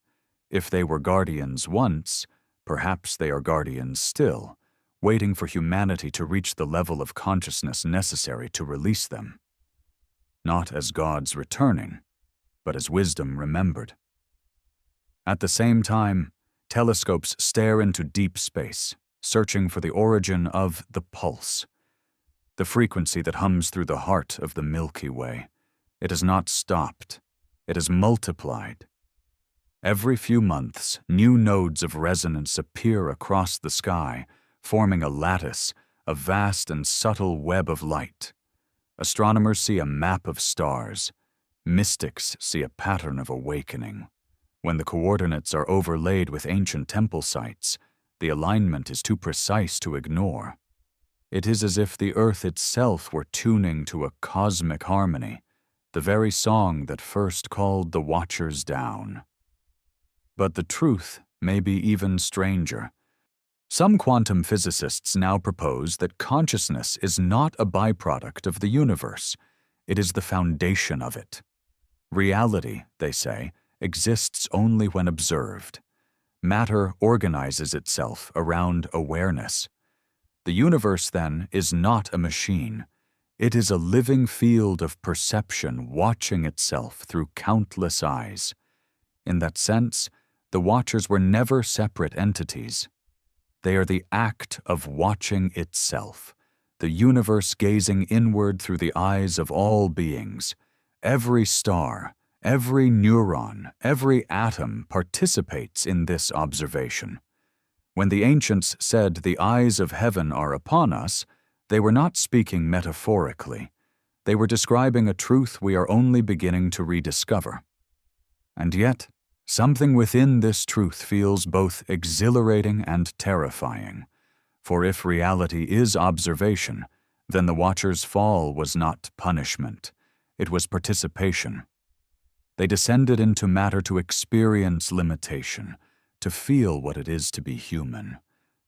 If they were guardians once, perhaps they are guardians still, waiting for humanity to reach the level of consciousness necessary to release them. Not as gods returning, but as wisdom remembered. At the same time, telescopes stare into deep space, searching for the origin of the pulse, the frequency that hums through the heart of the Milky Way. It has not stopped. It has multiplied. Every few months, new nodes of resonance appear across the sky, forming a lattice, a vast and subtle web of light. Astronomers see a map of stars. Mystics see a pattern of awakening. When the coordinates are overlaid with ancient temple sites, the alignment is too precise to ignore. It is as if the earth itself were tuning to a cosmic harmony, the very song that first called the Watchers down. But the truth may be even stranger. Some quantum physicists now propose that consciousness is not a byproduct of the universe. It is the foundation of it. Reality, they say, exists only when observed. Matter organizes itself around awareness. The universe, then, is not a machine. It is a living field of perception watching itself through countless eyes. In that sense, the Watchers were never separate entities. They are the act of watching itself, the universe gazing inward through the eyes of all beings. Every star, every neuron, every atom participates in this observation. When the ancients said the eyes of heaven are upon us, they were not speaking metaphorically. They were describing a truth we are only beginning to rediscover. And yet, something within this truth feels both exhilarating and terrifying. For if reality is observation, then the Watcher's fall was not punishment. It was participation. They descended into matter to experience limitation, to feel what it is to be human,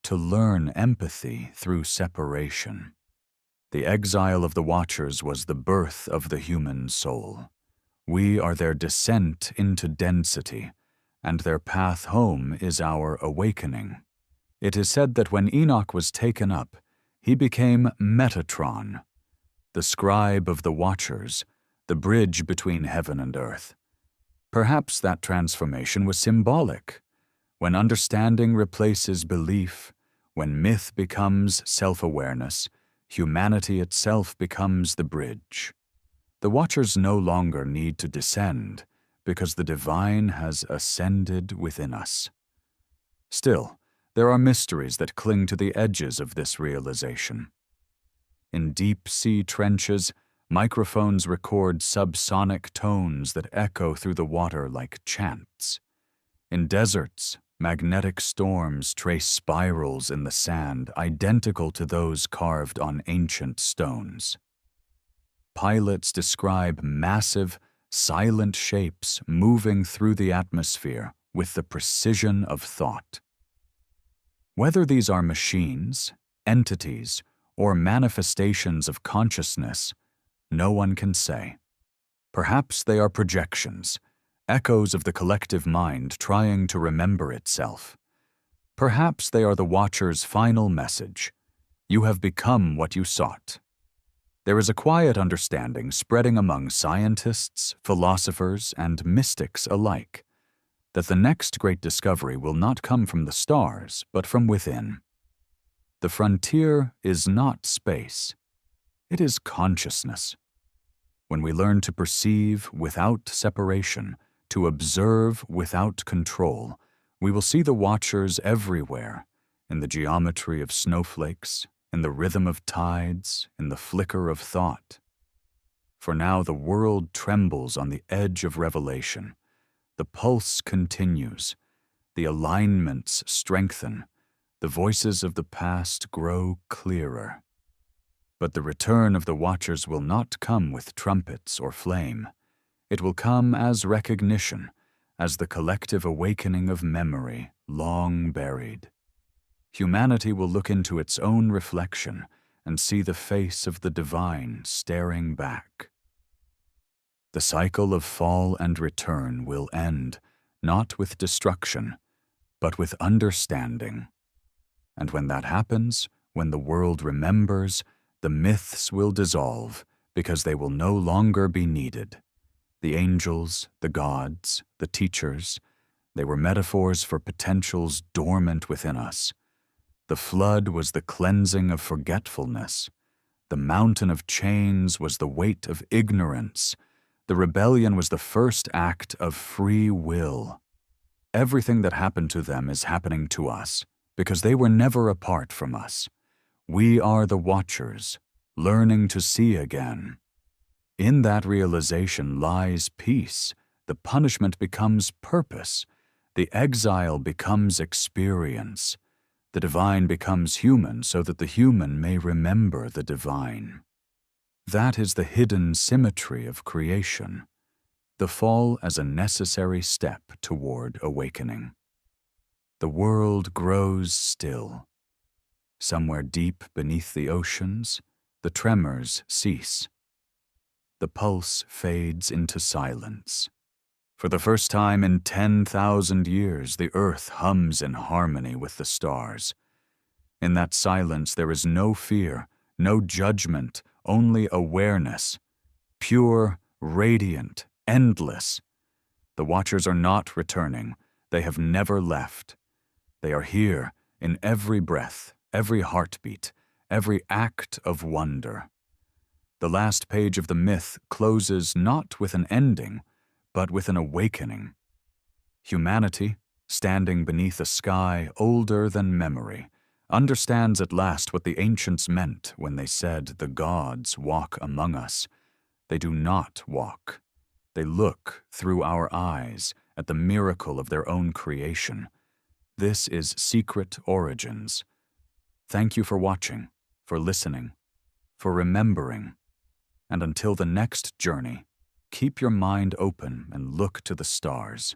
to learn empathy through separation. The exile of the Watchers was the birth of the human soul. We are their descent into density, and their path home is our awakening. It is said that when Enoch was taken up, he became Metatron, the scribe of the Watchers, the bridge between heaven and earth. Perhaps that transformation was symbolic. When understanding replaces belief, when myth becomes self-awareness, humanity itself becomes the bridge. The Watchers no longer need to descend, because the divine has ascended within us. Still, there are mysteries that cling to the edges of this realization. In deep-sea trenches, microphones record subsonic tones that echo through the water like chants. In deserts, magnetic storms trace spirals in the sand identical to those carved on ancient stones. Pilots describe massive, silent shapes moving through the atmosphere with the precision of thought. Whether these are machines, entities, or manifestations of consciousness, no one can say. Perhaps they are projections, echoes of the collective mind trying to remember itself. Perhaps they are the Watcher's final message: you have become what you sought. There is a quiet understanding spreading among scientists, philosophers, and mystics alike that the next great discovery will not come from the stars, but from within. The frontier is not space. It is consciousness. When we learn to perceive without separation, to observe without control, we will see the Watchers everywhere, in the geometry of snowflakes, in the rhythm of tides, in the flicker of thought. For now the world trembles on the edge of revelation. The pulse continues. The alignments strengthen. The voices of the past grow clearer. But the return of the Watchers will not come with trumpets or flame. It will come as recognition, as the collective awakening of memory long buried. Humanity will look into its own reflection and see the face of the divine staring back. The cycle of fall and return will end, not with destruction, but with understanding. And when that happens, when the world remembers, the myths will dissolve because they will no longer be needed. The angels, the gods, the teachers, they were metaphors for potentials dormant within us. The flood was the cleansing of forgetfulness. The mountain of chains was the weight of ignorance. The rebellion was the first act of free will. Everything that happened to them is happening to us, because they were never apart from us. We are the Watchers, learning to see again. In that realization lies peace. The punishment becomes purpose. The exile becomes experience. The divine becomes human so that the human may remember the divine. That is the hidden symmetry of creation, the fall as a necessary step toward awakening. The world grows still. Somewhere deep beneath the oceans, the tremors cease. The pulse fades into silence. For the first time in 10,000 years, the earth hums in harmony with the stars. In that silence, there is no fear, no judgment, only awareness. Pure, radiant, endless. The Watchers are not returning. They have never left. They are here, in every breath, every heartbeat, every act of wonder. The last page of the myth closes not with an ending, but with an awakening. Humanity, standing beneath a sky older than memory, understands at last what the ancients meant when they said the gods walk among us. They do not walk. They look through our eyes at the miracle of their own creation. This is Secret Origins. Thank you for watching, for listening, for remembering. And until the next journey, keep your mind open and look to the stars.